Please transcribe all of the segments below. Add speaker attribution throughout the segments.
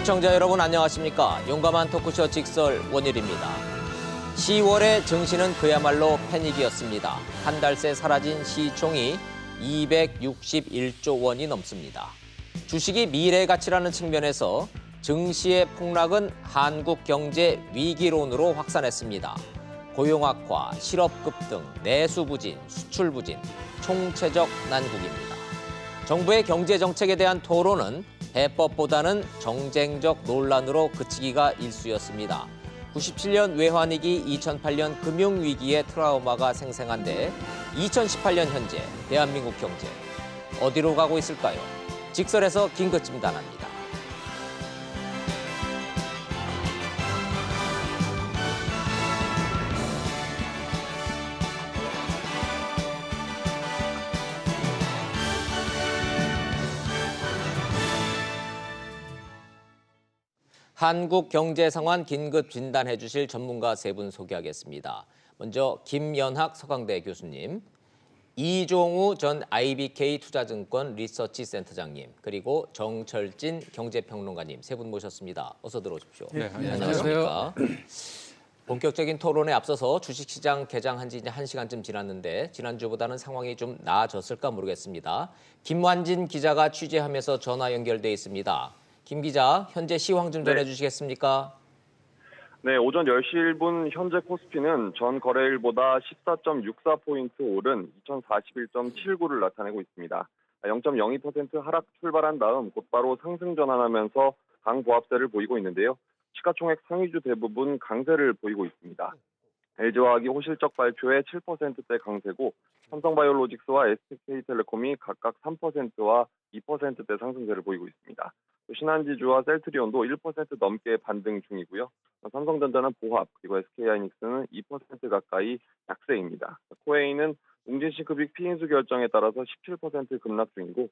Speaker 1: 시청자 여러분 안녕하십니까? 용감한 토크쇼 직설 원일입니다. 10월의 증시는 그야말로 패닉이었습니다. 한 달 새 사라진 시총이 261조 원이 넘습니다. 주식이 미래 가치라는 측면에서 증시의 폭락은 한국 경제 위기론으로 확산했습니다. 고용 악화, 실업 급등, 내수 부진, 수출 부진, 총체적 난국입니다. 정부의 경제 정책에 대한 토론은 해법보다는 정쟁적 논란으로 그치기가 일쑤였습니다. 97년 외환위기, 2008년 금융위기의 트라우마가 생생한데 2018년 현재 대한민국 경제 어디로 가고 있을까요? 직설에서 긴급 진단합니다. 한국 경제 상황 긴급 진단해 주실 전문가 세 분 소개하겠습니다. 먼저 김연학 서강대 교수님, 이종우 전 IBK 투자증권 리서치 센터장님, 그리고 정철진 경제평론가님 세 분 모셨습니다. 어서 들어오십시오.
Speaker 2: 네, 안녕하세요.
Speaker 1: 본격적인 토론에 앞서서 주식시장 개장한 지 이제 1시간쯤 지났는데 지난주보다는 상황이 좀 나아졌을까 모르겠습니다. 김완진 기자가 취재하면서 전화 연결돼 있습니다. 김 기자, 현재 시황 좀 전해주시겠습니까?
Speaker 3: 네, 오전 10시 1분 현재 코스피는 전 거래일보다 14.64포인트 오른 2041.79를 나타내고 있습니다. 0.02% 하락 출발한 다음 곧바로 상승 전환하면서 강보합세를 보이고 있는데요. 시가총액 상위주 대부분 강세를 보이고 있습니다. LG화학이 호실적 발표에 7%대 강세고 삼성바이오로직스와 SK텔레콤이 각각 3%와 2%대 상승세를 보이고 있습니다. 신한지주와 셀트리온도 1% 넘게 반등 중이고요. 삼성전자는 보합, 그리고 SK하이닉스는 2% 가까이 약세입니다. 코웨이는 웅진싱크빅 피인수 결정에 따라서 17% 급락 중이고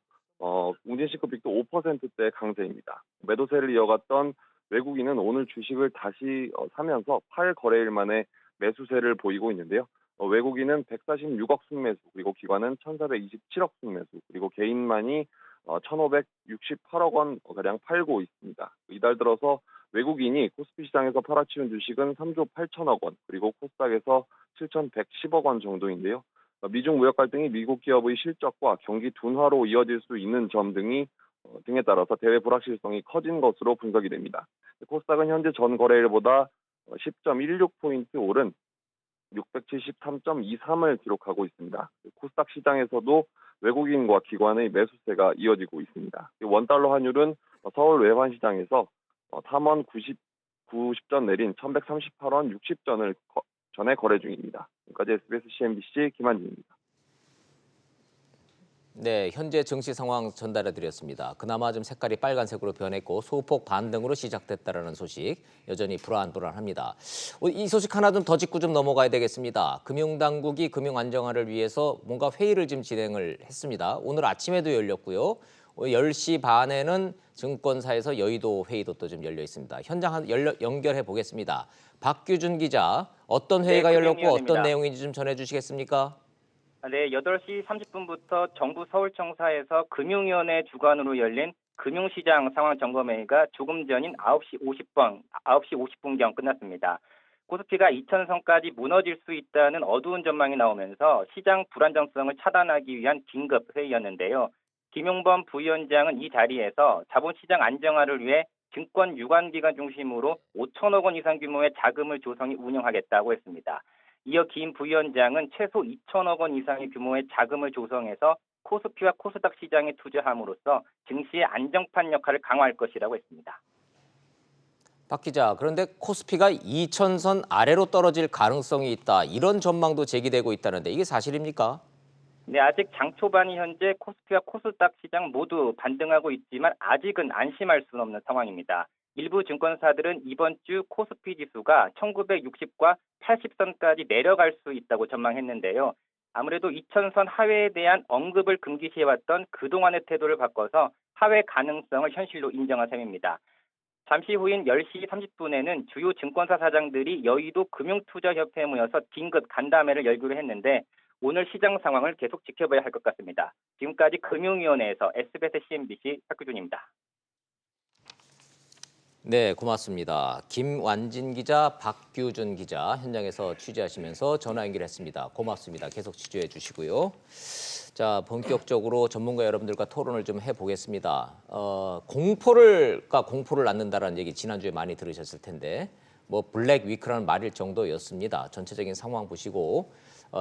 Speaker 3: 웅진싱크빅도 5%대 강세입니다. 매도세를 이어갔던 외국인은 오늘 주식을 다시 사면서 8거래일 만에 매수세를 보이고 있는데요. 외국인은 146억 순매수, 그리고 기관은 1,427억 순매수, 그리고 개인만이 1,568억 원 가량 팔고 있습니다. 이달 들어서 외국인이 코스피 시장에서 팔아치운 주식은 3조 8천억 원, 그리고 코스닥에서 7,110억 원 정도인데요. 미중 무역 갈등이 미국 기업의 실적과 경기 둔화로 이어질 수 있는 점 등에 따라서 대외 불확실성이 커진 것으로 분석이 됩니다. 코스닥은 현재 전 거래일보다 10.16포인트 오른 673.23을 기록하고 있습니다. 코스닥 시장에서도 외국인과 기관의 매수세가 이어지고 있습니다. 원달러 환율은 서울 외환시장에서 3원 90전 내린 1138원 60전을 전에 거래 중입니다. 지금까지 SBS CNBC 김한진입니다.
Speaker 1: 네, 현재 증시 상황 전달해 드렸습니다. 그나마 좀 색깔이 빨간색으로 변했고 소폭 반등으로 시작됐다는 소식 여전히 불안합니다. 이 소식 하나 좀 더 짚고 좀 넘어가야 되겠습니다. 금융당국이 금융 안정화를 위해서 뭔가 회의를 지금 진행을 했습니다. 오늘 아침에도 열렸고요. 10시 반에는 증권사에서 여의도 회의도 또 좀 열려 있습니다. 현장 연결해 보겠습니다. 박규준 기자, 어떤 회의가 열렸고 어떤 내용인지 좀 전해 주시겠습니까?
Speaker 4: 네, 8시 30분부터 정부 서울청사에서 금융위원회 주관으로 열린 금융시장 상황 점검회의가 조금 전인 9시 50분경 끝났습니다. 코스피가 2,000선까지 무너질 수 있다는 어두운 전망이 나오면서 시장 불안정성을 차단하기 위한 긴급 회의였는데요. 김용범 부위원장은 이 자리에서 자본시장 안정화를 위해 증권 유관기관 중심으로 5천억 원 이상 규모의 자금을 조성해 운영하겠다고 했습니다. 이어 김 부위원장은 최소 2천억 원 이상의 규모의 자금을 조성해서 코스피와 코스닥 시장에 투자함으로써 증시의 안정판 역할을 강화할 것이라고 했습니다.
Speaker 1: 박 기자, 그런데 코스피가 2,000선 아래로 떨어질 가능성이 있다. 이런 전망도 제기되고 있다는데 이게 사실입니까?
Speaker 4: 네, 아직 장 초반이 현재 코스피와 코스닥 시장 모두 반등하고 있지만 아직은 안심할 수는 없는 상황입니다. 일부 증권사들은 이번 주 코스피 지수가 1960과 80선까지 내려갈 수 있다고 전망했는데요. 아무래도 2,000선 하회에 대한 언급을 금기시해왔던 그동안의 태도를 바꿔서 하회 가능성을 현실로 인정한 셈입니다. 잠시 후인 10시 30분에는 주요 증권사 사장들이 여의도 금융투자협회에 모여서 긴급 간담회를 열기로 했는데 오늘 시장 상황을 계속 지켜봐야 할 것 같습니다. 지금까지 금융위원회에서 SBS CNBC 박규준입니다.
Speaker 1: 네, 고맙습니다. 김완진 기자, 박규준 기자 현장에서 취재하시면서 전화 연결했습니다. 고맙습니다. 계속 취재해 주시고요. 자, 본격적으로 전문가 여러분들과 토론을 좀 해보겠습니다. 공포를 낳는다라는 얘기 지난주에 많이 들으셨을 텐데 뭐 블랙 위크라는 말일 정도였습니다. 전체적인 상황 보시고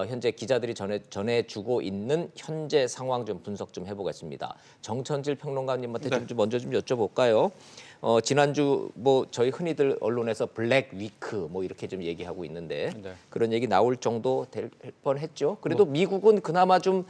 Speaker 1: 현재 기자들이 전해주고 있는 현재 상황 좀 분석 좀 해보겠습니다. 정천질 평론가님한테 좀 먼저 좀 여쭤볼까요? 지난주 뭐 저희 흔히들 언론에서 블랙 위크 뭐 이렇게 좀 얘기하고 있는데 그런 얘기 나올 정도 될 뻔했죠. 그래도 미국은 그나마 좀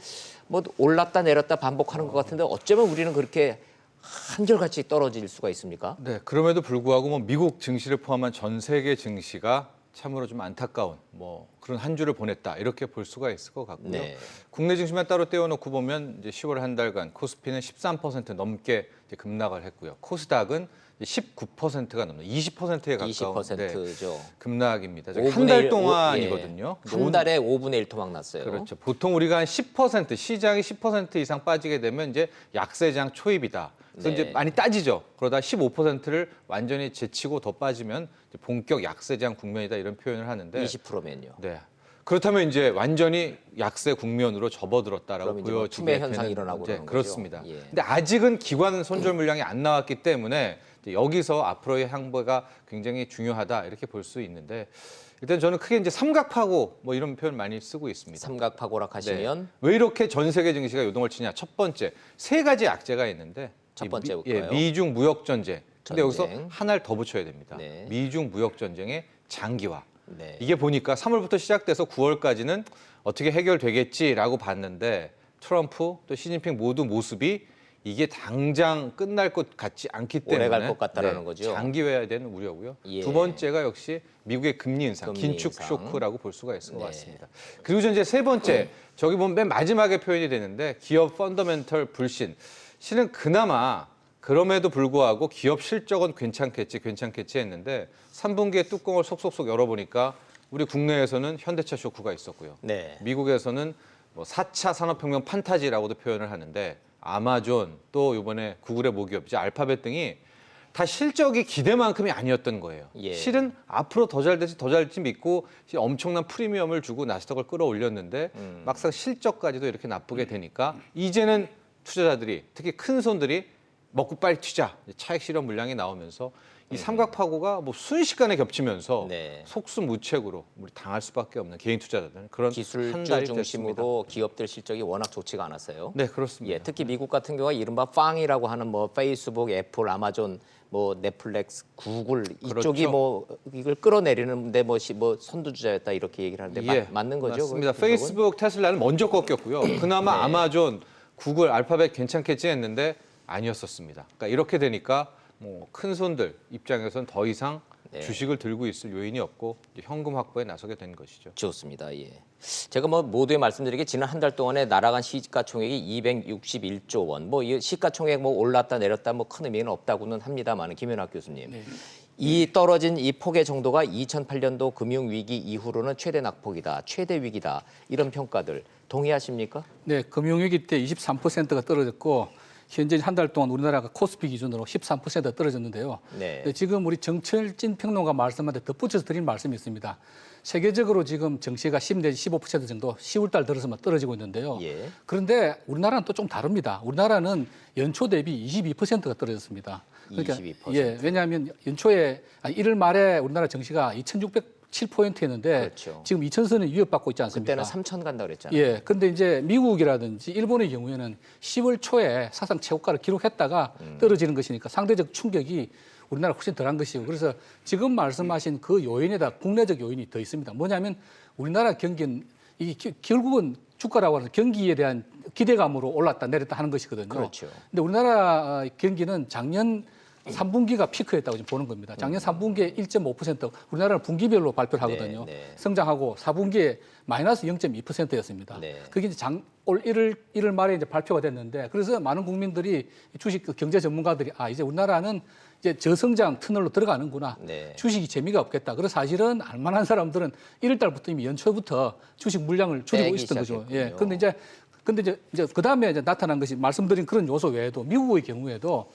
Speaker 1: 뭐 올랐다 내렸다 반복하는 것 같은데 어쩌면 우리는 그렇게 한결같이 떨어질 수가 있습니까?
Speaker 2: 네, 그럼에도 불구하고 뭐 미국 증시를 포함한 전 세계 증시가 참으로 좀 안타까운 뭐 그런 한 주를 보냈다 이렇게 볼 수가 있을 것 같고요.
Speaker 1: 네.
Speaker 2: 국내 증시만 따로 떼어놓고 보면 이제 10월 한 달간 코스피는 13% 넘게 이제 급락을 했고요. 코스닥은 19%가 넘는 20%에 가까운
Speaker 1: 20%죠.
Speaker 2: 급락입니다. 한 달 동안이거든요.
Speaker 1: 한 달에 5분의 1 토막 났어요.
Speaker 2: 그렇죠. 보통 우리가 한 10% 시장이 10% 이상 빠지게 되면 이제 약세장 초입이다. 그래서 이제 많이 따지죠. 그러다 15%를 완전히 제치고 더 빠지면 이제 본격 약세장 국면이다 이런 표현을 하는데
Speaker 1: 20%면요.
Speaker 2: 네. 그렇다면 이제 완전히 약세 국면으로 접어들었다라고
Speaker 1: 그럼 이제
Speaker 2: 보여지게
Speaker 1: 투매 현상이
Speaker 2: 되는
Speaker 1: 일어나고
Speaker 2: 이제
Speaker 1: 그러는 거죠.
Speaker 2: 그렇습니다.
Speaker 1: 예.
Speaker 2: 근데 아직은 기관 손절 물량이 안 나왔기 때문에 이제 여기서 앞으로의 향배가 굉장히 중요하다 이렇게 볼 수 있는데 일단 저는 크게 이제 삼각파고 뭐 이런 표현 많이 쓰고 있습니다.
Speaker 1: 삼각파고락 하시면
Speaker 2: 네. 왜 이렇게 전 세계 증시가 요동을 치냐? 첫 번째 세 가지 약재가 있는데
Speaker 1: 첫 번째 볼까요?
Speaker 2: 미중 무역 전쟁. 근데 여기서
Speaker 1: 전쟁.
Speaker 2: 하나를 더 붙여야 됩니다.
Speaker 1: 네.
Speaker 2: 미중 무역 전쟁의 장기화.
Speaker 1: 네.
Speaker 2: 이게 보니까 3월부터 시작돼서 9월까지는 어떻게 해결되겠지라고 봤는데 트럼프 또 시진핑 모두 모습이 이게 당장 끝날 것 같지 않기 때문에
Speaker 1: 오래 갈 것 같다라는 거죠.
Speaker 2: 장기화해야 되는 우려고요.
Speaker 1: 예.
Speaker 2: 두 번째가 역시 미국의 금리 인상,
Speaker 1: 금리
Speaker 2: 긴축
Speaker 1: 인상.
Speaker 2: 쇼크라고 볼 수가 있을 것
Speaker 1: 네.
Speaker 2: 같습니다. 그리고 이제 세 번째, 저기 보면 맨 마지막에 표현이 되는데 기업 펀더멘털 불신. 실은 그나마 그럼에도 불구하고 기업 실적은 괜찮겠지 했는데 3분기에 뚜껑을 속속속 열어보니까 우리 국내에서는 현대차 쇼크가 있었고요.
Speaker 1: 네.
Speaker 2: 미국에서는 뭐 4차 산업혁명 판타지라고도 표현을 하는데 아마존 또 이번에 구글의 모기업이죠. 알파벳 등이 다 실적이 기대만큼이 아니었던 거예요.
Speaker 1: 예.
Speaker 2: 실은 앞으로 더 잘 될지 믿고 엄청난 프리미엄을 주고 나스닥을 끌어올렸는데 막상 실적까지도 이렇게 나쁘게 되니까 이제는 투자자들이 특히 큰 손들이 먹고 빨리 튀자 차익 실현 물량이 나오면서 이 삼각파고가 뭐 순식간에 겹치면서
Speaker 1: 네.
Speaker 2: 속수무책으로 우리 당할 수밖에 없는 개인 투자자들은 그런 한
Speaker 1: 기술주
Speaker 2: 달이
Speaker 1: 중심으로 기업들 실적이 워낙 좋지가 않았어요.
Speaker 2: 됐습니다. 네, 그렇습니다.
Speaker 1: 예, 특히 미국 같은 경우가 이른바 빵이라고 하는 뭐 페이스북, 애플, 아마존, 뭐 넷플릭스, 구글 이쪽이
Speaker 2: 그렇죠.
Speaker 1: 뭐 이걸 끌어내리는데 뭐 선두주자였다 이렇게 얘기를 하는데
Speaker 2: 예,
Speaker 1: 맞는 거죠?
Speaker 2: 맞습니다.
Speaker 1: 그 분석은?
Speaker 2: 페이스북, 테슬라는 먼저 꺾였고요. 그나마
Speaker 1: 네.
Speaker 2: 아마존, 구글, 알파벳 괜찮겠지 했는데 아니었었습니다. 그러니까 이렇게 되니까 뭐 큰 손들 입장에서는 더 이상
Speaker 1: 네.
Speaker 2: 주식을 들고 있을 요인이 없고 이제 현금 확보에 나서게 된 것이죠.
Speaker 1: 좋습니다. 예. 제가 뭐 모두에 말씀드리기 지난 한 달 동안에 날아간 시가총액이 261조 원. 뭐 이 시가총액 뭐 올랐다 내렸다 뭐 큰 의미는 없다고는 합니다만 김연학 교수님.
Speaker 5: 네.
Speaker 1: 이 떨어진 이 폭의 정도가 2008년도 금융위기 이후로는 최대 낙폭이다, 최대 위기다 이런 평가들 동의하십니까?
Speaker 5: 네, 금융위기 때 23%가 떨어졌고 현재 한 달 동안 우리나라가 코스피 기준으로 13% 떨어졌는데요.
Speaker 1: 네.
Speaker 5: 지금 우리 정철진 평론가 말씀한테 덧붙여서 드린 말씀이 있습니다. 세계적으로 지금 증시가 10 내지 15% 정도 10월 달 들어서만 떨어지고 있는데요.
Speaker 1: 예.
Speaker 5: 그런데 우리나라는 또 좀 다릅니다. 우리나라는 연초 대비 22%가 떨어졌습니다.
Speaker 1: 22%.
Speaker 5: 예, 왜냐하면 연초에 1월 말에 우리나라 증시가 2,607포인트였는데
Speaker 1: 그렇죠.
Speaker 5: 지금 2,000선을 위협받고 있지 않습니까?
Speaker 1: 그때는 3천 간다 그랬잖아요.
Speaker 5: 예, 근데 이제 미국이라든지 일본의 경우에는 10월 초에 사상 최고가를 기록했다가 떨어지는 것이니까 상대적 충격이 우리나라 훨씬 덜한 것이고 그래서 지금 말씀하신 그 요인에다 국내적 요인이 더 있습니다. 뭐냐면 우리나라 경기는 이게 결국은 주가라고 하는 경기에 대한 기대감으로 올랐다 내렸다 하는 것이거든요.
Speaker 1: 그렇죠.
Speaker 5: 근데 우리나라 경기는 작년 3분기가 피크였다고 지금 보는 겁니다. 작년 3분기에 1.5% 우리나라는 분기별로 발표를 하거든요.
Speaker 1: 네, 네.
Speaker 5: 성장하고 4분기에 마이너스 0.2%였습니다.
Speaker 1: 네.
Speaker 5: 그게 이제 올 1월 말에 이제 발표가 됐는데 그래서 많은 국민들이 주식 경제 전문가들이 이제 우리나라는 이제 저성장 터널로 들어가는구나.
Speaker 1: 네.
Speaker 5: 주식이 재미가 없겠다. 그래서 사실은 알만한 사람들은 1월 달부터 이미 연초부터 주식 물량을 줄이고
Speaker 1: 빼기
Speaker 5: 있었던 거죠.
Speaker 1: 시작했군요.
Speaker 5: 예. 근데 이제 그다음에 이제 나타난 것이 말씀드린 그런 요소 외에도 미국의 경우에도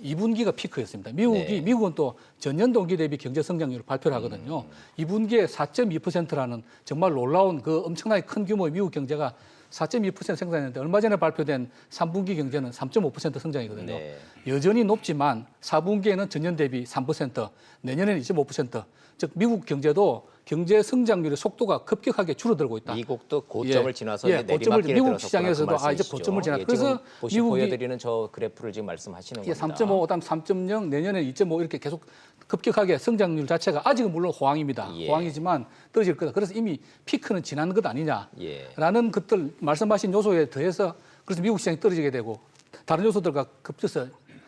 Speaker 5: 2분기가 피크였습니다.
Speaker 1: 네.
Speaker 5: 미국은 또 전년 동기 대비 경제 성장률을 발표를 하거든요. 2분기에 4.2%라는 정말 놀라운 그 엄청나게 큰 규모의 미국 경제가 4.2% 성장했는데 얼마 전에 발표된 3분기 경제는 3.5% 성장이거든요.
Speaker 1: 네.
Speaker 5: 여전히 높지만 4분기에는 전년 대비 3%, 내년에는 2.5%. 즉 미국 경제도 경제 성장률의 속도가 급격하게 줄어들고 있다.
Speaker 1: 미국도 고점을 지나서
Speaker 5: 예,
Speaker 1: 이제
Speaker 5: 고점을
Speaker 1: 내리막길에
Speaker 5: 미국
Speaker 1: 들어섰구나,
Speaker 5: 시장에서도
Speaker 1: 그
Speaker 5: 이제 고점을 지났다.
Speaker 1: 그래서
Speaker 5: 그래서 미국이
Speaker 1: 보여드리는 저 그래프를 지금 말씀하시는
Speaker 5: 예,
Speaker 1: 겁니다.
Speaker 5: 3.5, 그다음 3.0, 내년에 2.5 이렇게 계속 급격하게 성장률 자체가 아직은 물론 호황입니다.
Speaker 1: 예.
Speaker 5: 호황이지만 떨어질 거다. 그래서 이미 피크는 지난 것 아니냐라는
Speaker 1: 예.
Speaker 5: 것들 말씀하신 요소에 더해서 그래서 미국 시장이 떨어지게 되고 다른 요소들과 겹쳐서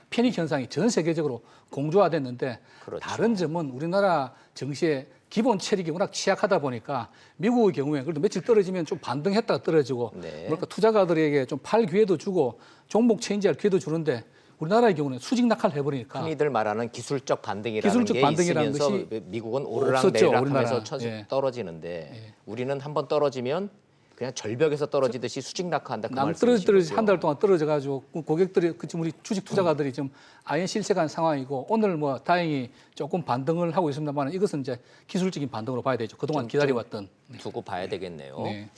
Speaker 5: 패닉 현상이 전 세계적으로 공조화됐는데
Speaker 1: 그렇죠.
Speaker 5: 다른 점은 우리나라 증시의 기본 체력이 워낙 취약하다 보니까 미국의 경우에 그래도 며칠 떨어지면 좀 반등했다가 떨어지고
Speaker 1: 네.
Speaker 5: 그러니까 투자가들에게 좀 팔 기회도 주고 종목 체인지할 기회도 주는데 우리나라의 경우는 수직 낙하를 해버리니까
Speaker 1: 흔히들 말하는 기술적 반등이라는
Speaker 5: 기술적
Speaker 1: 게
Speaker 5: 반등이라는
Speaker 1: 있으면서
Speaker 5: 것이
Speaker 1: 미국은 오르락
Speaker 5: 없었죠,
Speaker 1: 내리락
Speaker 5: 우리나라.
Speaker 1: 하면서
Speaker 5: 예.
Speaker 1: 떨어지는데 우리는 한번 떨어지면 그냥 절벽에서 떨어지듯이 수직 낙하한다 그
Speaker 5: 남
Speaker 1: 말씀이시죠.
Speaker 5: 떨어지 한 달 동안 떨어져가지고 고객들이 지금 우리 주식 투자가들이 지금 아예 실색한 상황이고 오늘 뭐 다행히 조금 반등을 하고 있습니다만 이것은 이제 기술적인 반등으로 봐야 되죠. 그동안 기다려왔던.
Speaker 1: 두고 봐야 되겠네요.
Speaker 5: 네.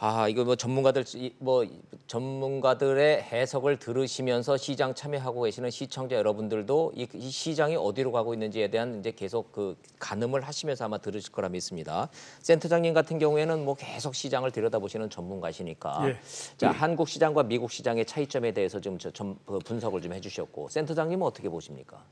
Speaker 1: 아, 이거 뭐 전문가들의 해석을 들으시면서 시장 참여하고 계시는 시청자 여러분들도 이 시장이 어디로 가고 있는지에 대한 이제 계속 그 가늠을 하시면서 아마 들으실 거라 믿습니다. 센터장님 같은 경우에는 뭐 계속 시장을 들여다보시는 전문가시니까
Speaker 6: 예.
Speaker 1: 자, 한국 시장과 미국 시장의 차이점에 대해서 좀 분석을 좀 해주셨고 센터장님은 어떻게 보십니까?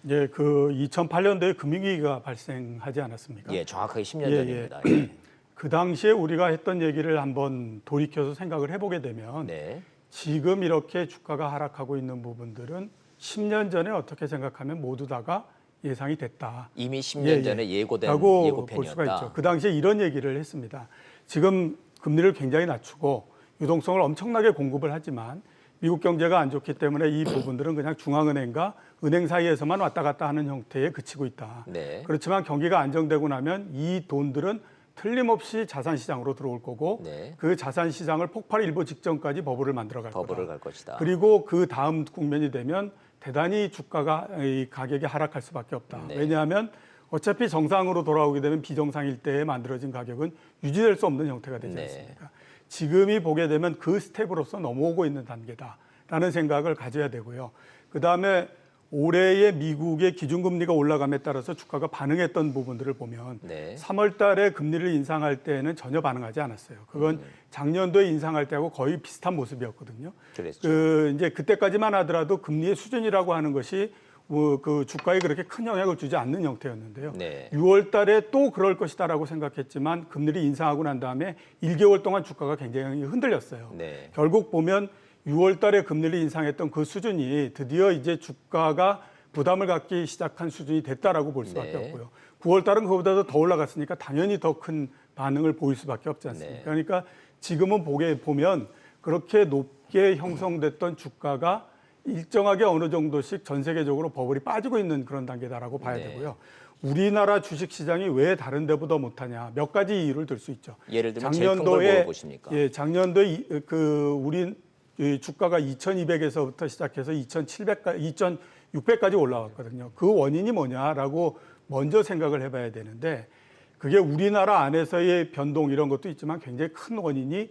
Speaker 6: 예, 그 2008년도에 금융위기가 발생하지 않았습니까?
Speaker 1: 예, 정확하게 10년
Speaker 6: 예,
Speaker 1: 전입니다.
Speaker 6: 예.
Speaker 1: 예.
Speaker 6: 그 당시에 우리가 했던 얘기를 한번 돌이켜서 생각을 해보게 되면
Speaker 1: 네.
Speaker 6: 지금 이렇게 주가가 하락하고 있는 부분들은 10년 전에 어떻게 생각하면 모두 다가 예상이 됐다.
Speaker 1: 이미 10년 전에 예고된
Speaker 6: 라고
Speaker 1: 예고편이었다.
Speaker 6: 볼 수가 있죠. 그 당시에 이런 얘기를 했습니다. 지금 금리를 굉장히 낮추고 유동성을 엄청나게 공급을 하지만 미국 경제가 안 좋기 때문에 이 부분들은 그냥 중앙은행과 은행 사이에서만 왔다 갔다 하는 형태에 그치고 있다.
Speaker 1: 네.
Speaker 6: 그렇지만 경기가 안정되고 나면 이 돈들은 틀림없이 자산시장으로 들어올 거고
Speaker 1: 네.
Speaker 6: 그 자산시장을 폭발 일보 직전까지 버블을 만들어 갈
Speaker 1: 버블을
Speaker 6: 거다.
Speaker 1: 갈 것이다.
Speaker 6: 그리고 그 다음 국면이 되면 대단히 주가가 이 가격이 하락할 수밖에 없다.
Speaker 1: 네.
Speaker 6: 왜냐하면 어차피 정상으로 돌아오게 되면 비정상일 때에 만들어진 가격은 유지될 수 없는 형태가 되지
Speaker 1: 네.
Speaker 6: 않습니까? 지금이 보게 되면 그 스텝으로서 넘어오고 있는 단계다라는 생각을 가져야 되고요. 그다음에 올해의 미국의 기준금리가 올라감에 따라서 주가가 반응했던 부분들을 보면
Speaker 1: 네.
Speaker 6: 3월 달에 금리를 인상할 때는 전혀 반응하지 않았어요. 그건 작년도에 인상할 때하고 거의 비슷한 모습이었거든요.
Speaker 1: 그랬죠.
Speaker 6: 이제 그때까지만 하더라도 금리의 수준이라고 하는 것이 그 주가에 그렇게 큰 영향을 주지 않는 형태였는데요.
Speaker 1: 네.
Speaker 6: 6월 달에 또 그럴 것이다라고 생각했지만 금리를 인상하고 난 다음에 1개월 동안 주가가 굉장히 흔들렸어요.
Speaker 1: 네.
Speaker 6: 결국 보면 6월 달에 금리를 인상했던 그 수준이 드디어 이제 주가가 부담을 갖기 시작한 수준이 됐다라고 볼 수밖에
Speaker 1: 네.
Speaker 6: 없고요. 9월 달은 그보다도 더 올라갔으니까 당연히 더 큰 반응을 보일 수밖에 없지 않습니까?
Speaker 1: 네.
Speaker 6: 그러니까 지금은 보면 그렇게 높게 형성됐던 주가가 일정하게 어느 정도씩 전 세계적으로 버블이 빠지고 있는 그런 단계다라고 봐야
Speaker 1: 네.
Speaker 6: 되고요. 우리나라 주식 시장이 왜 다른 데보다 못하냐 몇 가지 이유를 들 수 있죠.
Speaker 1: 예를 들면 제일 큰 걸 물어보십니까?
Speaker 6: 예, 작년도에 우리 이 주가가 2,200에서부터 시작해서 2,600까지 올라왔거든요. 그 원인이 뭐냐라고 먼저 생각을 해봐야 되는데 그게 우리나라 안에서의 변동 이런 것도 있지만 굉장히 큰 원인이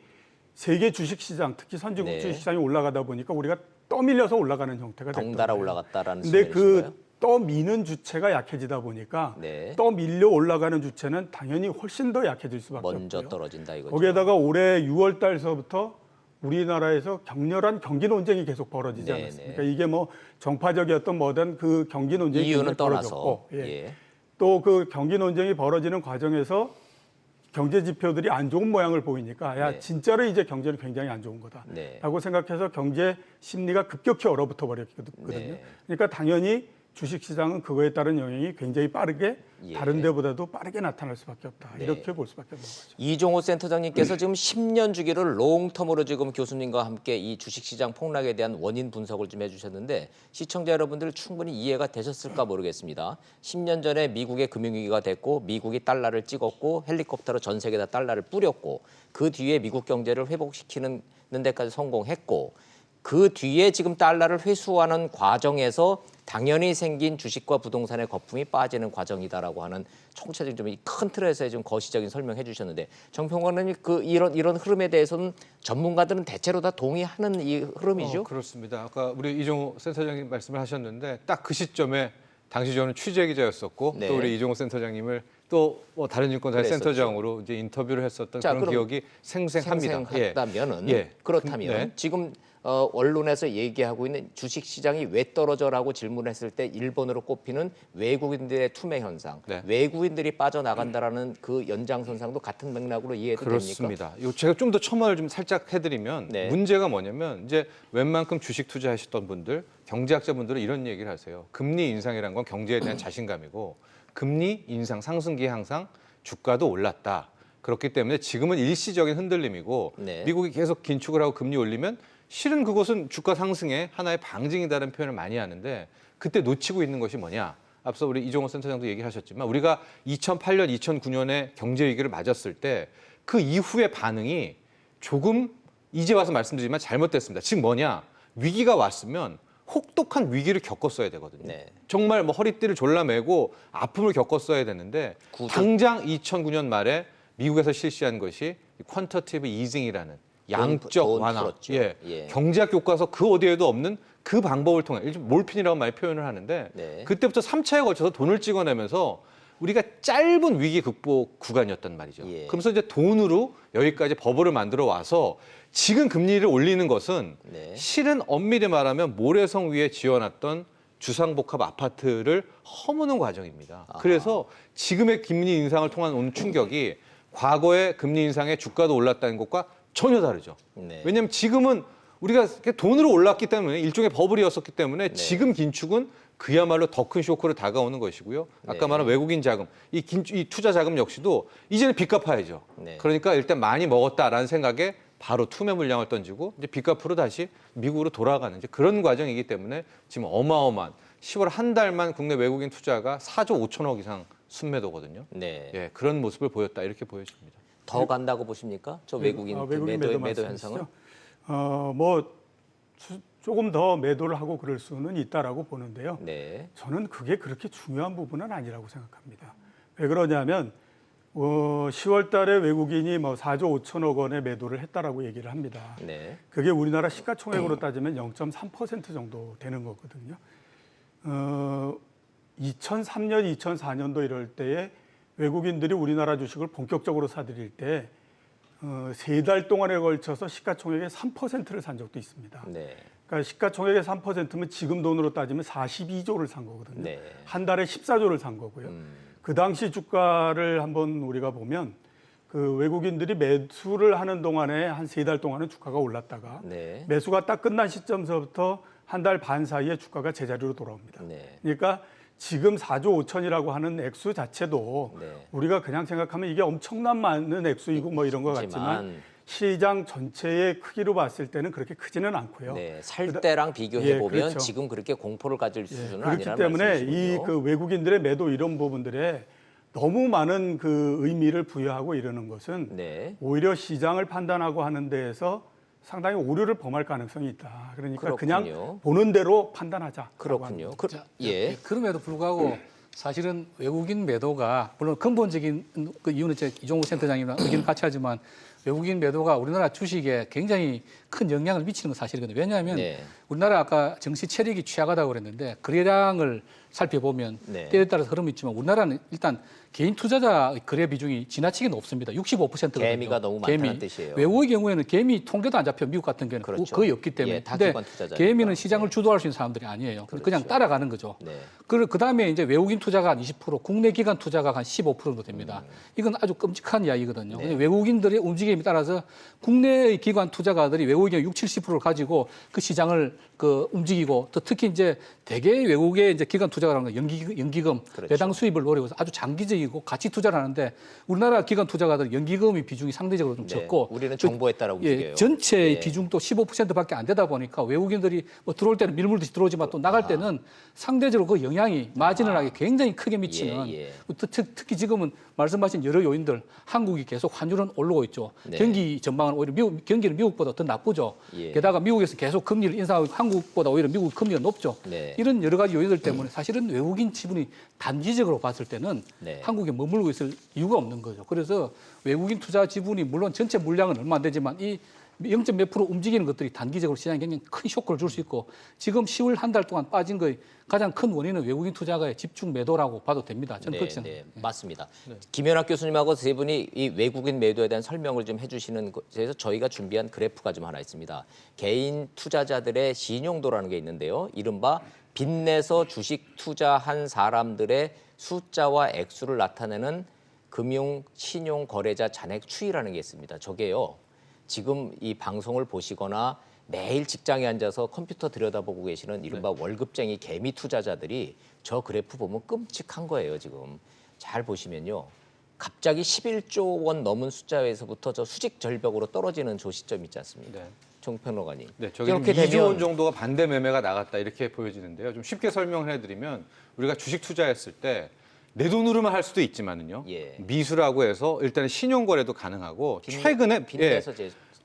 Speaker 6: 세계 주식시장, 특히 선진국
Speaker 1: 네.
Speaker 6: 주식시장이 올라가다 보니까 우리가 떠밀려서 올라가는 형태가 됐거든요.
Speaker 1: 덩달아 올라갔다라는
Speaker 6: 근데
Speaker 1: 측면이신가요?
Speaker 6: 그 떠미는 주체가 약해지다 보니까
Speaker 1: 네.
Speaker 6: 떠밀려 올라가는 주체는 당연히 훨씬 더 약해질 수밖에
Speaker 1: 먼저
Speaker 6: 없고요.
Speaker 1: 떨어진다 이거죠.
Speaker 6: 거기에다가 올해 6월 달서부터 우리나라에서 격렬한 경기 논쟁이 계속 벌어지지
Speaker 1: 네네.
Speaker 6: 않았습니까? 이게 뭐 정파적이었던 뭐든 그 경기 논쟁이
Speaker 1: 이유는
Speaker 6: 굉장히
Speaker 1: 떠나서
Speaker 6: 벌어졌고,
Speaker 1: 예.
Speaker 6: 또 그 경기 논쟁이 벌어지는 과정에서 경제 지표들이 안 좋은 모양을 보이니까 야
Speaker 1: 네.
Speaker 6: 진짜로 이제 경제는 굉장히 안 좋은 거다라고
Speaker 1: 네.
Speaker 6: 생각해서 경제 심리가 급격히 얼어붙어 버렸거든요.
Speaker 1: 네.
Speaker 6: 그러니까 당연히 주식시장은 그거에 따른 영향이 굉장히 빠르게
Speaker 1: 예.
Speaker 6: 다른 데보다도 빠르게 나타날 수밖에 없다.
Speaker 1: 네.
Speaker 6: 이렇게 볼 수밖에 없는 거죠.
Speaker 1: 이종호 센터장님께서 지금 10년 주기를 롱텀으로 지금 교수님과 함께 이 주식시장 폭락에 대한 원인 분석을 좀 해주셨는데 시청자 여러분들 충분히 이해가 되셨을까 모르겠습니다. 10년 전에 미국의 금융위기가 됐고 미국이 달러를 찍었고 헬리콥터로 전 세계에다 달러를 뿌렸고 그 뒤에 미국 경제를 회복시키는 데까지 성공했고 그 뒤에 지금 달러를 회수하는 과정에서 당연히 생긴 주식과 부동산의 거품이 빠지는 과정이다라고 하는 총체적인 좀 큰 틀에서의 좀 거시적인 설명해 주셨는데 정평원은 이런 흐름에 대해서는 전문가들은 대체로 다 동의하는 이 흐름이죠.
Speaker 2: 그렇습니다. 아까 우리 이종호 센터장님 말씀을 하셨는데 딱 그 시점에 당시 저는 취재 기자였었고
Speaker 1: 네.
Speaker 2: 또 우리 이종호 센터장님을 또 뭐 다른 증권사의
Speaker 1: 그랬었죠.
Speaker 2: 센터장으로 이제 인터뷰를 했었던
Speaker 1: 자,
Speaker 2: 그런
Speaker 1: 그럼
Speaker 2: 기억이 생생합니다.
Speaker 1: 생생하다면은
Speaker 2: 예.
Speaker 1: 그렇다면
Speaker 2: 네.
Speaker 1: 지금 언론에서 얘기하고 있는 주식 시장이 왜 떨어져라고 질문했을 때 1번으로 꼽히는 외국인들의 투매 현상,
Speaker 2: 네.
Speaker 1: 외국인들이 빠져나간다라는 그 연장선상도 같은 맥락으로 이해도 됩니까?
Speaker 2: 그렇습니다. 요 제가 좀 더 첨언을 좀 살짝 해드리면
Speaker 1: 네.
Speaker 2: 문제가 뭐냐면 이제 웬만큼 주식 투자하셨던 분들, 경제학자분들은 이런 얘기를 하세요. 금리 인상이란 건 경제에 대한 자신감이고 금리 인상 상승기에 항상 주가도 올랐다. 그렇기 때문에 지금은 일시적인 흔들림이고
Speaker 1: 네.
Speaker 2: 미국이 계속 긴축을 하고 금리 올리면 실은 그것은 주가 상승의 하나의 방증이다라는 표현을 많이 하는데 그때 놓치고 있는 것이 뭐냐? 앞서 우리 이종호 센터장도 얘기하셨지만 우리가 2008년, 2009년에 경제 위기를 맞았을 때 그 이후의 반응이 조금 이제 와서 말씀드리지만 잘못됐습니다. 즉 뭐냐? 위기가 왔으면 혹독한 위기를 겪었어야 되거든요.
Speaker 1: 네.
Speaker 2: 정말 뭐 허리띠를 졸라매고 아픔을 겪었어야 되는데 당장 2009년 말에 미국에서 실시한 것이 퀀터티브 이징이라는 양적
Speaker 1: 돈
Speaker 2: 완화,
Speaker 1: 풀었죠. 예.
Speaker 2: 경제학 교과서 그 어디에도 없는 그 방법을 통해 일종 몰핀이라고 많이 표현을 하는데
Speaker 1: 네.
Speaker 2: 그때부터 3차에 걸쳐서 돈을 찍어내면서 우리가 짧은 위기 극복 구간이었단 말이죠.
Speaker 1: 예.
Speaker 2: 그러면서 이제 돈으로 여기까지 버블을 만들어 와서 지금 금리를 올리는 것은
Speaker 1: 네.
Speaker 2: 실은 엄밀히 말하면 모래성 위에 지어놨던 주상복합 아파트를 허무는 과정입니다. 그래서 지금의 금리 인상을 통한 온 충격이 과거의 금리 인상에 주가도 올랐다는 것과 전혀 다르죠.
Speaker 1: 네.
Speaker 2: 왜냐하면 지금은 우리가 돈으로 올랐기 때문에 일종의 버블이었었기 때문에
Speaker 1: 네.
Speaker 2: 지금 긴축은 그야말로 더 큰 쇼크로 다가오는 것이고요. 아까
Speaker 1: 네.
Speaker 2: 말한 외국인 자금, 이 투자 자금 역시도 이제는 빚 갚아야죠.
Speaker 1: 네.
Speaker 2: 그러니까 일단 많이 먹었다라는 생각에 바로 투매 물량을 던지고 이제 빚 갚으러 다시 미국으로 돌아가는 이제 그런 과정이기 때문에 지금 어마어마한 10월 한 달만 국내 외국인 투자가 4조 5천억 이상 순매도거든요.
Speaker 1: 네.
Speaker 2: 예, 그런 모습을 보였다 이렇게 보여집니다.
Speaker 1: 더 간다고 보십니까? 저 외국인,
Speaker 6: 외국인
Speaker 1: 매도
Speaker 6: 말씀이시죠?
Speaker 1: 현상은?
Speaker 6: 조금 더 매도를 하고 그럴 수는 있다라고 보는데요.
Speaker 1: 네.
Speaker 6: 저는 그게 그렇게 중요한 부분은 아니라고 생각합니다. 왜 그러냐면 10월 달에 외국인이 뭐 4조 5천억 원의 매도를 했다라고 얘기를 합니다.
Speaker 1: 네.
Speaker 6: 그게 우리나라 시가총액으로 따지면 0.3% 정도 되는 거거든요. 2003년, 2004년도 이럴 때에 외국인들이 우리나라 주식을 본격적으로 사들일 때 3달 동안에 걸쳐서 시가총액의 3%를 산 적도 있습니다.
Speaker 1: 네.
Speaker 6: 그러니까 시가총액의 3%면 지금 돈으로 따지면 42조를 산 거거든요.
Speaker 1: 네.
Speaker 6: 한 달에 14조를 산 거고요. 그 당시 주가를 한번 우리가 보면 그 외국인들이 매수를 하는 동안에 한 3달 동안은 주가가 올랐다가
Speaker 1: 네.
Speaker 6: 매수가 딱 끝난 시점서부터 한 달 반 사이에 주가가 제자리로 돌아옵니다.
Speaker 1: 네.
Speaker 6: 그러니까 지금 4조 5천이라고 하는 액수 자체도
Speaker 1: 네.
Speaker 6: 우리가 그냥 생각하면 이게 엄청난 많은 액수이고 뭐 이런 것 같지만 시장 전체의 크기로 봤을 때는 그렇게 크지는 않고요.
Speaker 1: 네, 살 때랑 비교해 보면
Speaker 6: 그렇죠.
Speaker 1: 지금 그렇게 공포를 가질 수준은
Speaker 6: 그렇기
Speaker 1: 아니라는
Speaker 6: 때문에
Speaker 1: 말씀이시군요.
Speaker 6: 이 그 외국인들의 매도 이런 부분들에 너무 많은 그 의미를 부여하고 이러는 것은
Speaker 1: 네.
Speaker 6: 오히려 시장을 판단하고 하는 데에서 상당히 오류를 범할 가능성이 있다. 그러니까
Speaker 1: 그렇군요.
Speaker 6: 그냥 보는 대로 판단하자.
Speaker 1: 그렇군요.
Speaker 5: 자,
Speaker 1: 예.
Speaker 5: 그럼에도 불구하고 사실은 외국인 매도가 물론 근본적인 그 이유는 이종우 센터장님이랑 의견을 같이 하지만 외국인 매도가 우리나라 주식에 굉장히 큰 영향을 미치는 건 사실이거든요. 왜냐하면
Speaker 1: 네.
Speaker 5: 우리나라 아까 정시 체력이 취약하다고 그랬는데 거래량을 살펴보면
Speaker 1: 네.
Speaker 5: 때에 따라서 흐름이 있지만 우리나라는 일단 개인 투자자 거래 비중이 지나치게 높습니다. 65%거든요.
Speaker 1: 개미가 너무 많다는 뜻이에요.
Speaker 5: 외국의 경우에는 개미 통계도 안 잡혀 미국 같은 경우는
Speaker 1: 그렇죠.
Speaker 5: 거의 없기 때문에.
Speaker 1: 예, 다
Speaker 5: 근데
Speaker 1: 기관 투자자니까.
Speaker 5: 개미는 시장을
Speaker 1: 네.
Speaker 5: 주도할 수 있는 사람들이 아니에요.
Speaker 1: 그렇죠.
Speaker 5: 그냥 따라가는 거죠.
Speaker 1: 네.
Speaker 5: 그다음에 이제 외국인 투자가 한 20%, 국내 기관 투자가 한 15% 정도 됩니다. 이건 아주 끔찍한 이야기거든요.
Speaker 1: 네.
Speaker 5: 외국인들의 움직임에 따라서 국내의 기관 투자가들이 외국인 60, 70%를 가지고 그 시장을 그 움직이고 또 특히 이제 대개 외국의 이제 기관 투자가라는 건 연기금,
Speaker 1: 그렇죠.
Speaker 5: 배당 수입을 노리고 해서 아주 장기적이고 가치 투자를 하는데 우리나라 기관 투자가들 연기금의 비중이 상대적으로 좀
Speaker 1: 네.
Speaker 5: 적고
Speaker 1: 우리는 정보에 따라 움직여요.
Speaker 5: 전체의
Speaker 1: 예.
Speaker 5: 비중도 15%밖에 안 되다 보니까 외국인들이 뭐 들어올 때는 밀물듯이 들어오지만 또 나갈 때는 상대적으로 그 영향이 마지널하게 굉장히 크게 미치는
Speaker 1: 예.
Speaker 5: 특히 지금은 말씀하신 여러 요인들 한국이 계속 환율은 오르고 있죠.
Speaker 1: 네.
Speaker 5: 경기 전망은 오히려 경기는 미국보다 더 나쁘죠.
Speaker 1: 예.
Speaker 5: 게다가 미국에서 계속 금리를 인상하고 한국보다 오히려 미국 금리가 높죠.
Speaker 1: 네.
Speaker 5: 이런 여러 가지 요인들 때문에 사실은 외국인 지분이 단기적으로 봤을 때는
Speaker 1: 네.
Speaker 5: 한국에 머물고 있을 이유가 없는 거죠. 그래서 외국인 투자 지분이 물론 전체 물량은 얼마 안 되지만 이 0. 몇 프로 움직이는 것들이 단기적으로 시장에 굉장히 큰 쇼크를 줄 수 있고 지금 10월 한 달 동안 빠진 거의 가장 큰 원인은 외국인 투자가의 집중 매도라고 봐도 됩니다. 저는 그렇게 생각합니다.
Speaker 1: 네, 맞습니다. 김연학 교수님하고 세 분이 이 외국인 매도에 대한 설명을 좀 해주시는 것에서 저희가 준비한 그래프가 좀 하나 있습니다. 개인 투자자들의 신용도라는 게 있는데요. 이른바 빚내서 주식 투자한 사람들의 숫자와 액수를 나타내는 금융 신용 거래자 잔액 추이라는 게 있습니다. 저게요. 지금 이 방송을 보시거나 매일 직장에 앉아서 컴퓨터 들여다보고 계시는 이른바 월급쟁이 개미 투자자들이 저 그래프 보면 끔찍한 거예요, 지금. 잘 보시면요. 갑자기 11조 원 넘은 숫자에서부터 저 수직 절벽으로 떨어지는 저 시점 있지 않습니까?
Speaker 2: 네.
Speaker 1: 총평론가님.
Speaker 2: 네, 저기 2조 원 정도가 반대 매매가 나갔다 이렇게 보여지는데요. 좀 쉽게 설명을 해드리면 우리가 주식 투자했을 때 내 돈으로만 할 수도 있지만은요.
Speaker 1: 예.
Speaker 2: 미수라고 해서 일단은 신용거래도 가능하고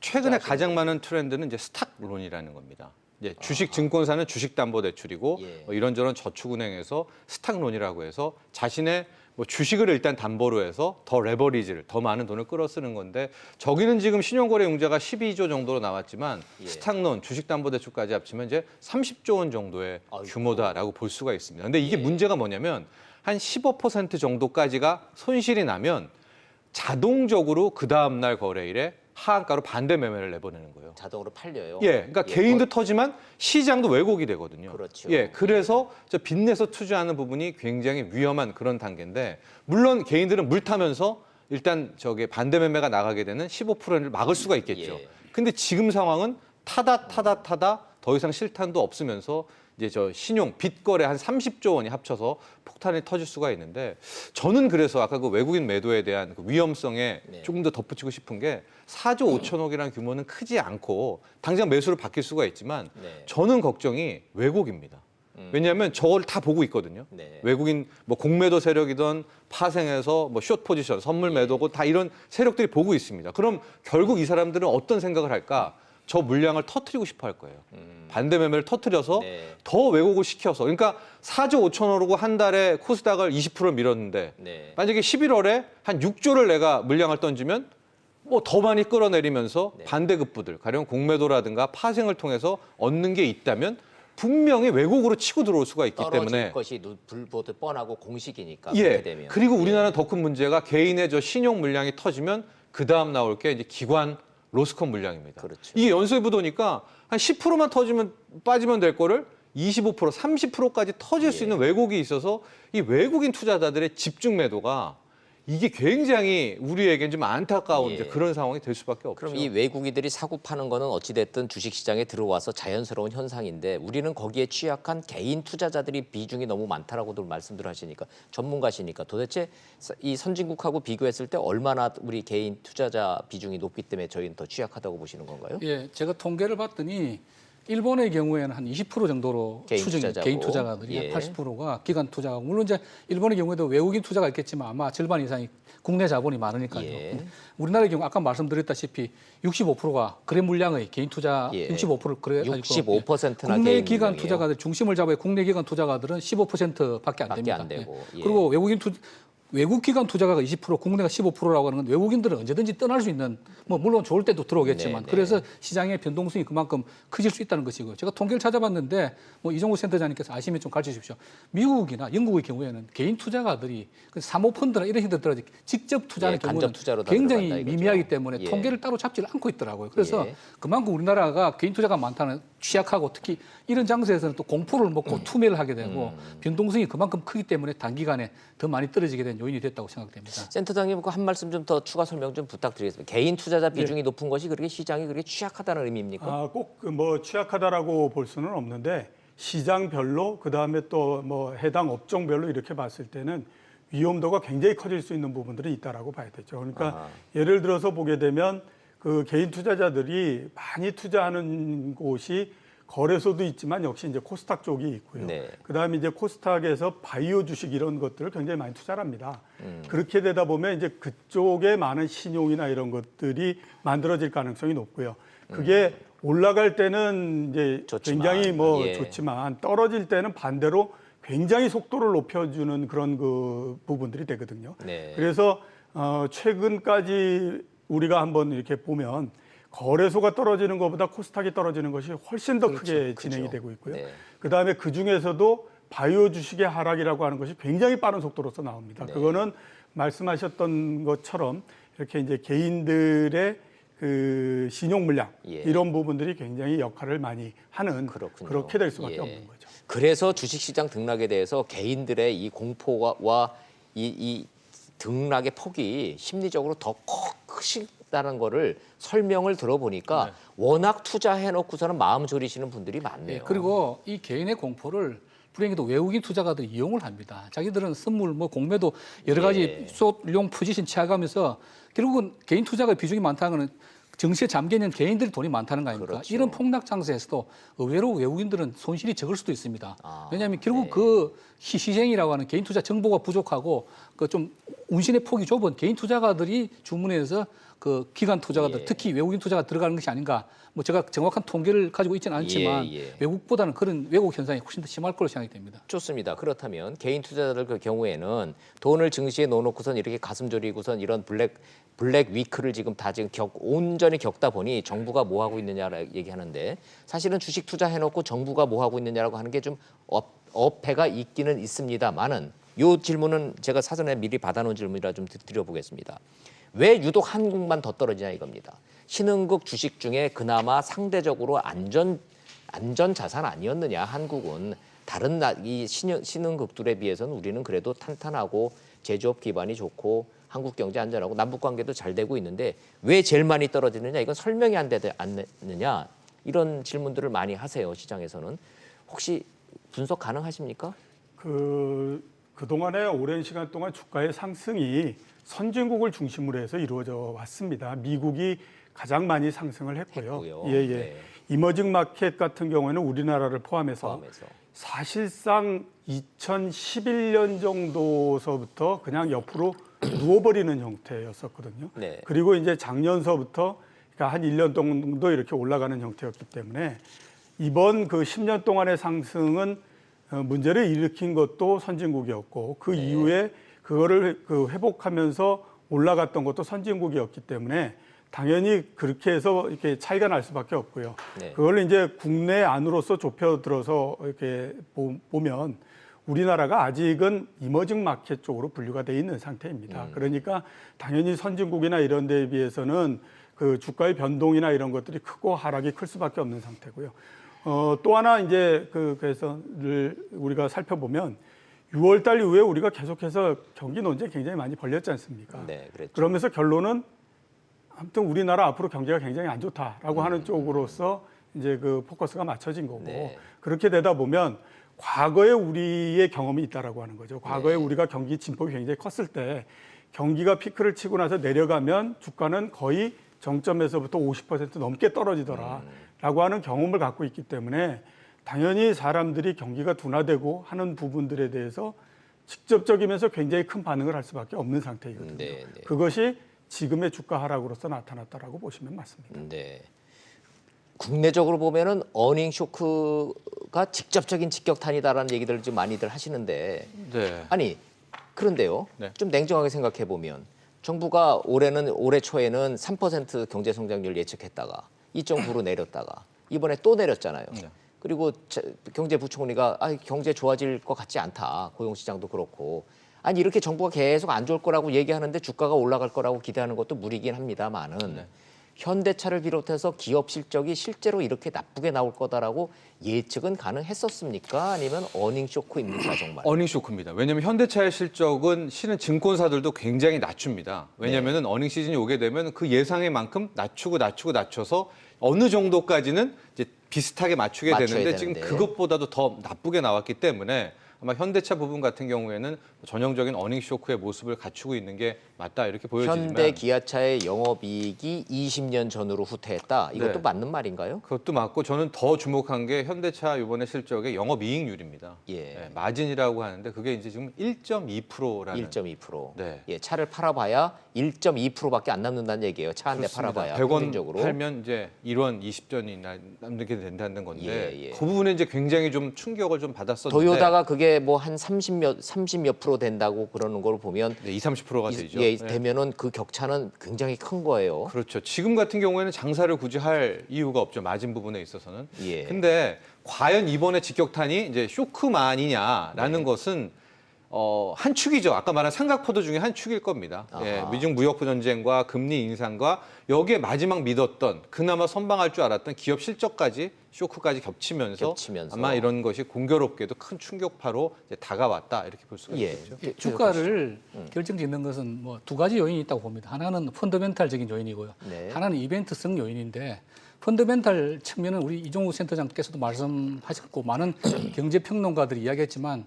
Speaker 2: 최근에 가장 많은 트렌드는 이제 스탁론이라는 겁니다. 이제 주식 증권사는 주식담보대출이고
Speaker 1: 예.
Speaker 2: 이런저런 저축은행에서 스탁론이라고 해서 자신의 뭐 주식을 일단 담보로 해서 더 레버리지를 더 많은 돈을 끌어 쓰는 건데 저기는 지금 신용거래 융자가 12조 정도로 나왔지만
Speaker 1: 예.
Speaker 2: 스탁론, 주식담보대출까지 합치면 이제 30조 원 정도의
Speaker 1: 아이고.
Speaker 2: 규모다라고 볼 수가 있습니다. 근데 이게
Speaker 1: 예.
Speaker 2: 문제가 뭐냐면 한 15% 정도까지가 손실이 나면 자동적으로 그 다음 날 거래일에 하한가로 반대 매매를 내보내는 거예요.
Speaker 1: 자동으로 팔려요.
Speaker 2: 예, 그러니까 개인도 터지만 시장도 왜곡이 되거든요.
Speaker 1: 그렇죠.
Speaker 2: 예, 그래서 저 빚내서 투자하는 부분이 굉장히 위험한 그런 단계인데 물론 개인들은 물 타면서 일단 저게 반대 매매가 나가게 되는 15%를 막을 수가 있겠죠.
Speaker 1: 예.
Speaker 2: 근데 지금 상황은 타다 더 이상 실탄도 없으면서 이제 저 신용 빚 거래 한 30조 원이 합쳐서 폭탄이 터질 수가 있는데 저는 그래서 아까 그 외국인 매도에 대한 그 위험성에
Speaker 1: 네.
Speaker 2: 조금 더 덧붙이고 싶은 게 4조 5천억이라는 규모는 크지 않고 당장 매수로 바뀔 수가 있지만
Speaker 1: 네.
Speaker 2: 저는 걱정이 왜곡입니다. 왜냐하면 저걸 다 보고 있거든요.
Speaker 1: 네.
Speaker 2: 외국인 뭐 공매도 세력이든 파생해서 뭐 숏 포지션, 선물 매도고 다 이런 세력들이 보고 있습니다. 그럼 결국 이 사람들은 어떤 생각을 할까? 저 물량을 터트리고 싶어 할 거예요. 반대 매매를 터트려서
Speaker 1: 네.
Speaker 2: 더 왜곡을 시켜서 그러니까 4조 5천억으로 한 달에 코스닥을 20% 밀었는데
Speaker 1: 네.
Speaker 2: 만약에 11월에 한 6조를 내가 물량을 던지면 뭐 더 많이 끌어내리면서
Speaker 1: 네.
Speaker 2: 반대급부들 가령 공매도라든가 파생을 통해서 얻는 게 있다면 분명히 왜곡으로 치고 들어올 수가 있기
Speaker 1: 떨어질
Speaker 2: 때문에
Speaker 1: 것이 불보듯 뻔하고 공식이니까
Speaker 2: 예.
Speaker 1: 그렇게 되면.
Speaker 2: 그리고 우리나라는 더 큰 문제가 개인의 저 신용 물량이 터지면 그 다음 나올 게 이제 기관 로스컨 물량입니다.
Speaker 1: 그렇죠.
Speaker 2: 이게 연수해 보니까 한 10%만 터지면 빠지면 될 거를 25%, 30%까지 터질 수 있는 왜곡이 있어서 이 외국인 투자자들의 집중 매도가 이게 굉장히 우리에겐 좀 안타까운
Speaker 1: 예.
Speaker 2: 이제 그런 상황이 될 수밖에 없죠.
Speaker 1: 그럼 이 외국인들이 사고 파는 거는 어찌됐든 주식시장에 들어와서 자연스러운 현상인데 우리는 거기에 취약한 개인 투자자들이 비중이 너무 많다라고들 말씀들 하시니까 전문가시니까 도대체 이 선진국하고 비교했을 때 얼마나 우리 개인 투자자 비중이 높기 때문에 저희는 더 취약하다고 보시는 건가요?
Speaker 5: 예, 제가 통계를 봤더니 일본의 경우에는 한 20% 정도로
Speaker 1: 개인
Speaker 5: 추정이
Speaker 1: 투자자고.
Speaker 5: 개인 투자가들이
Speaker 1: 예.
Speaker 5: 80%가 기관 투자가 물론 이제 일본의 경우에도 외국인 투자가 있겠지만 아마 절반 이상이 국내 자본이 많으니까요.
Speaker 1: 예.
Speaker 5: 근데 우리나라의 경우 아까 말씀드렸다시피 65%가 거래 물량의 개인 투자
Speaker 1: 예.
Speaker 5: 65%를 거래
Speaker 1: 65%나
Speaker 5: 국내
Speaker 1: 개인
Speaker 5: 기관
Speaker 1: 물량이에요.
Speaker 5: 투자가들 중심을 잡아야 국내 기관 투자가들은 15%밖에 안
Speaker 1: 밖에
Speaker 5: 됩니다.
Speaker 1: 안 되고. 예.
Speaker 5: 그리고 외국 기관 투자가가 20%, 국내가 15%라고 하는 건 외국인들은 언제든지 떠날 수 있는 뭐 물론 좋을 때도 들어오겠지만
Speaker 1: 네, 네.
Speaker 5: 그래서 시장의 변동성이 그만큼 커질 수 있다는 것이고요. 제가 통계를 찾아봤는데 뭐 이종우 센터장님께서 아시면 좀 가르쳐 주십시오. 미국이나 영국의 경우에는 개인 투자가들이 사모펀드나 이런 형태들한테 직접 투자하는
Speaker 1: 예, 간접
Speaker 5: 경우는
Speaker 1: 투자로 다
Speaker 5: 굉장히
Speaker 1: 들어간다 이거죠.
Speaker 5: 미미하기 때문에
Speaker 1: 예.
Speaker 5: 통계를 따로 잡지를 않고 있더라고요. 그래서
Speaker 1: 예.
Speaker 5: 그만큼 우리나라가 개인 투자가 많다는 취약하고 특히 이런 장소에서는 또 공포를 먹고 투매를 하게 되고 변동성이 그만큼 크기 때문에 단기간에 더 많이 떨어지게 된 요인이 됐다고 생각됩니다.
Speaker 1: 센터장님 그 한 말씀 좀 더 추가 설명 좀 부탁드리겠습니다. 개인 투자자 비중이 높은 것이 그렇게 시장이 그렇게 취약하다는 의미입니까?
Speaker 6: 꼭 뭐 취약하다라고 볼 수는 없는데 시장별로 그다음에 또 뭐 해당 업종별로 이렇게 봤을 때는 위험도가 굉장히 커질 수 있는 부분들이 있다라고 봐야 되죠. 그러니까 예를 들어서 보게 되면 그 개인 투자자들이 많이 투자하는 곳이 거래소도 있지만 역시 이제 코스닥 쪽이 있고요.
Speaker 1: 네.
Speaker 6: 그다음에 이제 코스닥에서 바이오 주식 이런 것들을 굉장히 많이 투자를 합니다. 그렇게 되다 보면 이제 그쪽에 많은 신용이나 이런 것들이 만들어질 가능성이 높고요. 그게 올라갈 때는 이제
Speaker 1: 좋지만,
Speaker 6: 굉장히 뭐
Speaker 1: 예.
Speaker 6: 좋지만 떨어질 때는 반대로 굉장히 속도를 높여주는 그런 그 부분들이 되거든요.
Speaker 1: 네.
Speaker 6: 그래서 최근까지 우리가 한번 이렇게 보면 거래소가 떨어지는 것보다 코스닥이 떨어지는 것이 훨씬 더 크게 진행이 되고 있고요.
Speaker 1: 네.
Speaker 6: 그다음에 그 중에서도 바이오 주식의 하락이라고 하는 것이 굉장히 빠른 속도로서 나옵니다.
Speaker 1: 네.
Speaker 6: 그거는 말씀하셨던 것처럼 이렇게 이제 개인들의 그 신용 물량
Speaker 1: 예.
Speaker 6: 이런 부분들이 굉장히 역할을 많이 하는
Speaker 1: 그렇군요.
Speaker 6: 그렇게 될 수밖에
Speaker 1: 예.
Speaker 6: 없는 거죠.
Speaker 1: 그래서 주식시장 등락에 대해서 개인들의 이 공포와 이 등락의 폭이 심리적으로 더 크시다는 거를 설명을 들어보니까
Speaker 2: 네.
Speaker 1: 워낙 투자해놓고서는 마음 졸이시는 분들이 많네요.
Speaker 5: 예, 그리고 이 개인의 공포를 불행히도 외국인 투자가들이 이용을 합니다. 자기들은 선물, 뭐 공매도 여러 가지
Speaker 1: 예.
Speaker 5: 숏용 포지션 취해가면서 결국은 개인 투자가 비중이 많다는 것은 증시에 잠겨 있는 개인들이 돈이 많다는 거 아닙니까?
Speaker 1: 그렇죠.
Speaker 5: 이런 폭락 장세에서도 의외로 외국인들은 손실이 적을 수도 있습니다.
Speaker 1: 아,
Speaker 5: 왜냐하면 결국
Speaker 1: 네.
Speaker 5: 그 희생이라고 하는 개인 투자 정보가 부족하고 그 좀 운신의 폭이 좁은 개인 투자가들이 주문해서 그 기관 투자가들
Speaker 1: 예.
Speaker 5: 특히 외국인 투자가 들어가는 것이 아닌가. 뭐 제가 정확한 통계를 가지고 있지는 않지만
Speaker 1: 예, 예.
Speaker 5: 외국보다는 그런 왜곡 현상이 훨씬 더 심할 거로 생각이 됩니다.
Speaker 1: 좋습니다. 그렇다면 개인 투자자들 그 경우에는 돈을 증시에 넣어놓고선 이렇게 가슴 졸이고선 이런 블랙 위크를 지금 다 지금 온전히 겪다 보니 정부가 뭐 하고 있느냐라고 얘기하는데 사실은 주식 투자해놓고 정부가 뭐 하고 있느냐라고 하는 게 좀 어폐가 있기는 있습니다만은 요 질문은 제가 사전에 미리 받아놓은 질문이라 좀 드려보겠습니다. 왜 유독 한국만 더 떨어지냐 이겁니다. 신흥국 주식 중에 그나마 상대적으로 안전 자산 아니었느냐 한국은 다른 이 신흥국들에 비해서는 우리는 그래도 탄탄하고 제조업 기반이 좋고 한국 경제 안전하고 남북 관계도 잘 되고 있는데 왜 제일 많이 떨어지느냐 이건 설명이 안 되지 않느냐 이런 질문들을 많이 하세요 시장에서는 혹시 분석 가능하십니까?
Speaker 6: 그동안에 오랜 시간 동안 주가의 상승이 선진국을 중심으로 해서 이루어져 왔습니다. 미국이 가장 많이 상승을 했고요. 예.
Speaker 1: 네.
Speaker 6: 이머징 마켓 같은 경우에는 우리나라를 포함해서 사실상 2011년 정도서부터 그냥 옆으로 누워버리는 형태였었거든요.
Speaker 1: 네.
Speaker 6: 그리고 이제 작년서부터 그러니까 한 1년 정도 이렇게 올라가는 형태였기 때문에 이번 그 10년 동안의 상승은 문제를 일으킨 것도 선진국이었고 그
Speaker 1: 네.
Speaker 6: 이후에 그거를 회복하면서 올라갔던 것도 선진국이었기 때문에 당연히 그렇게 해서 이렇게 차이가 날 수밖에 없고요.
Speaker 1: 네.
Speaker 6: 그걸 이제 국내 안으로서 좁혀들어서 이렇게 보면 우리나라가 아직은 이머징 마켓 쪽으로 분류가 돼 있는 상태입니다. 그러니까 당연히 선진국이나 이런 데에 비해서는 그 주가의 변동이나 이런 것들이 크고 하락이 클 수밖에 없는 상태고요. 또 하나 이제 그래서 우리가 살펴보면 6월 달 이후에 우리가 계속해서 경기 논쟁 굉장히 많이 벌렸지 않습니까?
Speaker 1: 네, 그랬죠.
Speaker 6: 그러면서 결론은 아무튼 우리나라 앞으로 경제가 굉장히 안 좋다라고 하는 쪽으로서 이제 그 포커스가 맞춰진 거고
Speaker 1: 네.
Speaker 6: 그렇게 되다 보면 과거에 우리의 경험이 있다라고 하는 거죠. 과거에
Speaker 1: 네.
Speaker 6: 우리가 경기 진폭이 굉장히 컸을 때 경기가 피크를 치고 나서 내려가면 주가는 거의 정점에서부터 50% 넘게 떨어지더라라고 하는 경험을 갖고 있기 때문에 당연히 사람들이 경기가 둔화되고 하는 부분들에 대해서 직접적이면서 굉장히 큰 반응을 할 수밖에 없는 상태이거든요.
Speaker 1: 네, 네.
Speaker 6: 그것이 지금의 주가 하락으로서 나타났다라고 보시면 맞습니다.
Speaker 1: 네. 국내적으로 보면은 어닝 쇼크가 직접적인 직격탄이다라는 얘기들을 좀 많이들 하시는데
Speaker 2: 네.
Speaker 1: 아니 그런데요.
Speaker 2: 네.
Speaker 1: 좀 냉정하게 생각해 보면 정부가 올해 초에는 3% 경제 성장률 예측했다가 2.9로 내렸다가 이번에 또 내렸잖아요.
Speaker 2: 네.
Speaker 1: 그리고 경제부총리가 경제 좋아질 것 같지 않다. 고용시장도 그렇고. 아니 이렇게 정부가 계속 안 좋을 거라고 얘기하는데 주가가 올라갈 거라고 기대하는 것도 무리긴 합니다만은
Speaker 2: 네.
Speaker 1: 현대차를 비롯해서 기업 실적이 실제로 이렇게 나쁘게 나올 거다라고 예측은 가능했었습니까? 아니면 어닝 쇼크입니까 정말?
Speaker 2: 어닝 쇼크입니다. 왜냐하면 현대차의 실적은 실은 증권사들도 굉장히 낮춥니다. 왜냐하면 어닝 시즌이 오게 되면 그 예상의 만큼 낮춰서 어느 정도까지는 이제 비슷하게 맞추게
Speaker 1: 맞춰야
Speaker 2: 되는데 지금
Speaker 1: 되는데.
Speaker 2: 그것보다도 더 나쁘게 나왔기 때문에 아마 현대차 부분 같은 경우에는 전형적인 어닝 쇼크의 모습을 갖추고 있는 게 맞다 이렇게 보여지지만
Speaker 1: 현대 기아차의 영업이익이 20년 전으로 후퇴했다. 이것도
Speaker 2: 네.
Speaker 1: 맞는 말인가요?
Speaker 2: 그것도 맞고 저는 더 주목한 게 현대차 이번에 실적의 영업이익률입니다.
Speaker 1: 예.
Speaker 2: 네, 마진이라고 하는데 그게 이제 지금 1.2%라는
Speaker 1: 1.2%.
Speaker 2: 네.
Speaker 1: 예, 차를 팔아봐야 1.2%밖에 안 남는다는 얘기예요. 차 한 대 팔아봐야
Speaker 2: 100원
Speaker 1: 평균적으로.
Speaker 2: 팔면 이제 1원 20전이 남게 된다는 건데
Speaker 1: 예, 예.
Speaker 2: 그 부분에 이제 굉장히 좀 충격을 좀 받았었는데
Speaker 1: 도요다가 그게 뭐 한 30몇 프로 된다고 그러는 걸 보면
Speaker 2: 네, 20-30%가 되죠.
Speaker 1: 예,
Speaker 2: 네.
Speaker 1: 되면은 그 격차는 굉장히 큰 거예요.
Speaker 2: 그렇죠. 지금 같은 경우에는 장사를 굳이 할 이유가 없죠. 마진 부분에 있어서는.
Speaker 1: 예.
Speaker 2: 근데 과연 이번에 직격탄이 이제 쇼크만이냐라는
Speaker 1: 네.
Speaker 2: 것은 한 축이죠. 아까 말한 삼각포도 중에 한 축일 겁니다. 예,
Speaker 1: 아하.
Speaker 2: 미중 무역 전쟁과 금리 인상과 여기에 마지막 믿었던 그나마 선방할 줄 알았던 기업 실적까지 쇼크까지 겹치면서 아마 이런 것이 공교롭게도 큰 충격파로 이제 다가왔다 이렇게 볼 수가
Speaker 1: 예.
Speaker 2: 있겠죠.
Speaker 5: 예, 주가를 결정짓는 것은 뭐 두 가지 요인이 있다고 봅니다. 하나는 펀더멘탈적인 요인이고요.
Speaker 1: 네.
Speaker 5: 하나는 이벤트성 요인인데 펀더멘탈 측면은 우리 이종우 센터장께서도 말씀하셨고 많은 경제평론가들이 이야기했지만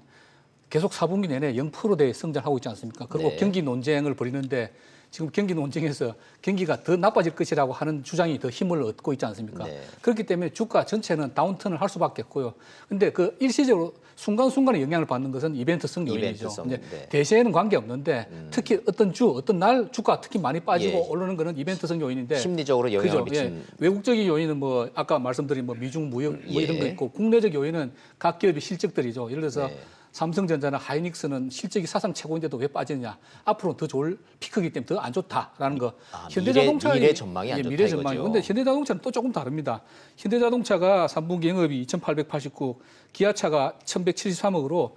Speaker 5: 계속 4분기 내내 0%대 성장하고 있지 않습니까? 그리고
Speaker 1: 네.
Speaker 5: 경기 논쟁을 벌이는데 지금 경기 논쟁에서 경기가 더 나빠질 것이라고 하는 주장이 더 힘을 얻고 있지 않습니까?
Speaker 1: 네.
Speaker 5: 그렇기 때문에 주가 전체는 다운턴을 할 수밖에 없고요. 근데 그 일시적으로 순간순간에 영향을 받는 것은 이벤트성 요인이죠.
Speaker 1: 이벤트성,
Speaker 5: 이제
Speaker 1: 네.
Speaker 5: 대세에는 관계없는데 특히 어떤 날 주가 특히 많이 빠지고
Speaker 1: 예.
Speaker 5: 오르는 거는 이벤트성 요인인데
Speaker 1: 심리적으로 영향을
Speaker 5: 그죠?
Speaker 1: 미친.
Speaker 5: 외국적인 요인은 뭐 아까 말씀드린 뭐 미중 무역 뭐 이런 거
Speaker 1: 예.
Speaker 5: 있고 국내적 요인은 각 기업의 실적들이죠. 예를 들어서
Speaker 1: 네.
Speaker 5: 삼성전자나 하이닉스는 실적이 사상 최고인데도 왜 빠지느냐? 앞으로는 더 좋을 피크이기 때문에 더 안 좋다라는 거.
Speaker 1: 아,
Speaker 5: 현대자동차의
Speaker 1: 미래 전망이 안 좋다
Speaker 5: 미래 전망이.
Speaker 1: 이거죠.
Speaker 5: 근데 현대자동차는 또 조금 다릅니다. 현대자동차가 3분기 영업이 2,889, 기아차가 1,173억으로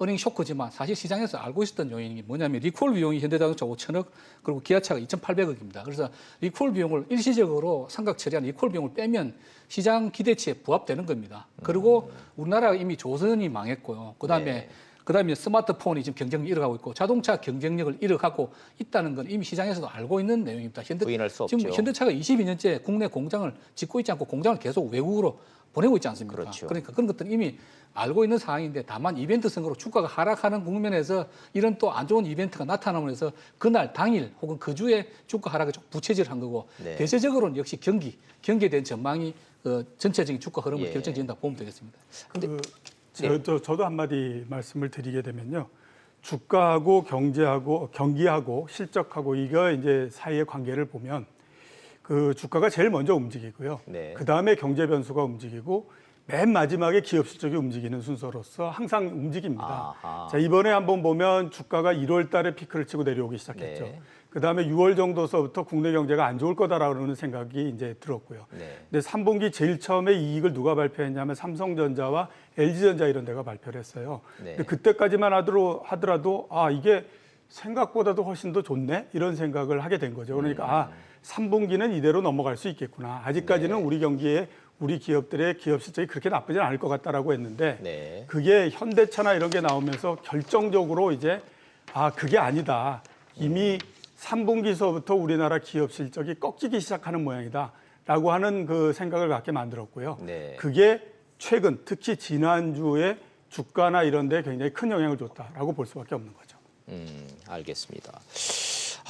Speaker 5: 어닝 쇼크지만 사실 시장에서 알고 있었던 요인이 뭐냐면 리콜 비용이 현대자동차 5천억 그리고 기아차가 2,800억입니다. 그래서 리콜 비용을 일시적으로 삼각 처리한 리콜 비용을 빼면 시장 기대치에 부합되는 겁니다. 그리고 우리나라가 이미 조선이 망했고요.
Speaker 1: 네.
Speaker 5: 그다음에 스마트폰이 지금 경쟁력을 잃어가고 있고 자동차 경쟁력을 잃어가고 있다는 건 이미 시장에서도 알고 있는 내용입니다.
Speaker 1: 부인할 수
Speaker 5: 지금
Speaker 1: 없죠.
Speaker 5: 현대차가 22년째 국내 공장을 짓고 있지 않고 공장을 계속 외국으로 보내고 있지 않습니까?
Speaker 1: 그렇죠.
Speaker 5: 그러니까 그런 것들은 이미 알고 있는 상황인데 다만 이벤트성으로 주가가 하락하는 국면에서 이런 또 안 좋은 이벤트가 나타남으로 해서 그날 당일 혹은 그 주에 주가 하락이 좀 부채질한 거고
Speaker 1: 네.
Speaker 5: 대체적으로는 역시 경기에 대한 전망이 전체적인 주가 흐름을
Speaker 1: 예.
Speaker 5: 결정짓는다고 보면 되겠습니다.
Speaker 6: 저도 한마디 말씀을 드리게 되면요. 주가하고 경기하고 실적하고 이거 이제 사이의 관계를 보면 그 주가가 제일 먼저 움직이고요.
Speaker 1: 네.
Speaker 6: 그 다음에 경제 변수가 움직이고 맨 마지막에 기업 실적이 움직이는 순서로서 항상 움직입니다.
Speaker 1: 아하.
Speaker 6: 자, 이번에 한번 보면 주가가 1월 달에 피크를 치고 내려오기 시작했죠.
Speaker 1: 네.
Speaker 6: 그 다음에 6월 정도서부터 국내 경제가 안 좋을 거다라는 생각이 이제 들었고요.
Speaker 1: 네.
Speaker 6: 근데 3분기 제일 처음에 이익을 누가 발표했냐면 삼성전자와 LG전자 이런 데가 발표를 했어요.
Speaker 1: 네.
Speaker 6: 근데 그때까지만 하더라도 아 이게 생각보다도 훨씬 더 좋네 이런 생각을 하게 된 거죠. 그러니까 3분기는 이대로 넘어갈 수 있겠구나. 아직까지는
Speaker 1: 네.
Speaker 6: 우리 경기에 우리 기업들의 기업 실적이 그렇게 나쁘진 않을 것 같다라고 했는데
Speaker 1: 네.
Speaker 6: 그게 현대차나 이런 게 나오면서 결정적으로 이제 그게 아니다. 이미 3분기서부터 우리나라 기업 실적이 꺾이기 시작하는 모양이다라고 하는 그 생각을 갖게 만들었고요.
Speaker 1: 네.
Speaker 6: 그게 최근 특히 지난주에 주가나 이런 데 굉장히 큰 영향을 줬다라고 볼 수밖에 없는 거죠.
Speaker 1: 알겠습니다.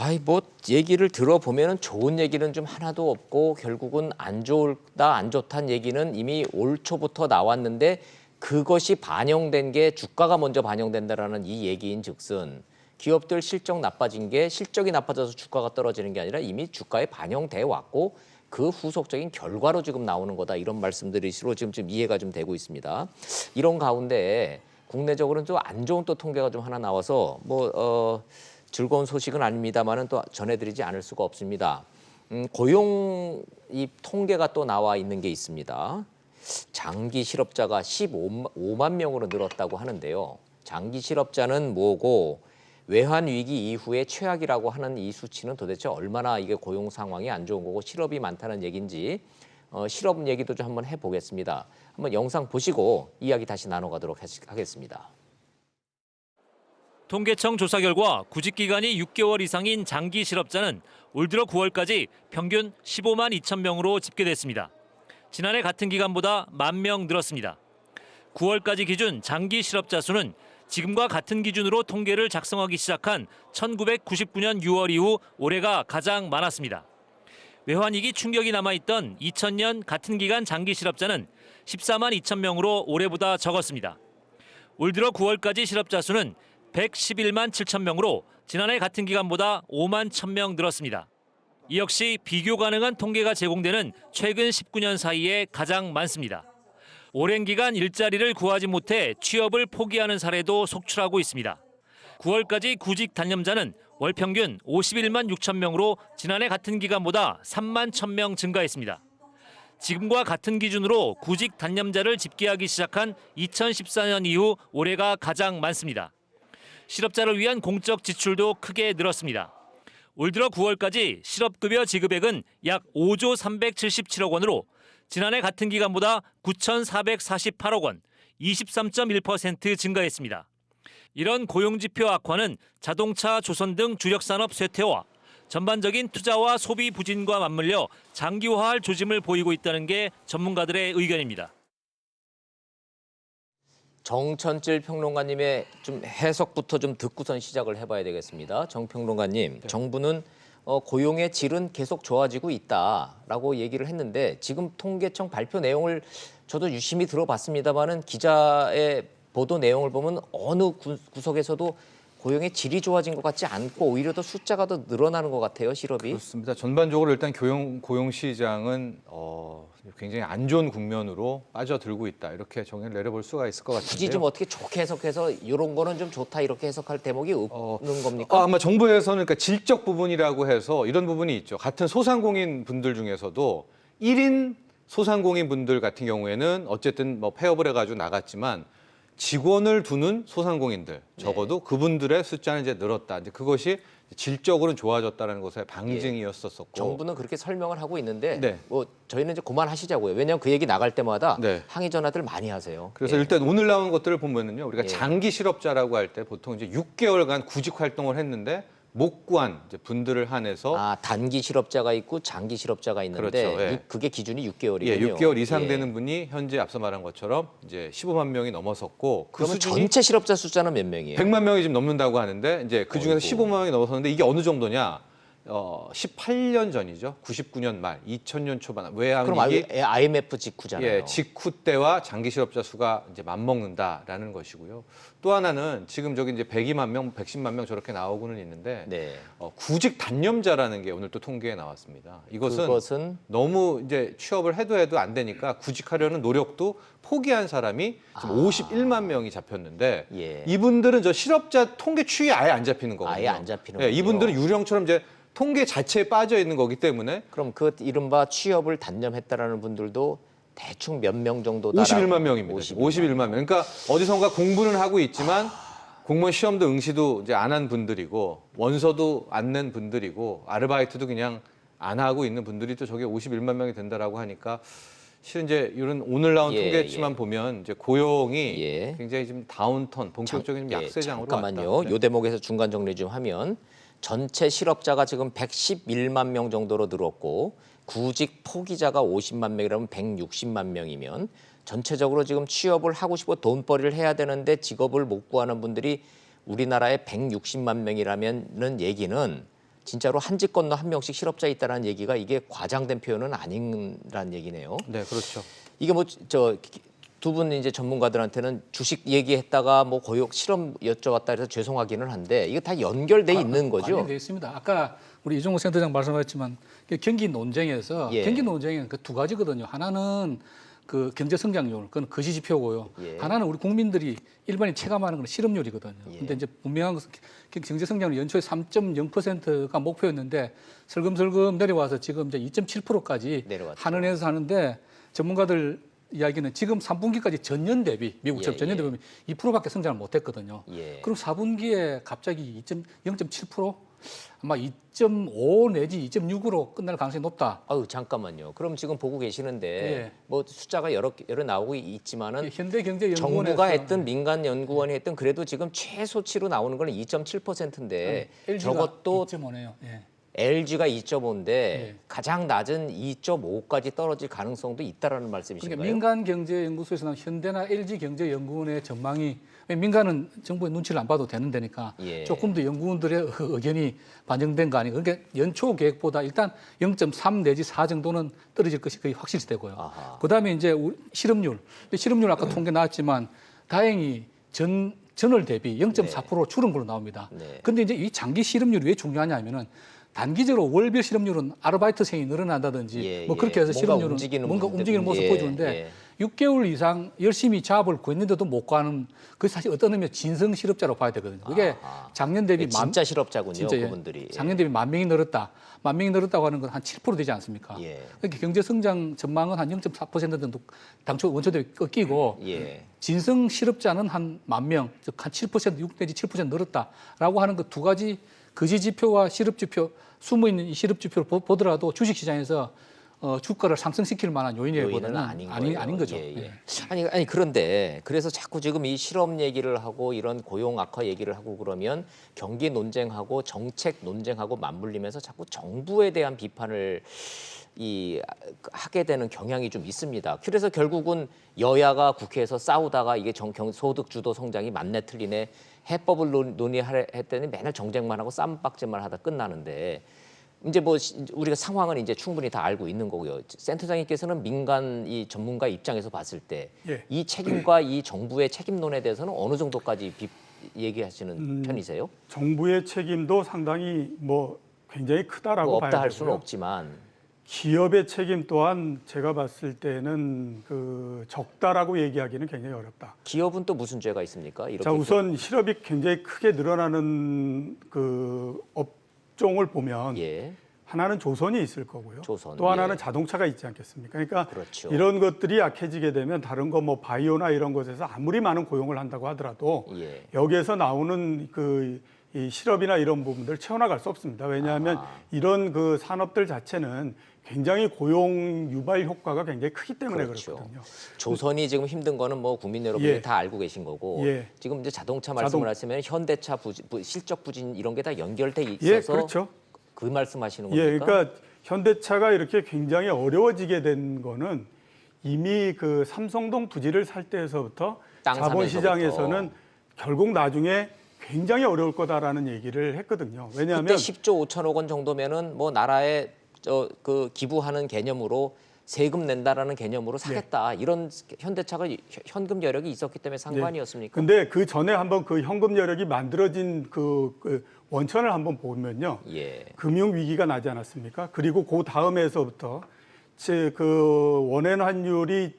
Speaker 1: 아이 뭐 얘기를 들어보면은 좋은 얘기는 좀 하나도 없고 결국은 안 좋다 안 좋다는 얘기는 이미 올 초부터 나왔는데 그것이 반영된 게 주가가 먼저 반영된다라는 이 얘기인즉슨 기업들 실적 나빠진 게 실적이 나빠져서 주가가 떨어지는 게 아니라 이미 주가에 반영돼 왔고 그 후속적인 결과로 지금 나오는 거다 이런 말씀들이시로 지금 이해가 좀 되고 있습니다. 이런 가운데 국내적으로는 좀 안 좋은 또 통계가 좀 하나 나와서 즐거운 소식은 아닙니다만은 또 전해드리지 않을 수가 없습니다. 고용 이 통계가 또 나와 있는 게 있습니다. 장기 실업자가 15만 명으로 늘었다고 하는데요. 장기 실업자는 뭐고 외환 위기 이후에 최악이라고 하는 이 수치는 도대체 얼마나 이게 고용 상황이 안 좋은 거고 실업이 많다는 얘기인지 실업 얘기도 좀 한번 해보겠습니다. 한번 영상 보시고 이야기 다시 나눠가도록 하겠습니다.
Speaker 7: 통계청 조사 결과 구직 기간이 6개월 이상인 장기 실업자는 올 들어 9월까지 평균 15만 2천 명으로 집계됐습니다. 지난해 같은 기간보다 1만 명 늘었습니다. 9월까지 기준 장기 실업자 수는 지금과 같은 기준으로 통계를 작성하기 시작한 1999년 6월 이후 올해가 가장 많았습니다. 외환위기 충격이 남아있던 2000년 같은 기간 장기 실업자는 14만 2천 명으로 올해보다 적었습니다. 올 들어 9월까지 실업자 수는 111만 7천 명으로 지난해 같은 기간보다 5만 1천 명 늘었습니다. 이 역시 비교 가능한 통계가 제공되는 최근 19년 사이에 가장 많습니다. 오랜 기간 일자리를 구하지 못해 취업을 포기하는 사례도 속출하고 있습니다. 9월까지 구직 단념자는 월 평균 51만 6천 명으로 지난해 같은 기간보다 3만 1천 명 증가했습니다. 지금과 같은 기준으로 구직 단념자를 집계하기 시작한 2014년 이후 올해가 가장 많습니다. 실업자를 위한 공적 지출도 크게 늘었습니다. 올 들어 9월까지 실업급여 지급액은 약 5조 377억 원으로 지난해 같은 기간보다 9,448억 원, 23.1% 증가했습니다. 이런 고용지표 악화는 자동차, 조선 등 주력산업 쇠퇴와 전반적인 투자와 소비 부진과 맞물려 장기화할 조짐을 보이고 있다는 게 전문가들의 의견입니다.
Speaker 1: 정천질 평론가님의 좀 해석부터 좀 듣고선 시작을 해봐야 되겠습니다. 정 평론가님, 정부는 고용의 질은 계속 좋아지고 있다라고 얘기를 했는데 지금 통계청 발표 내용을 저도 유심히 들어봤습니다만은 기자의 보도 내용을 보면 어느 구석에서도 고용의 질이 좋아진 것 같지 않고 오히려 더 숫자가 더 늘어나는 것 같아요, 실업이.
Speaker 2: 그렇습니다. 전반적으로 일단 고용 시장은 굉장히 안 좋은 국면으로 빠져들고 있다. 이렇게 정의를 내려볼 수가 있을 것 같은데요.
Speaker 1: 굳이 좀 어떻게 좋게 해석해서 이런 거는 좀 좋다 이렇게 해석할 대목이 없는 겁니까?
Speaker 2: 아마 정부에서는 그러니까 질적 부분이라고 해서 이런 부분이 있죠. 같은 소상공인 분들 중에서도 1인 소상공인 분들 같은 경우에는 어쨌든 뭐 폐업을 해가지고 나갔지만 직원을 두는 소상공인들 적어도 그분들의 숫자는 이제 늘었다. 이제 그것이 질적으로는 좋아졌다는 것의 방증이었었고
Speaker 1: 정부는 그렇게 설명을 하고 있는데
Speaker 2: 네.
Speaker 1: 뭐 저희는 이제 그만하시자고요. 왜냐하면 그 얘기 나갈 때마다
Speaker 2: 네.
Speaker 1: 항의 전화들 많이 하세요.
Speaker 2: 그래서
Speaker 1: 예.
Speaker 2: 일단 오늘 나온 것들을 보면은요, 우리가
Speaker 1: 예.
Speaker 2: 장기 실업자라고 할 때 보통 이제 6개월간 구직 활동을 했는데 못 구한 이제 분들을 한해서
Speaker 1: 단기 실업자가 있고 장기 실업자가 있는데
Speaker 2: 그렇죠. 예.
Speaker 1: 그게 기준이 6개월이군요.
Speaker 2: 예, 6개월 이상 되는 분이 현재 앞서 말한 것처럼 이제 15만 명이 넘어섰고 그
Speaker 1: 그러면
Speaker 2: 수준이
Speaker 1: 전체 실업자 숫자는 몇 명이에요?
Speaker 2: 100만 명이 지금 넘는다고 하는데 이제 그 중에서
Speaker 1: 어이구.
Speaker 2: 15만 명이 넘어섰는데 이게 어느 정도냐? 18년 전이죠. 99년 말, 2000년 초반. 왜냐하면
Speaker 1: 그럼
Speaker 2: 이게
Speaker 1: IMF 직후잖아요.
Speaker 2: 예, 직후 때와 장기 실업자 수가 이제 맞먹는다라는 것이고요. 또 하나는 지금 저기 이제 102만 명, 110만 명 저렇게 나오고는 있는데
Speaker 1: 네.
Speaker 2: 구직 단념자라는 게 오늘 또 통계에 나왔습니다. 이것은
Speaker 1: 그것은
Speaker 2: 너무 이제 취업을 해도 안 되니까 구직하려는 노력도 포기한 사람이 지금 51만 명이 잡혔는데
Speaker 1: 예.
Speaker 2: 이분들은 저 실업자 통계 추이에 아예 안 잡히는 거거든요.
Speaker 1: 아예 안 잡히는
Speaker 2: 예,
Speaker 1: 거군요.
Speaker 2: 이분들은 유령처럼 이제 통계 자체에 빠져 있는 거기 때문에
Speaker 1: 그럼 그 이른바 취업을 단념했다라는 분들도 대충 몇 명 정도
Speaker 2: 51만 명입니다. 51만 명. 그러니까 어디선가 공부는 하고 있지만 공무원 시험도 응시도 이제 안 한 분들이고 원서도 안 낸 분들이고 아르바이트도 그냥 안 하고 있는 분들이 또 저게 51만 명이 된다라고 하니까 실은 이제 이런 오늘 나온 통계치만 보면 이제 고용이 굉장히 지금 다운턴 본격적인 약세장으로
Speaker 1: 잠깐만요.
Speaker 2: 왔다.
Speaker 1: 요 대목에서 중간 정리 좀 하면 전체 실업자가 지금 111만 명 정도로 늘었고 구직 포기자가 50만 명이라면 160만 명이면 전체적으로 지금 취업을 하고 싶고 돈벌이를 해야 되는데 직업을 못 구하는 분들이 우리나라에 160만 명이라는 얘기는 진짜로 한 집 건너 한 명씩 실업자 있다는 얘기가 이게 과장된 표현은 아닌라는 얘기네요.
Speaker 2: 네, 그렇죠.
Speaker 1: 이게 뭐 두 분 이제 전문가들한테는 주식 얘기했다가 뭐 고용 실업 여쭤봤다 해서 죄송하기는 한데 이게 다 연결돼 있는 거죠.
Speaker 5: 관련돼 있습니다. 아까 우리 이종국 센터장 말씀하셨지만 경기 논쟁에서 경기 논쟁에는 그 두 가지거든요. 하나는 그 경제 성장률, 그건 거시 지표고요. 하나는 우리 국민들이 일반인 체감하는 건 실업률이거든요. 근데 이제 분명한 것은 경제 성장률 연초에 3.0%가 목표였는데 슬금슬금 내려와서 지금 이제 2.7%까지 한은해서 하는데 전문가들 이야기는 지금 3분기까지 전년 대비 미국처럼 전년 대비 2%밖에 성장을 못했거든요. 그럼 4분기에 갑자기 0.7% 아마 2.5 내지 2.6으로 끝날 가능성이 높다.
Speaker 1: 아유 잠깐만요. 그럼 지금 보고 계시는데 뭐 숫자가 여러 나오고 있지만은
Speaker 5: 현대경제연구원에서
Speaker 1: 정부가 했든 민간 연구원이 했든 그래도 지금 최소치로 나오는 건 2.7%인데 저것도
Speaker 5: 2.5네요.
Speaker 1: LG가 2.5인데 가장 낮은 2.5까지 떨어질 가능성도 있다라는 말씀이신가요?
Speaker 5: 그러니까 민간경제연구소에서는 현대나 LG경제연구원의 전망이 민간은 정부의 눈치를 안 봐도 되는 데니까
Speaker 1: 예.
Speaker 5: 조금 더 연구원들의 의견이 반영된 거 아니에요. 그러니까 연초 계획보다 일단 0.3 내지 4 정도는 떨어질 것이 거의 확실시 되고요.
Speaker 1: 아하.
Speaker 5: 그다음에 이제 실업률. 근데 실업률 아까 통계 나왔지만 다행히 전월 대비 0.4% 줄은 걸로 나옵니다.
Speaker 1: 네.
Speaker 5: 근데 이제 이 장기 실업률이 왜 중요하냐 하면은 단기적으로 월별 실업률은 아르바이트생이 늘어난다든지
Speaker 1: 예,
Speaker 5: 뭐 그렇게 해서
Speaker 1: 뭔가
Speaker 5: 실업률은
Speaker 1: 움직이는
Speaker 5: 뭔가
Speaker 1: 부분들.
Speaker 5: 움직이는 모습
Speaker 1: 예,
Speaker 5: 보여주는데 6개월 이상 열심히 잡을 구했는데도 못 가는 그게 사실 어떤 의미에 진성 실업자로 봐야 되거든요. 그게
Speaker 1: 아하.
Speaker 5: 작년 대비
Speaker 1: 진짜 실업자군요,
Speaker 5: 진짜 예.
Speaker 1: 그분들이. 예.
Speaker 5: 작년 대비 10,000명이 늘었다. 10,000명이 늘었다고 하는 건 한 7% 되지 않습니까?
Speaker 1: 예.
Speaker 5: 그러니까 경제 성장 전망은 한 0.4% 정도 당초 원초 대비 꺾이고
Speaker 1: 예.
Speaker 5: 진성 실업자는 한 10,000명, 즉 한 7%, 6 내지 7% 늘었다라고 하는 그 두 가지 거지 지표와 실업 지표, 숨어 있는 이 실업 지표를 보더라도 주식 시장에서 주가를 상승시킬 만한 요인이보다는 아닌 거죠.
Speaker 1: 예, 예.
Speaker 5: 예.
Speaker 1: 아니 그런데 그래서 자꾸 지금 이 실업 얘기를 하고 이런 고용 악화 얘기를 하고 그러면 경기 논쟁하고 정책 논쟁하고 맞물리면서 자꾸 정부에 대한 비판을 하게 되는 경향이 좀 있습니다. 그래서 결국은 여야가 국회에서 싸우다가 이게 소득 주도 성장이 맞네 틀리네 해법을 논의했더니 맨날 정쟁만 하고 쌈박질만 하다 끝나는데 이제 뭐 우리가 상황은 이제 충분히 다 알고 있는 거고요. 센터장님께서는 민간 이 전문가 입장에서 봤을 때 이
Speaker 6: 예.
Speaker 1: 책임과 이 정부의 책임론에 대해서는 어느 정도까지 얘기하시는 편이세요?
Speaker 6: 정부의 책임도 상당히 뭐 굉장히 크다라고
Speaker 1: 뭐
Speaker 6: 봐야
Speaker 1: 없다 할
Speaker 6: 되고요.
Speaker 1: 수는 없지만
Speaker 6: 기업의 책임 또한 제가 봤을 때는 그 적다라고 얘기하기는 굉장히 어렵다.
Speaker 1: 기업은 또 무슨 죄가 있습니까? 이렇게
Speaker 6: 자, 우선 실업이 굉장히 크게 늘어나는 그 업종을 보면
Speaker 1: 예.
Speaker 6: 하나는 조선이 있을 거고요.
Speaker 1: 조선,
Speaker 6: 또 하나는
Speaker 1: 예.
Speaker 6: 자동차가 있지 않겠습니까? 그러니까
Speaker 1: 그렇죠.
Speaker 6: 이런 것들이 약해지게 되면 다른 거 뭐 바이오나 이런 것에서 아무리 많은 고용을 한다고 하더라도
Speaker 1: 예.
Speaker 6: 여기에서 나오는 이 실업이나 이런 부분들 채워나갈 수 없습니다. 왜냐하면 이런 그 산업들 자체는 굉장히 고용 유발 효과가 굉장히 크기 때문에
Speaker 1: 그렇죠.
Speaker 6: 그렇거든요.
Speaker 1: 조선이 지금 힘든 거는 뭐 국민 여러분이
Speaker 6: 예.
Speaker 1: 다 알고 계신 거고
Speaker 6: 예.
Speaker 1: 지금 이제 자동차 말씀을 하시면 현대차 실적 부진 이런 게 다 연결돼 있어서
Speaker 6: 예, 그렇죠.
Speaker 1: 그 말씀하시는 겁니까?
Speaker 6: 예, 그러니까 현대차가 이렇게 굉장히 어려워지게 된 거는 이미 그 삼성동 부지를 살 때에서부터
Speaker 1: 땅
Speaker 6: 자본시장에서는 결국 나중에 굉장히 어려울 거다라는 얘기를 했거든요.
Speaker 1: 그때
Speaker 6: 왜냐하면
Speaker 1: 10조 5천억 원 정도면은 뭐 나라에 그 기부하는 개념으로 세금 낸다라는 개념으로 사겠다 이런 현대차가 현금 여력이 있었기 때문에 상관이었습니까?
Speaker 6: 근데 그 전에 한번 그 현금 여력이 만들어진 그 원천을 한번 보면요.
Speaker 1: 예.
Speaker 6: 금융 위기가 나지 않았습니까? 그리고 그 다음에서부터 그 원엔 환율이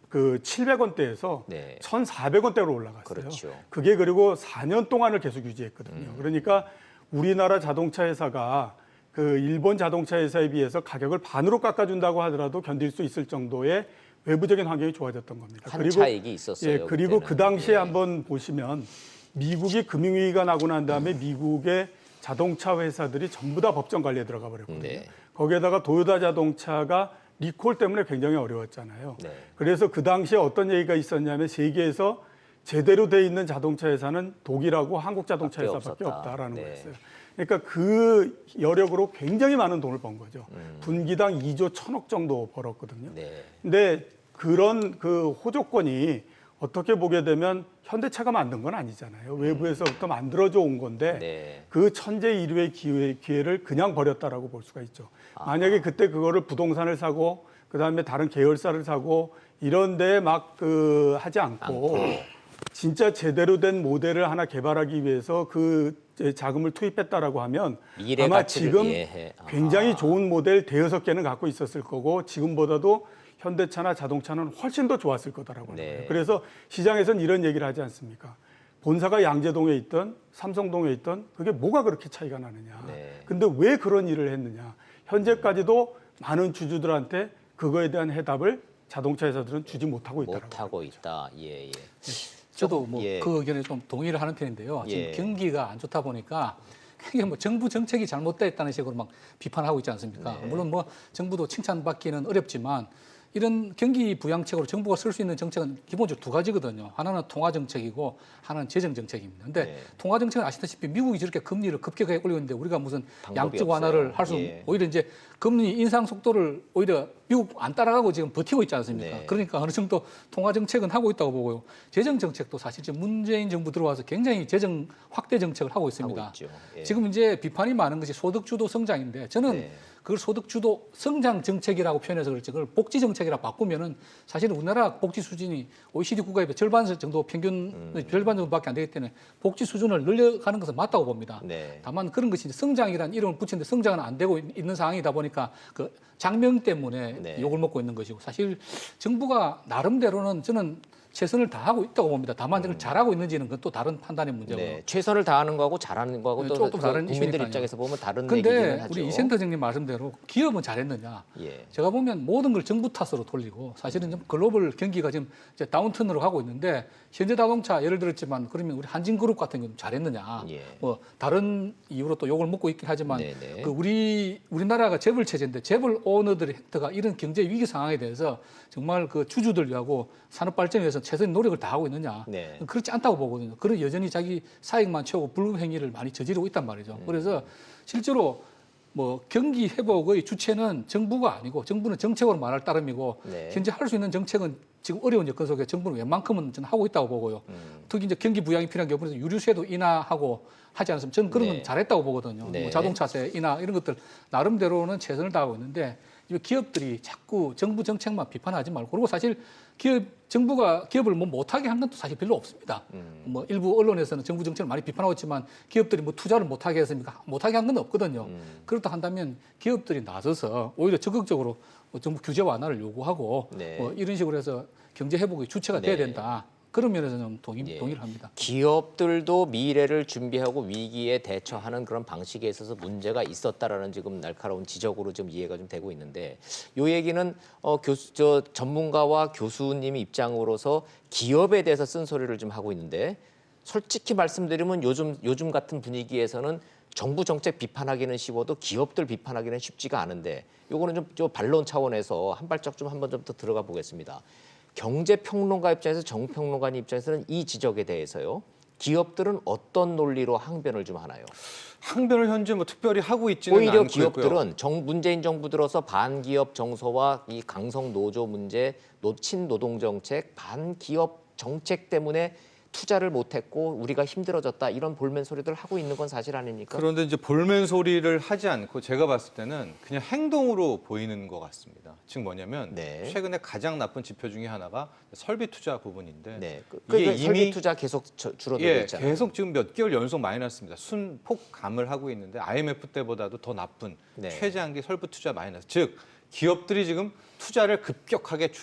Speaker 6: 그 700원대에서
Speaker 1: 네.
Speaker 6: 1,400원대로 올라갔어요.
Speaker 1: 그렇죠.
Speaker 6: 그게 그리고 4년 동안을 계속 유지했거든요. 그러니까 우리나라 자동차 회사가 그 일본 자동차 회사에 비해서 가격을 반으로 깎아준다고 하더라도 견딜 수 있을 정도의 외부적인 환경이 좋아졌던 겁니다.
Speaker 1: 한 차익이 있었어요.
Speaker 6: 예, 그리고
Speaker 1: 그때는.
Speaker 6: 그 당시에
Speaker 1: 예.
Speaker 6: 한번 보시면 미국이 금융위기가 나고 난 다음에 미국의 자동차 회사들이 전부 다 법정 관리에 들어가 버렸거든요.
Speaker 1: 네.
Speaker 6: 거기에다가 도요타 자동차가 리콜 때문에 굉장히 어려웠잖아요.
Speaker 1: 네.
Speaker 6: 그래서 그 당시에 어떤 얘기가 있었냐면 세계에서 제대로 돼 있는 자동차 회사는 독일하고 한국 자동차
Speaker 1: 밖에
Speaker 6: 회사밖에
Speaker 1: 없었다.
Speaker 6: 없다라는
Speaker 1: 네.
Speaker 6: 거였어요. 그러니까 그 여력으로 굉장히 많은 돈을 번 거죠. 분기당 2조 1,000억 정도 벌었거든요.
Speaker 1: 네.
Speaker 6: 근데 그런 그 호조건이 어떻게 보게 되면 현대차가 만든 건 아니잖아요. 외부에서부터 만들어져 온 건데
Speaker 1: 네.
Speaker 6: 그 천재 일류의 기회를 그냥 버렸다라고 볼 수가 있죠. 만약에 그때 그거를 부동산을 사고 그다음에 다른 계열사를 사고 이런 데에 막 그 하지 않고 진짜 제대로 된 모델을 하나 개발하기 위해서 그 자금을 투입했다라고 하면
Speaker 1: 미래
Speaker 6: 아마
Speaker 1: 가치를
Speaker 6: 지금
Speaker 1: 이해해.
Speaker 6: 굉장히 좋은 모델 대여섯 개는 갖고 있었을 거고 지금보다도 현대차나 자동차는 훨씬 더 좋았을 거다라고
Speaker 1: 네.
Speaker 6: 합니다. 그래서 시장에서는 이런 얘기를 하지 않습니까? 본사가 양재동에 있던 삼성동에 있던 그게 뭐가 그렇게 차이가 나느냐.
Speaker 1: 네.
Speaker 6: 근데 왜 그런 일을 했느냐. 현재까지도 많은 주주들한테 그거에 대한 해답을 자동차 회사들은 주지 못하고 있다라고.
Speaker 1: 못하고 있다. 예, 예.
Speaker 5: 저도 뭐
Speaker 1: 예.
Speaker 5: 그 의견에 좀 동의를 하는 편인데요. 지금
Speaker 1: 예.
Speaker 5: 경기가 안 좋다 보니까 이게 뭐 정부 정책이 잘못됐다는 식으로 막 비판하고 있지 않습니까?
Speaker 1: 네.
Speaker 5: 물론 뭐 정부도 칭찬받기는 어렵지만 이런 경기 부양책으로 정부가 쓸 수 있는 정책은 기본적으로 두 가지거든요. 하나는 통화 정책이고 하나는 재정 정책입니다. 근데
Speaker 1: 네.
Speaker 5: 통화 정책은 아시다시피 미국이 저렇게 금리를 급격하게 올리는데 우리가 무슨
Speaker 1: 방법이
Speaker 5: 양적
Speaker 1: 없어요.
Speaker 5: 완화를 할 수
Speaker 1: 예.
Speaker 5: 오히려 이제 금리 인상 속도를 오히려 미국 안 따라가고 지금 버티고 있지 않습니까?
Speaker 1: 네.
Speaker 5: 그러니까 어느 정도 통화 정책은 하고 있다고 보고요. 재정 정책도 사실 지금 문재인 정부 들어와서 굉장히 재정 확대 정책을 하고 있습니다.
Speaker 1: 하고 있죠. 예.
Speaker 5: 지금 이제 비판이 많은 것이 소득 주도 성장인데 저는
Speaker 1: 네.
Speaker 5: 그걸 소득 주도 성장 정책이라고 표현해서 그렇지 그걸 복지 정책이라고 바꾸면은 사실은 우리나라 복지 수준이 OECD 국가의 절반 정도 평균 절반 정도밖에 안 되기 때문에 복지 수준을 늘려가는 것은 맞다고 봅니다.
Speaker 1: 네.
Speaker 5: 다만 그런 것이 이제 성장이라는 이름을 붙였는데 성장은 안 되고 있는 상황이다 보니까 그 장명 때문에
Speaker 1: 네.
Speaker 5: 욕을 먹고 있는 것이고 사실 정부가 나름대로는 저는 최선을 다하고 있다고 봅니다. 다만 그걸 잘하고 있는지는 그건 또 다른 판단의 문제고요.
Speaker 1: 네, 최선을 다하는 거하고 잘하는 거하고
Speaker 5: 네,
Speaker 1: 또
Speaker 5: 조금 다른
Speaker 1: 국민들
Speaker 5: 이슈니까요.
Speaker 1: 입장에서 보면 다른 얘기는
Speaker 5: 근데
Speaker 1: 하죠.
Speaker 5: 우리 이 센터장님 말씀대로 기업은 잘했느냐?
Speaker 1: 예.
Speaker 5: 제가 보면 모든 걸 정부 탓으로 돌리고 사실은 좀 글로벌 경기가 지금 이제 다운턴으로 가고 있는데 현대자동차 예를 들었지만 그러면 우리 한진그룹 같은 경우는 잘했느냐?
Speaker 1: 예.
Speaker 5: 뭐 다른 이유로 또 욕을 먹고 있긴 하지만
Speaker 1: 네네.
Speaker 5: 그 우리나라가 재벌 체제인데 재벌 오너들의 행태가 이런 경제 위기 상황에 대해서 정말 그 주주들 위하고 산업 발전을 위해서 최선의 노력을 다하고 있느냐?
Speaker 1: 네.
Speaker 5: 그렇지 않다고 보거든요. 그런 여전히 자기 사익만 채우고 불법 행위를 많이 저지르고 있단 말이죠. 그래서 실제로 뭐 경기 회복의 주체는 정부가 아니고 정부는 정책으로 말할 따름이고
Speaker 1: 네.
Speaker 5: 현재 할 수 있는 정책은 지금 어려운 여건 속에 정부는 웬만큼은 저는 하고 있다고 보고요. 특히 이제 경기 부양이 필요한 경우는 유류세도 인하하고 하지 않았으면 저는 그런 건
Speaker 1: 네.
Speaker 5: 잘했다고 보거든요.
Speaker 1: 네.
Speaker 5: 뭐 자동차세 인하 이런 것들 나름대로는 최선을 다하고 있는데 이 기업들이 자꾸 정부 정책만 비판하지 말고 그리고 사실 정부가 기업을 뭐 못하게 한 것도 사실 별로 없습니다. 뭐 일부 언론에서는 정부 정책을 많이 비판하고 있지만 기업들이 뭐 투자를 못하게 했습니까? 못하게 한 건 없거든요. 그렇다 한다면 기업들이 나서서 오히려 적극적으로 뭐 정부 규제 완화를 요구하고
Speaker 1: 네.
Speaker 5: 뭐 이런 식으로 해서 경제 회복의 주체가 돼야
Speaker 1: 네.
Speaker 5: 된다. 그런 면에서는
Speaker 1: 예.
Speaker 5: 동의를 합니다.
Speaker 1: 기업들도 미래를 준비하고 위기에 대처하는 그런 방식에 있어서 문제가 있었다라는 지금 날카로운 지적으로 좀 이해가 좀 되고 있는데 요 얘기는 전문가와 교수님 입장으로서 기업에 대해서 쓴소리를 좀 하고 있는데 솔직히 말씀드리면 요즘 같은 분위기에서는 정부 정책 비판하기는 쉬워도 기업들 비판하기는 쉽지가 않은데 요거는 좀 반론 차원에서 한 발짝 좀 한번 좀 더 들어가 보겠습니다. 경제평론가 입장에서 정평론가님 입장에서는 이 지적에 대해서요. 기업들은 어떤 논리로 항변을 좀 하나요?
Speaker 2: 항변을 현재 뭐 특별히 하고 있지는
Speaker 1: 오히려
Speaker 2: 않고요.
Speaker 1: 기업들은 문재인 정부 들어서 반기업 정서와 이 강성 노조 문제, 친노동 정책, 반기업 정책 때문에 투자를 못했고 우리가 힘들어졌다 이런 볼멘 소리들 하고 있는 건 사실 아닙니까?
Speaker 2: 그런데 이제 볼멘 소리를 하지 않고 제가 봤을 때는 그냥 행동으로 보이는 것 같습니다. 즉 뭐냐면
Speaker 1: 네.
Speaker 2: 최근에 가장 나쁜 지표 중에 하나가 설비 투자 부분인데
Speaker 1: 네,
Speaker 2: 이게
Speaker 1: 설비 투자 계속 줄어들고 있잖아요.
Speaker 2: 계속 지금 몇 개월 연속 마이너스입니다. 순폭 감을 하고 있는데 IMF 때보다도 더 나쁜
Speaker 1: 네.
Speaker 2: 최장기 설비 투자 마이너스. 즉 기업들이 지금 투자를 급격하게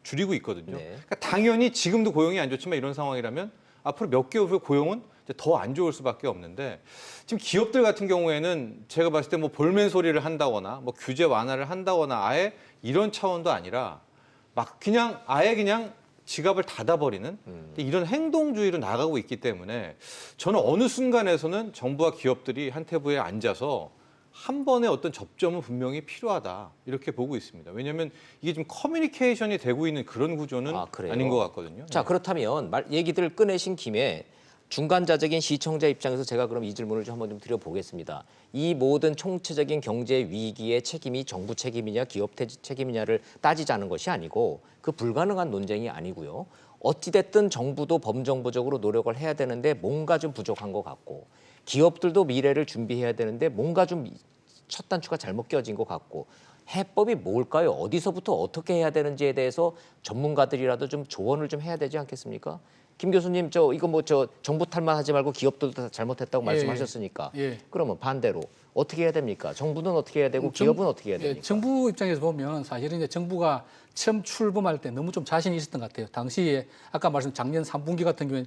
Speaker 2: 줄이고 있거든요.
Speaker 1: 네.
Speaker 2: 그러니까 당연히 지금도 고용이 안 좋지만 이런 상황이라면 앞으로 몇 개월 후에 고용은 더 안 좋을 수밖에 없는데 지금 기업들 같은 경우에는 제가 봤을 때 뭐 볼멘 소리를 한다거나 뭐 규제 완화를 한다거나 아예 이런 차원도 아니라 막 그냥 아예 그냥 지갑을 닫아버리는 이런 행동주의로 나가고 있기 때문에 저는 어느 순간에서는 정부와 기업들이 한 테이블에 앉아서 한 번의 어떤 접점은 분명히 필요하다 이렇게 보고 있습니다. 왜냐하면 이게 좀 커뮤니케이션이 되고 있는 그런 구조는
Speaker 1: 그래요?
Speaker 2: 아닌 것 같거든요.
Speaker 1: 자,
Speaker 2: 네.
Speaker 1: 그렇다면 얘기들 꺼내신 김에 중간자적인 시청자 입장에서 제가 그럼 이 질문을 좀 한번 좀 드려보겠습니다. 이 모든 총체적인 경제 위기의 책임이 정부 책임이냐 기업 책임이냐를 따지자는 것이 아니고 그 불가능한 논쟁이 아니고요. 어찌됐든 정부도 범정부적으로 노력을 해야 되는데 뭔가 좀 부족한 것 같고 기업들도 미래를 준비해야 되는데 뭔가 좀 첫 단추가 잘못 껴진 것 같고 해법이 뭘까요? 어디서부터 어떻게 해야 되는지에 대해서 전문가들이라도 좀 조언을 좀 해야 되지 않겠습니까? 김 교수님 이거 정부 탓만 하지 말고 기업들도 다 잘못했다고 말씀하셨으니까
Speaker 5: 예.
Speaker 1: 그러면 반대로 어떻게 해야 됩니까? 정부는 어떻게 해야 되고 기업은 어떻게 해야 됩니까?
Speaker 5: 정부 입장에서 보면 사실은 이제 정부가 처음 출범할 때 너무 좀 자신이 있었던 것 같아요. 당시에 아까 말씀 작년 3분기 같은 경우에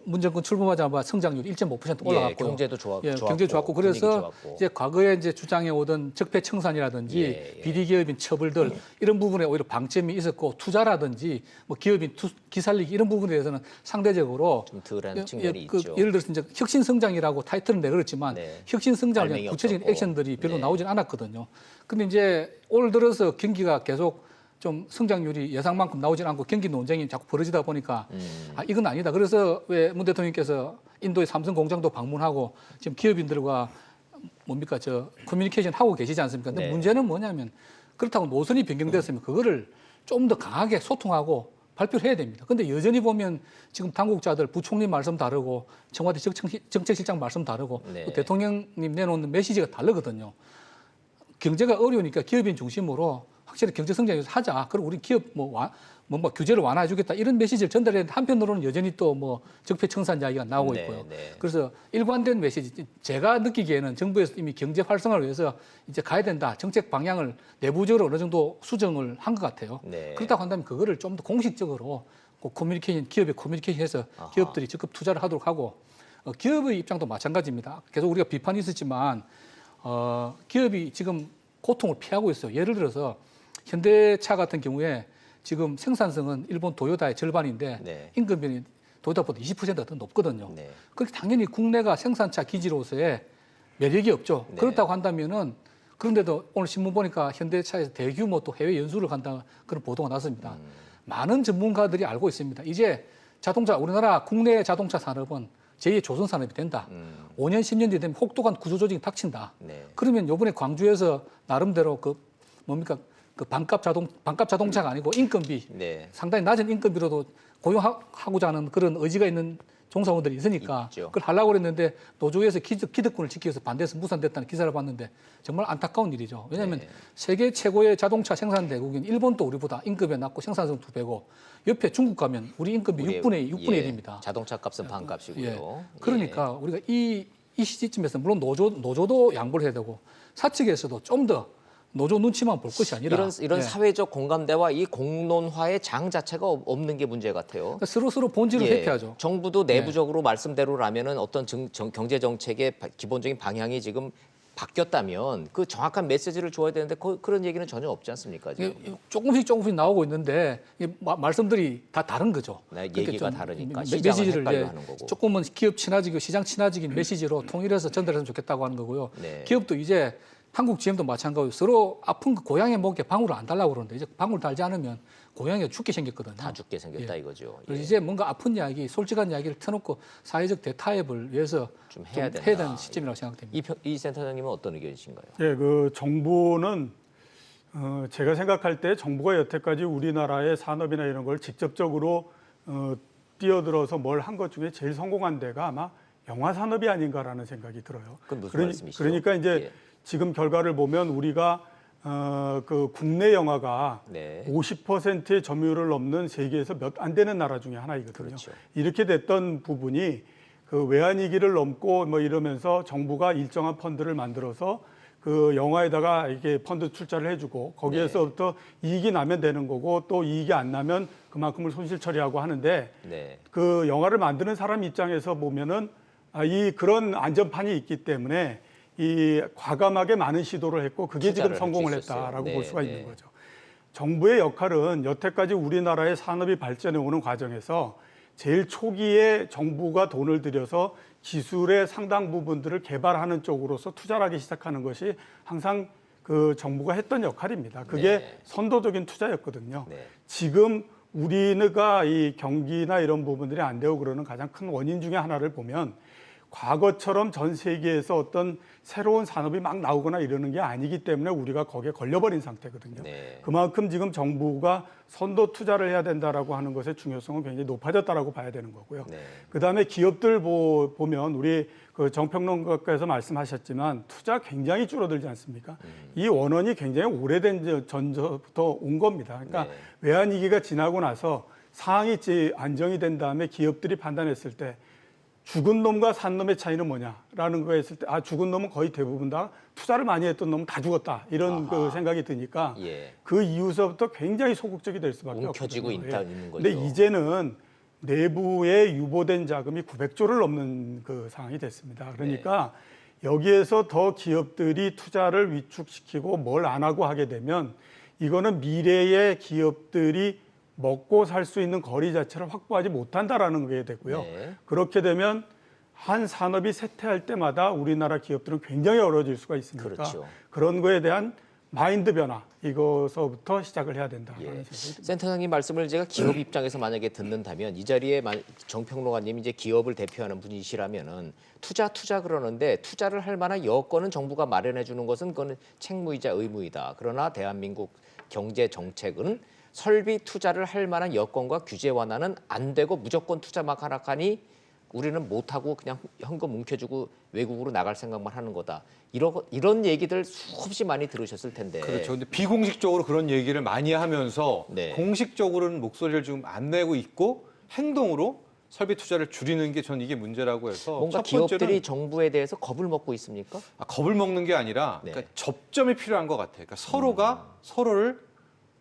Speaker 5: 문 정권 출범하자마자 성장률이 1.5% 올라갔고요.
Speaker 1: 경제도 좋았고,
Speaker 5: 경제 좋았고 그래서
Speaker 1: 좋았고.
Speaker 5: 이제 과거에 이제 주장해 오던 적폐청산이라든지 비리 기업인 처벌들 이런 부분에 오히려 방점이 있었고 투자라든지 뭐 기업인 기살리기 이런 부분에 대해서는 상대적으로
Speaker 1: 좀 덜한 측면이 있죠.
Speaker 5: 예를 들어서 이제 혁신 성장이라고 타이틀은 내걸었지만
Speaker 1: 네.
Speaker 5: 혁신 성장을
Speaker 1: 발명이
Speaker 5: 위한 구체적인
Speaker 1: 없었고.
Speaker 5: 액션들이 별로
Speaker 1: 네.
Speaker 5: 나오진 않았거든요. 근데 이제 올 들어서 경기가 계속 좀 성장률이 예상만큼 나오질 않고 경기 논쟁이 자꾸 벌어지다 보니까 이건 아니다. 그래서 왜 문 대통령께서 인도의 삼성 공장도 방문하고 지금 기업인들과 뭡니까 저 커뮤니케이션 하고 계시지 않습니까? 근데
Speaker 1: 네.
Speaker 5: 문제는 뭐냐면 그렇다고 노선이 변경됐으면 그거를 좀 더 강하게 소통하고 발표를 해야 됩니다. 근데 여전히 보면 지금 당국자들 부총리 말씀 다르고 청와대 정책실장 말씀 다르고
Speaker 1: 네.
Speaker 5: 또 대통령님 내놓는 메시지가 다르거든요. 경제가 어려우니까 기업인 중심으로 확실히 경제 성장을 하자. 그리고 우리 기업 뭔가 규제를 완화해주겠다 이런 메시지를 전달해야 되는데 한편으로는 여전히 또 뭐 적폐청산 이야기가 나오고
Speaker 1: 네,
Speaker 5: 있고요.
Speaker 1: 네.
Speaker 5: 그래서 일관된 메시지. 제가 느끼기에는 정부에서 이미 경제 활성화를 위해서 이제 가야 된다. 정책 방향을 내부적으로 어느 정도 수정을 한 것 같아요.
Speaker 1: 네.
Speaker 5: 그렇다고 한다면 그거를 좀 더 공식적으로 기업의 커뮤니케이션해서 기업들이 적극 투자를 하도록 하고 기업의 입장도 마찬가지입니다. 계속 우리가 비판이 있었지만 기업이 지금 고통을 피하고 있어요. 예를 들어서 현대차 같은 경우에 지금 생산성은 일본 도요타의 절반인데
Speaker 1: 네.
Speaker 5: 임금이 도요타보다 20%가 더 높거든요.
Speaker 1: 네.
Speaker 5: 그렇게 당연히 국내가 생산차 기지로서의 매력이 없죠.
Speaker 1: 네.
Speaker 5: 그렇다고 한다면은 그런데도 오늘 신문 보니까 현대차에서 대규모 또 해외 연수를 간다 그런 보도가 났습니다. 많은 전문가들이 알고 있습니다. 이제 우리나라 국내 자동차 산업은 제2의 조선 산업이 된다. 5년, 10년 뒤 되면 혹독한 구조 조직이 닥친다.
Speaker 1: 네.
Speaker 5: 그러면 요번에 광주에서 나름대로 그 반값 자동차가 아니고 인건비
Speaker 1: 네.
Speaker 5: 상당히 낮은 인건비로도 고용하고자 하는 그런 의지가 있는 종사원들이 있으니까
Speaker 1: 있죠.
Speaker 5: 그걸 하려고 그랬는데 노조에서 기득권을 지키기 위해서 반대해서 무산됐다는 기사를 봤는데 정말 안타까운 일이죠. 왜냐하면
Speaker 1: 네.
Speaker 5: 세계 최고의 자동차 생산 대국인 일본도 우리보다 인건비 낮고 생산성 2배고 옆에 중국 가면 우리 인건비
Speaker 1: 우리의-
Speaker 5: 6분의
Speaker 1: 예,
Speaker 5: 1입니다.
Speaker 1: 자동차 값은 반값이고요.
Speaker 5: 예. 그러니까 우리가 이 시점에서 물론 노조도 양보를 해야 되고 사측에서도 좀 더 노조 눈치만 볼 것이 아니라
Speaker 1: 이런
Speaker 5: 예.
Speaker 1: 사회적 공감대와 이 공론화의 장 자체가 없는 게 문제 같아요.
Speaker 5: 그러니까 서로 본질을
Speaker 1: 예,
Speaker 5: 회피하죠.
Speaker 1: 정부도 내부적으로 말씀대로라면은 어떤 경제 정책의 기본적인 방향이 지금 바뀌었다면 그 정확한 메시지를 줘야 되는데 그런 얘기는 전혀 없지 않습니까? 지금?
Speaker 5: 조금씩 나오고 있는데 말씀들이 다 다른 거죠.
Speaker 1: 네,
Speaker 5: 그러니까
Speaker 1: 얘기가
Speaker 5: 좀
Speaker 1: 다르니까
Speaker 5: 메시지를
Speaker 1: 시장을 헷갈려
Speaker 5: 이제
Speaker 1: 하는 거고.
Speaker 5: 조금은 기업 친화적이고 시장 친화적인 메시지로 통일해서 전달했으면 좋겠다고 하는 거고요.
Speaker 1: 네.
Speaker 5: 기업도 이제 한국 GM도 마찬가지고 서로 아픈 그 고양이 목에 방울을 안 달라고 그러는데 이제 방울 달지 않으면 고양이가 죽게 생겼거든요.
Speaker 1: 다 죽게 생겼다 이거죠.
Speaker 5: 그래서
Speaker 1: 예.
Speaker 5: 이제 뭔가 아픈 이야기, 솔직한 이야기를 터놓고 사회적 대타협을 위해서
Speaker 1: 좀 해야 된다.
Speaker 5: 되는 시점이라고 생각됩니다.
Speaker 1: 이 센터장님은 어떤 의견이신가요?
Speaker 6: 예, 그 정부는 제가 생각할 때 정부가 여태까지 우리나라의 산업이나 이런 걸 직접적으로 뛰어들어서 뭘 한 것 중에 제일 성공한 데가 아마 영화 산업이 아닌가라는 생각이 들어요.
Speaker 1: 그건 무슨 말씀이시죠?
Speaker 6: 그러니까 이제
Speaker 1: 예.
Speaker 6: 지금 결과를 보면 우리가 그 국내 영화가
Speaker 1: 네.
Speaker 6: 50%의 점유율을 넘는 세계에서 몇 안 되는 나라 중에 하나이거든요.
Speaker 1: 그렇죠.
Speaker 6: 이렇게 됐던 부분이 그 외환위기를 넘고 뭐 이러면서 정부가 일정한 펀드를 만들어서 그 영화에다가 이렇게 펀드 출자를 해주고 거기에서부터 이익이 나면 되는 거고 또 이익이 안 나면 그만큼을 손실 처리하고 하는데
Speaker 1: 네.
Speaker 6: 그 영화를 만드는 사람 입장에서 보면은 이 그런 안전판이 있기 때문에 이 과감하게 많은 시도를 했고 그게 지금
Speaker 1: 투자를
Speaker 6: 성공을
Speaker 1: 할수 있었어요.
Speaker 6: 했다라고
Speaker 1: 네,
Speaker 6: 볼 수가
Speaker 1: 네.
Speaker 6: 있는 거죠. 정부의 역할은 여태까지 우리나라의 산업이 발전해 오는 과정에서 제일 초기에 정부가 돈을 들여서 기술의 상당 부분들을 개발하는 쪽으로서 투자를 하기 시작하는 것이 항상 그 정부가 했던 역할입니다. 그게
Speaker 1: 네.
Speaker 6: 선도적인 투자였거든요.
Speaker 1: 네.
Speaker 6: 지금 우리가 이 경기나 이런 부분들이 안 되고 그러는 가장 큰 원인 중에 하나를 보면 과거처럼 전 세계에서 어떤 새로운 산업이 막 나오거나 이러는 게 아니기 때문에 우리가 거기에 걸려버린 상태거든요.
Speaker 1: 네.
Speaker 6: 그만큼 지금 정부가 선도 투자를 해야 된다라고 하는 것의 중요성은 굉장히 높아졌다라고 봐야 되는 거고요.
Speaker 1: 네.
Speaker 6: 그다음에 기업들 보면 우리 그 정평론가께서 말씀하셨지만 투자 굉장히 줄어들지 않습니까? 이 원원이 굉장히 오래된 전부터 온 겁니다. 그러니까
Speaker 1: 네.
Speaker 6: 외환위기가 지나고 나서 상황이 안정이 된 다음에 기업들이 판단했을 때 죽은 놈과 산 놈의 차이는 뭐냐라는 거 했을 때 죽은 놈은 거의 대부분 다 투자를 많이 했던 놈은 다 죽었다 이런
Speaker 1: 아하.
Speaker 6: 그 생각이 드니까
Speaker 1: 예.
Speaker 6: 그 이후서부터 굉장히 소극적이 될 수밖에
Speaker 1: 움켜쥐고
Speaker 6: 없거든요.
Speaker 1: 있는 거죠.
Speaker 6: 근데 이제는 내부에 유보된 자금이 900조를 넘는 그 상황이 됐습니다. 그러니까 여기에서 더 기업들이 투자를 위축시키고 뭘 안 하고 하게 되면 이거는 미래의 기업들이 먹고 살 수 있는 거리 자체를 확보하지 못한다라는 게 되고요.
Speaker 1: 네.
Speaker 6: 그렇게 되면 한 산업이 쇠퇴할 때마다 우리나라 기업들은 굉장히 어려워질 수가 있으니까
Speaker 1: 그렇죠.
Speaker 6: 그런 거에 대한 마인드 변화 이거서부터 시작을 해야 된다라는
Speaker 1: 예.
Speaker 6: 생각이 듭니다.
Speaker 1: 센터장님 말씀을 제가 기업 입장에서 만약에 듣는다면 이 자리에 정평론가님이 이제 기업을 대표하는 분이시라면은 투자 그러는데 투자를 할 만한 여건은 정부가 마련해 주는 것은 그거는 책무이자 의무이다. 그러나 대한민국 경제 정책은 설비 투자를 할 만한 여건과 규제 완화는 안 되고 무조건 투자만 하락하니 우리는 못하고 그냥 현금 뭉켜주고 외국으로 나갈 생각만 하는 거다. 이런 얘기들 수없이 많이 들으셨을 텐데.
Speaker 2: 그렇죠. 근데 비공식적으로 그런 얘기를 많이 하면서
Speaker 1: 네.
Speaker 2: 공식적으로는 목소리를 좀 안 내고 있고 행동으로 설비 투자를 줄이는 게 전 이게 문제라고 해서
Speaker 1: 뭔가
Speaker 2: 첫 번째는
Speaker 1: 기업들이 정부에 대해서 겁을 먹고 있습니까?
Speaker 2: 겁을 먹는 게 아니라
Speaker 1: 네.
Speaker 2: 그러니까 접점이 필요한 것 같아요. 그러니까 서로가 서로를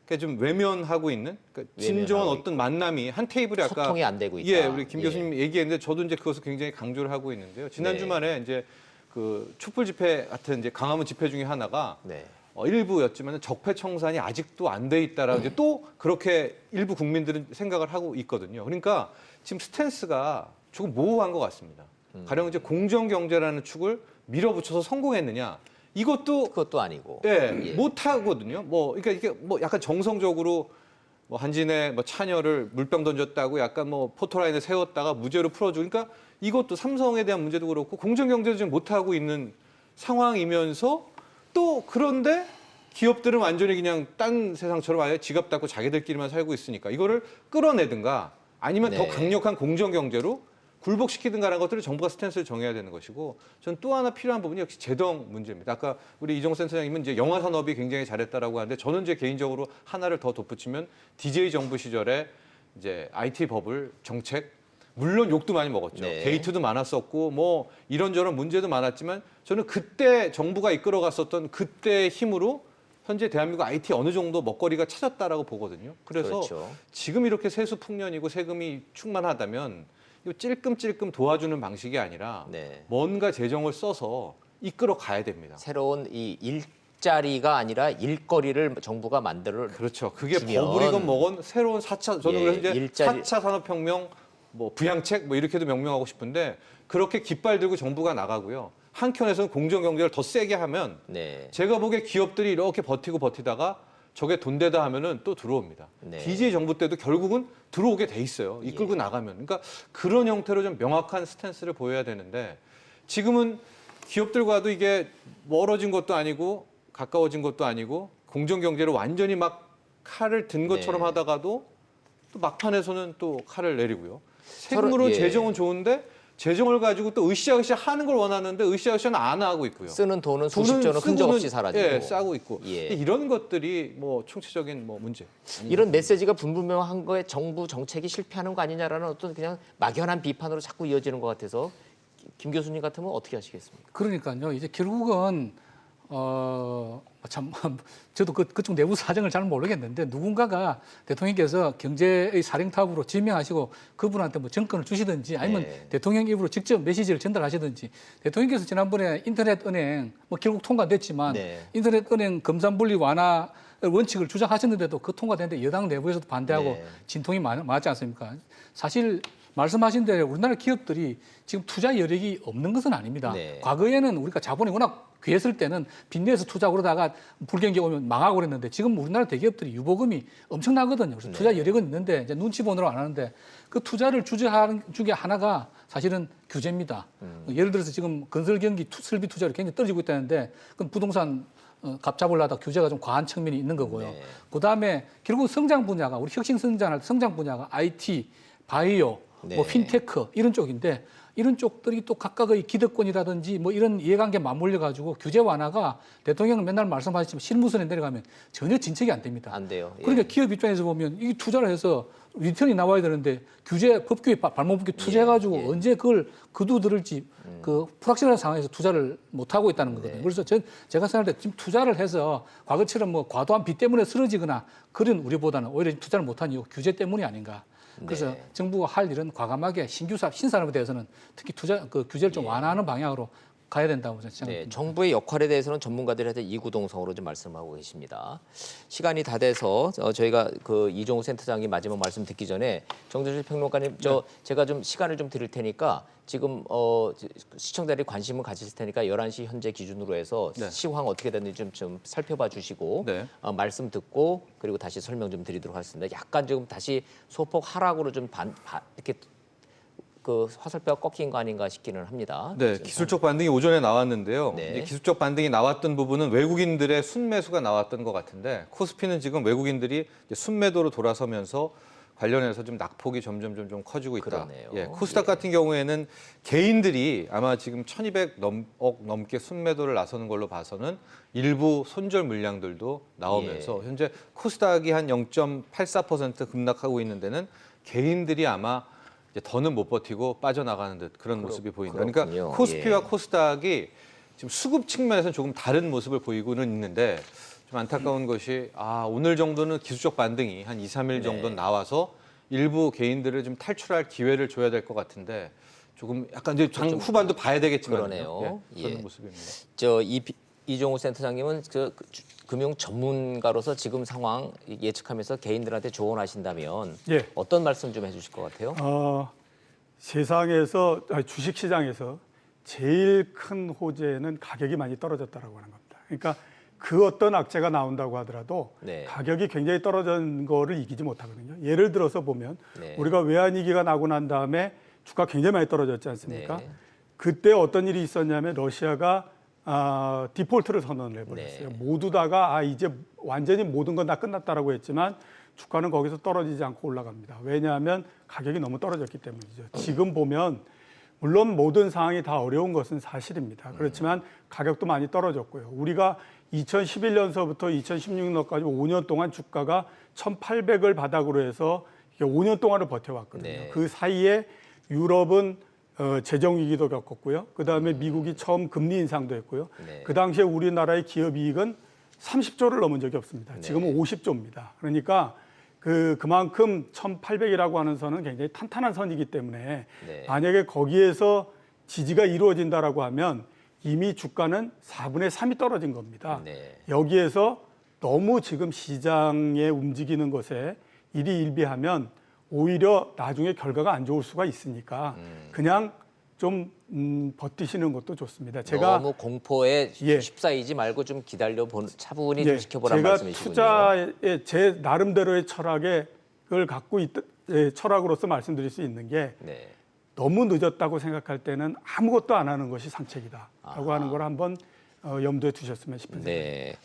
Speaker 2: 이렇게 좀 외면하고 있는 그러니까 진정한
Speaker 1: 외면하고
Speaker 2: 어떤 만남이 한 테이블에 아까
Speaker 1: 소통이 안 되고 있다.
Speaker 2: 예, 우리 김
Speaker 1: 예.
Speaker 2: 교수님 얘기했는데 저도 이제 그것을 굉장히 강조를 하고 있는데요. 지난
Speaker 1: 네.
Speaker 2: 주말에 이제 그 촛불 집회 같은 이제 강화문 집회 중에 하나가
Speaker 1: 네.
Speaker 2: 일부였지만 적폐청산이 아직도 안 돼 있다라고 이제 또 그렇게 일부 국민들은 생각을 하고 있거든요. 그러니까 지금 스탠스가 조금 모호한 것 같습니다. 가령 이제 공정경제라는 축을 밀어붙여서 성공했느냐
Speaker 1: 그것도 아니고.
Speaker 2: 예, 못 하거든요. 뭐 그러니까 이게 뭐 약간 정성적으로 뭐 한진에 뭐 차녀를 물병 던졌다고 약간 뭐 포토라인을 세웠다가 무죄로 풀어주고 그러니까 이것도 삼성에 대한 문제도 그렇고 공정경제도 지금 못 하고 있는 상황이면서 또 그런데 기업들은 완전히 그냥 딴 세상처럼 아예 지갑 닫고 자기들끼리만 살고 있으니까 이거를 끌어내든가 아니면
Speaker 1: 네.
Speaker 2: 더 강력한 공정경제로 굴복시키든가라는 것들을 정부가 스탠스를 정해야 되는 것이고 저는 또 하나 필요한 부분이 역시 재정 문제입니다. 아까 우리 이종호 센터장님은 이제 영화 산업이 굉장히 잘했다라고 하는데 저는 이제 개인적으로 하나를 더 덧붙이면 DJ 정부 시절에 이제 IT 버블 정책 물론 욕도 많이 먹었죠.
Speaker 1: 네.
Speaker 2: 게이트도 많았었고 뭐 이런저런 문제도 많았지만 저는 그때 정부가 이끌어갔었던 그때의 힘으로 현재 대한민국 IT 어느 정도 먹거리가 찾았다라고 보거든요. 그래서
Speaker 1: 그렇죠.
Speaker 2: 지금 이렇게 세수 풍년이고 세금이 충만하다면 이거 찔끔찔끔 도와주는 방식이 아니라
Speaker 1: 네.
Speaker 2: 뭔가 재정을 써서 이끌어 가야 됩니다.
Speaker 1: 새로운 이 일자리가 아니라 일거리를 정부가 만들어
Speaker 2: 그렇죠. 그게
Speaker 1: 주면
Speaker 2: 버블이건 뭐건 새로운 4차 저는
Speaker 1: 예,
Speaker 2: 그래서 이제
Speaker 1: 일자리-
Speaker 2: 4차 산업혁명 뭐 부양책 뭐 이렇게도 명명하고 싶은데 그렇게 깃발 들고 정부가 나가고요. 한켠에서는 공정경제를 더 세게 하면
Speaker 1: 네.
Speaker 2: 제가 보기에 기업들이 이렇게 버티다가 저게 돈 되다 하면은 또 들어옵니다.
Speaker 1: 네.
Speaker 2: DJ 정부 때도 결국은 들어오게 돼 있어요. 이끌고 나가면. 그러니까 그런 형태로 좀 명확한 스탠스를 보여야 되는데 지금은 기업들과도 이게 멀어진 것도 아니고 가까워진 것도 아니고 공정경제로 완전히 막 칼을 든 것처럼
Speaker 1: 네.
Speaker 2: 하다가도 또 막판에서는 또 칼을 내리고요. 세금으로
Speaker 1: 예.
Speaker 2: 재정은 좋은데 재정을 가지고 또 으쌰으쌰 하는 걸 원하는데 으쌰으쌰는 안 하고 있고요.
Speaker 1: 쓰는 돈은 수십조는 흔적 없이 사라지고.
Speaker 2: 예, 싸고 있고
Speaker 1: 예.
Speaker 2: 이런 것들이 뭐 총체적인 뭐 문제.
Speaker 1: 이런 메시지가 분분명한 거에 정부 정책이 실패하는 거 아니냐라는 어떤 그냥 막연한 비판으로 자꾸 이어지는 것 같아서 김 교수님 같으면 어떻게 하시겠습니까?
Speaker 5: 그러니까요. 이제 결국은 참 저도 그쪽 내부 사정을 잘 모르겠는데 누군가가 대통령께서 경제의 사령탑으로 지명하시고 그분한테 뭐 정권을 주시든지 아니면
Speaker 1: 네.
Speaker 5: 대통령 입으로 직접 메시지를 전달하시든지 대통령께서 지난번에 인터넷 은행 뭐 결국 통과됐지만
Speaker 1: 네.
Speaker 5: 인터넷 은행 검산 분리 완화 원칙을 주장하셨는데도 그 통과되는데 여당 내부에서도 반대하고
Speaker 1: 네.
Speaker 5: 진통이 많았지 않습니까? 사실 말씀하신 대로 우리나라 기업들이 지금 투자 여력이 없는 것은 아닙니다.
Speaker 1: 네.
Speaker 5: 과거에는 우리가 자본이 워낙 귀했을 때는 빚내서 투자 그러다가 불경기 오면 망하고 그랬는데 지금 우리나라 대기업들이 유보금이 엄청나거든요. 그래서 투자 여력은 있는데 이제 눈치 보느라고 안 하는데 그 투자를 주저하는 중에 하나가 사실은 규제입니다. 예를 들어서 지금 건설 경기 설비 투자율이 굉장히 떨어지고 있다는데 그건 부동산 값 잡으려다 규제가 좀 과한 측면이 있는 거고요.
Speaker 1: 네.
Speaker 5: 그다음에 결국 성장 분야가 우리 혁신 성장할 때 성장 분야가 IT, 바이오,
Speaker 1: 네.
Speaker 5: 뭐 핀테크 이런 쪽인데 이런 쪽들이 또 각각의 기득권이라든지 뭐 이런 이해관계 맞물려 가지고 규제 완화가 대통령은 맨날 말씀하셨지만 실무선에 내려가면 전혀 진척이 안 됩니다.
Speaker 1: 안 돼요. 예.
Speaker 5: 그러니까 기업 입장에서 보면 이 투자를 해서 리턴이 나와야 되는데 규제 법규에 발목 붙게 투자해가지고
Speaker 1: 예.
Speaker 5: 언제 그걸 거두들을지 그 불확실한 상황에서 투자를 못 하고 있다는 거거든요.
Speaker 1: 네.
Speaker 5: 그래서 제가 생각할 때 지금 투자를 해서 과거처럼 뭐 과도한 빚 때문에 쓰러지거나 그런 우려보다는 오히려 투자를 못한 이유 규제 때문이 아닌가. 그래서
Speaker 1: 네.
Speaker 5: 정부가 할 일은 과감하게 신산업에 대해서는 특히 투자 그 규제를 좀 완화하는 방향으로 가야 된다고 저는
Speaker 1: 네,
Speaker 5: 생각합니다.
Speaker 1: 정부의 역할에 대해서는 전문가들한테 이구동성으로 좀 말씀하고 계십니다. 시간이 다 돼서 저희가 그 이종우 센터장님 마지막 말씀 듣기 전에 정준실 평론가님 제가 좀 시간을 좀 드릴 테니까 지금 시청자들이 관심을 가지실 테니까 11시 현재 기준으로 해서
Speaker 2: 네.
Speaker 1: 시황 어떻게 됐는지 좀 살펴봐 주시고
Speaker 2: 네.
Speaker 1: 말씀 듣고 그리고 다시 설명 좀 드리도록 하겠습니다. 약간 지금 다시 소폭 하락으로 좀 이렇게 그 화살표가 꺾인 거 아닌가 싶기는 합니다.
Speaker 2: 네, 기술적 반등이 오전에 나왔는데요.
Speaker 1: 네.
Speaker 2: 이제 기술적 반등이 나왔던 부분은 외국인들의 순매수가 나왔던 것 같은데 코스피는 지금 외국인들이 이제 순매도로 돌아서면서 관련해서 좀 낙폭이 점점 좀 커지고 있다.
Speaker 1: 그러네요.
Speaker 2: 예, 코스닥 같은 경우에는 개인들이 아마 지금 1,200억 넘게 순매도를 나서는 걸로 봐서는 일부 손절 물량들도 나오면서 현재 코스닥이 한 0.84% 급락하고 있는 데는 개인들이 아마 이제 더는 못 버티고 빠져나가는 듯 그런 모습이 보인다. 그러니까
Speaker 1: 그렇군요.
Speaker 2: 코스피와
Speaker 1: 예.
Speaker 2: 코스닥이 지금 수급 측면에서는 조금 다른 모습을 보이고는 있는데 좀 안타까운 것이 오늘 정도는 기술적 반등이 한 2, 3일 정도 나와서 일부 개인들을 좀 탈출할 기회를 줘야 될 것 같은데 조금 약간 이제 후반도 봐야 되겠지만
Speaker 1: 그러네요.
Speaker 2: 그런
Speaker 1: 예.
Speaker 2: 모습입니다.
Speaker 1: 이종우 센터장님은 금융 전문가로서 지금 상황 예측하면서 개인들한테 조언하신다면
Speaker 6: 예.
Speaker 1: 어떤 말씀 좀 해주실 것 같아요?
Speaker 6: 세상에서 주식시장에서 제일 큰 호재는 가격이 많이 떨어졌다라고 하는 겁니다. 그러니까 그 어떤 악재가 나온다고 하더라도
Speaker 1: 네.
Speaker 6: 가격이 굉장히 떨어진 거를 이기지 못하거든요. 예를 들어서 보면
Speaker 1: 네.
Speaker 6: 우리가 외환위기가 나고 난 다음에 주가 굉장히 많이 떨어졌지 않습니까?
Speaker 1: 네.
Speaker 6: 그때 어떤 일이 있었냐면 러시아가 디폴트를 선언을 해버렸어요.
Speaker 1: 네.
Speaker 6: 모두 다가 이제 완전히 모든 건 다 끝났다라고 했지만 주가는 거기서 떨어지지 않고 올라갑니다. 왜냐하면 가격이 너무 떨어졌기 때문이죠. 지금 보면 물론 모든 상황이 다 어려운 것은 사실입니다. 그렇지만 가격도 많이 떨어졌고요. 우리가 2011년서부터 2016년까지 5년 동안 주가가 1,800을 바닥으로 해서 5년 동안을 버텨왔거든요.
Speaker 1: 네.
Speaker 6: 그 사이에 유럽은 재정 위기도 겪었고요. 그 다음에 미국이 처음 금리 인상도 했고요.
Speaker 1: 네.
Speaker 6: 그 당시에 우리나라의 기업 이익은 30조를 넘은 적이 없습니다. 지금은 50조입니다. 그러니까 그만큼 1,800이라고 하는 선은 굉장히 탄탄한 선이기 때문에
Speaker 1: 네.
Speaker 6: 만약에 거기에서 지지가 이루어진다라고 하면 이미 주가는 4분의 3이 떨어진 겁니다.
Speaker 1: 네.
Speaker 6: 여기에서 너무 지금 시장에 움직이는 것에 일희일비하면 오히려 나중에 결과가 안 좋을 수가 있으니까 그냥 좀 버티시는 것도 좋습니다. 제가
Speaker 1: 너무 공포에
Speaker 6: 예.
Speaker 1: 휩싸이지 말고 좀 차분히 좀 지켜보라는
Speaker 6: 제가
Speaker 1: 말씀이시군요.
Speaker 6: 투자에 제 나름대로의 철학을 갖고 철학으로서 말씀드릴 수 있는 게
Speaker 1: 네.
Speaker 6: 너무 늦었다고 생각할 때는 아무것도 안 하는 것이 상책이다라고 하는 걸 한번 염두에 두셨으면 싶은 생각입니다.
Speaker 1: 네.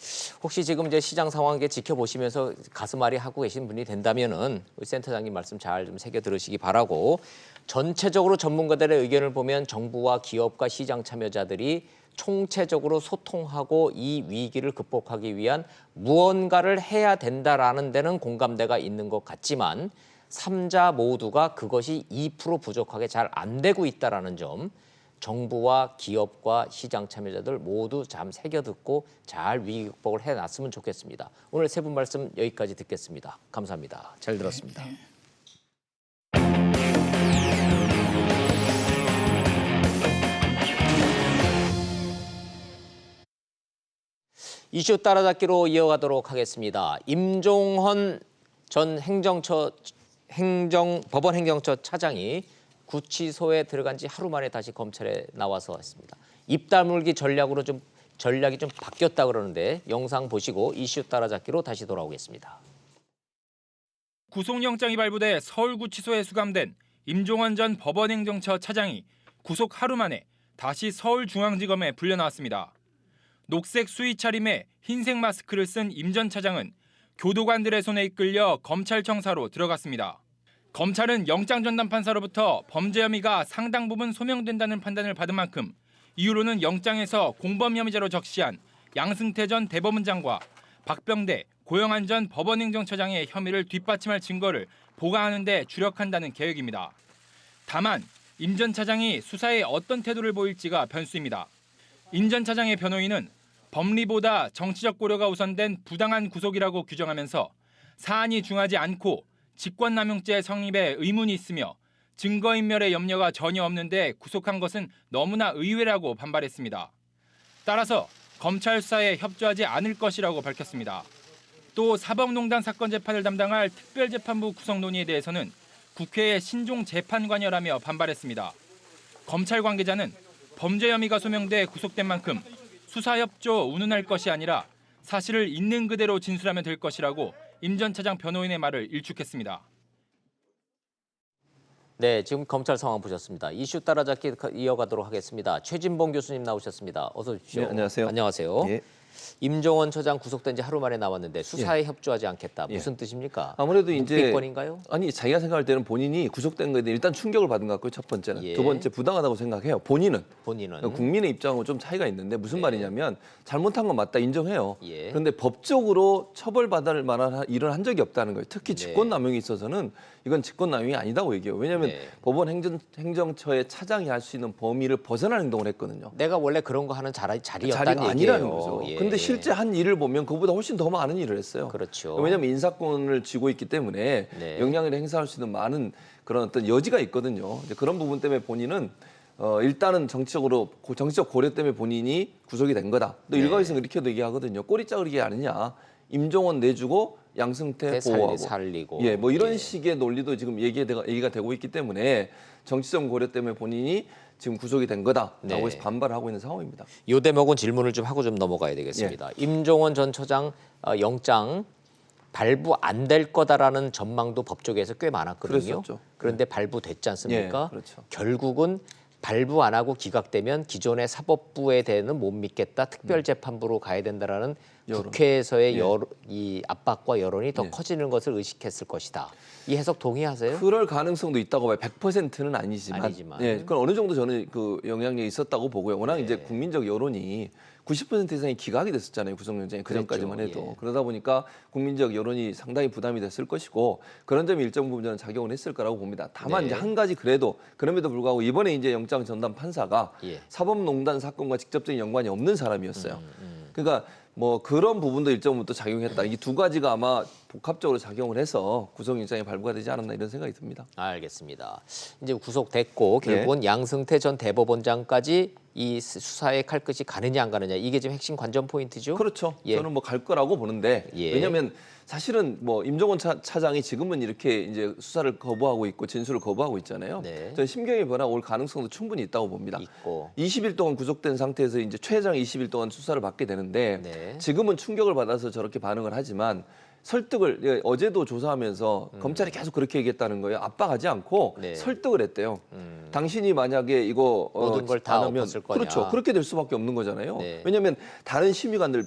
Speaker 1: 혹시 지금 이제 시장 상황 지켜보시면서 가슴앓이 하고 계신 분이 된다면은 우리 센터장님 말씀 잘 좀 새겨 들으시기 바라고 전체적으로 전문가들의 의견을 보면 정부와 기업과 시장 참여자들이 총체적으로 소통하고 이 위기를 극복하기 위한 무언가를 해야 된다라는 데는 공감대가 있는 것 같지만 3자 모두가 그것이 2% 부족하게 잘 안 되고 있다라는 점 정부와 기업과 시장 참여자들 모두 잘 새겨 듣고 잘 위기 극복을 해놨으면 좋겠습니다. 오늘 세 분 말씀 여기까지 듣겠습니다. 감사합니다. 잘 들었습니다. 이슈 따라잡기로 이어가도록 하겠습니다. 임종헌 전 법원 행정처 차장이 구치소에 들어간 지 하루 만에 다시 검찰에 나와서 했습니다. 입 다물기 전략이 좀 바뀌었다 그러는데 영상 보시고 이슈 따라잡기로 다시 돌아오겠습니다.
Speaker 8: 구속영장이 발부돼 서울구치소에 수감된 임종헌 전 법원행정처 차장이 구속 하루 만에 다시 서울중앙지검에 불려나왔습니다. 녹색 수의 차림에 흰색 마스크를 쓴 임 전 차장은 교도관들의 손에 이끌려 검찰청사로 들어갔습니다. 검찰은 영장전담판사로부터 범죄 혐의가 상당 부분 소명된다는 판단을 받은 만큼 이후로는 영장에서 공범 혐의자로 적시한 양승태 전 대법원장과 박병대, 고영한 전 법원행정처장의 혐의를 뒷받침할 증거를 보강하는 데 주력한다는 계획입니다. 다만 임 전 차장이 수사에 어떤 태도를 보일지가 변수입니다. 임 전 차장의 변호인은 법리보다 정치적 고려가 우선된 부당한 구속이라고 규정하면서 사안이 중하지 않고 직권남용죄 성립에 의문이 있으며 증거인멸의 염려가 전혀 없는데 구속한 것은 너무나 의외라고 반발했습니다. 따라서 검찰 수사에 협조하지 않을 것이라고 밝혔습니다. 또 사법농단 사건 재판을 담당할 특별재판부 구성 논의에 대해서는 국회의 신종 재판관여라며 반발했습니다. 검찰 관계자는 범죄 혐의가 소명돼 구속된 만큼 수사 협조 운운할 것이 아니라 사실을 있는 그대로 진술하면 될 것이라고 임 전 차장 변호인의 말을 일축했습니다.
Speaker 1: 네, 지금 검찰 상황 보셨습니다. 이슈 따라잡기 이어가도록 하겠습니다. 최진봉 교수님 나오셨습니다. 어서 오십시오.
Speaker 9: 네, 안녕하세요.
Speaker 1: 안녕하세요.
Speaker 9: 예.
Speaker 1: 임종원 처장 구속된 지 하루 만에 나왔는데 수사에 협조하지 않겠다. 무슨 뜻입니까?
Speaker 9: 아무래도 이제
Speaker 1: 묵비권인가요?
Speaker 9: 아니 자기가 생각할 때는 본인이 구속된 거에 대해 일단 충격을 받은 것 같고요. 첫 번째는
Speaker 1: 예.
Speaker 9: 두 번째 부당하다고 생각해요. 본인은
Speaker 1: 본인은
Speaker 9: 국민의 입장하고 좀 차이가 있는데 무슨 말이냐면 잘못한 건 맞다 인정해요.
Speaker 1: 예.
Speaker 9: 그런데 법적으로 처벌받을 만한 일을 한 적이 없다는 거예요. 특히
Speaker 1: 네.
Speaker 9: 직권남용에 있어서는 이건 직권남용이 아니다고 얘기해요. 왜냐하면
Speaker 1: 네.
Speaker 9: 법원 행정처의 차장이 할 수 있는 범위를 벗어나는 행동을 했거든요.
Speaker 1: 내가 원래 그런 거 하는 자리였다는
Speaker 9: 자리가
Speaker 1: 얘기예요.
Speaker 9: 아니라는 거죠.
Speaker 1: 예.
Speaker 9: 근데 실제 한 일을 보면 그보다 훨씬 더 많은 일을 했어요.
Speaker 1: 그렇죠.
Speaker 9: 왜냐하면 인사권을 쥐고 있기 때문에
Speaker 1: 네.
Speaker 9: 영향을 행사할 수 있는 많은 그런 어떤 여지가 있거든요. 이제 그런 부분 때문에 본인은 일단은 정치적 고려 때문에 본인이 구속이 된 거다. 또
Speaker 1: 네.
Speaker 9: 일각에서는 이렇게도 얘기하거든요. 꼬리자르기 아니냐. 임종원 내주고 양승태 보호하고.
Speaker 1: 살리고.
Speaker 9: 예, 뭐 이런
Speaker 1: 예.
Speaker 9: 식의 논리도 지금 얘기가 되고 있기 때문에 정치적 고려 때문에 본인이 지금 구속이 된 거다라고
Speaker 1: 네.
Speaker 9: 해서 반발을 하고 있는 상황입니다.
Speaker 1: 요 대목은 질문을 좀 하고 좀 넘어가야 되겠습니다.
Speaker 9: 예.
Speaker 1: 임종원 전 처장 영장 발부 안 될 거다라는 전망도 법조계에서 꽤 많았거든요.
Speaker 9: 그랬었죠.
Speaker 1: 그런데 발부됐지 않습니까?
Speaker 9: 예, 그렇죠.
Speaker 1: 결국은 발부 안 하고 기각되면 기존의 사법부에 대해는 못 믿겠다. 특별재판부로 가야 된다라는
Speaker 9: 여론.
Speaker 1: 국회에서의
Speaker 9: 예.
Speaker 1: 이 압박과 여론이 더
Speaker 9: 예.
Speaker 1: 커지는 것을 의식했을 것이다. 이 해석 동의하세요?
Speaker 9: 그럴 가능성도 있다고 봐요. 100%는 아니지만.
Speaker 1: 아니지만.
Speaker 9: 예, 그건 어느 정도 저는 그 영향력이 있었다고 보고요. 워낙
Speaker 1: 네.
Speaker 9: 이제 국민적 여론이 90% 이상이 기각이 됐었잖아요. 구속영장이 그 전까지만
Speaker 1: 그랬죠.
Speaker 9: 해도.
Speaker 1: 예.
Speaker 9: 그러다 보니까 국민적 여론이 상당히 부담이 됐을 것이고 그런 점이 일정 부분 저는 작용을 했을 거라고 봅니다. 다만
Speaker 1: 네.
Speaker 9: 이제 한 가지 그래도 그럼에도 불구하고 이번에 이제 영장 전담 판사가
Speaker 1: 예.
Speaker 9: 사법농단 사건과 직접적인 연관이 없는 사람이었어요. 그러니까 뭐 그런 부분도 일정 부분 또 작용했다. 이 두 가지가 아마 복합적으로 작용을 해서 구속영장이 발부가 되지 않았나 이런 생각이 듭니다.
Speaker 1: 알겠습니다. 이제 구속됐고 결국은 양승태 전 대법원장까지 이 수사의 칼끝이 가느냐 안 가느냐 이게 지금 핵심 관전 포인트죠.
Speaker 9: 그렇죠.
Speaker 1: 예.
Speaker 9: 저는 뭐 갈 거라고 보는데
Speaker 1: 예.
Speaker 9: 왜냐하면 사실은 뭐 임종원 차장이 지금은 이렇게 이제 수사를 거부하고 있고 진술을 거부하고 있잖아요.
Speaker 1: 네.
Speaker 9: 저는 심경의 변화가 올 가능성도 충분히 있다고 봅니다.
Speaker 1: 있고.
Speaker 9: 20일 동안 구속된 상태에서 이제 최 회장이 20일 동안 수사를 받게 되는데
Speaker 1: 네.
Speaker 9: 지금은 충격을 받아서 저렇게 반응을 하지만 설득을 어제도 조사하면서 검찰이 계속 그렇게 얘기했다는 거예요. 압박하지 않고
Speaker 1: 네.
Speaker 9: 설득을 했대요. 당신이 만약에 이거
Speaker 1: 모든 걸다
Speaker 9: 안 하면
Speaker 1: 엎었을 거냐.
Speaker 9: 그렇죠. 그렇게 될 수밖에 없는 거잖아요.
Speaker 1: 네.
Speaker 9: 왜냐하면 다른 심의관들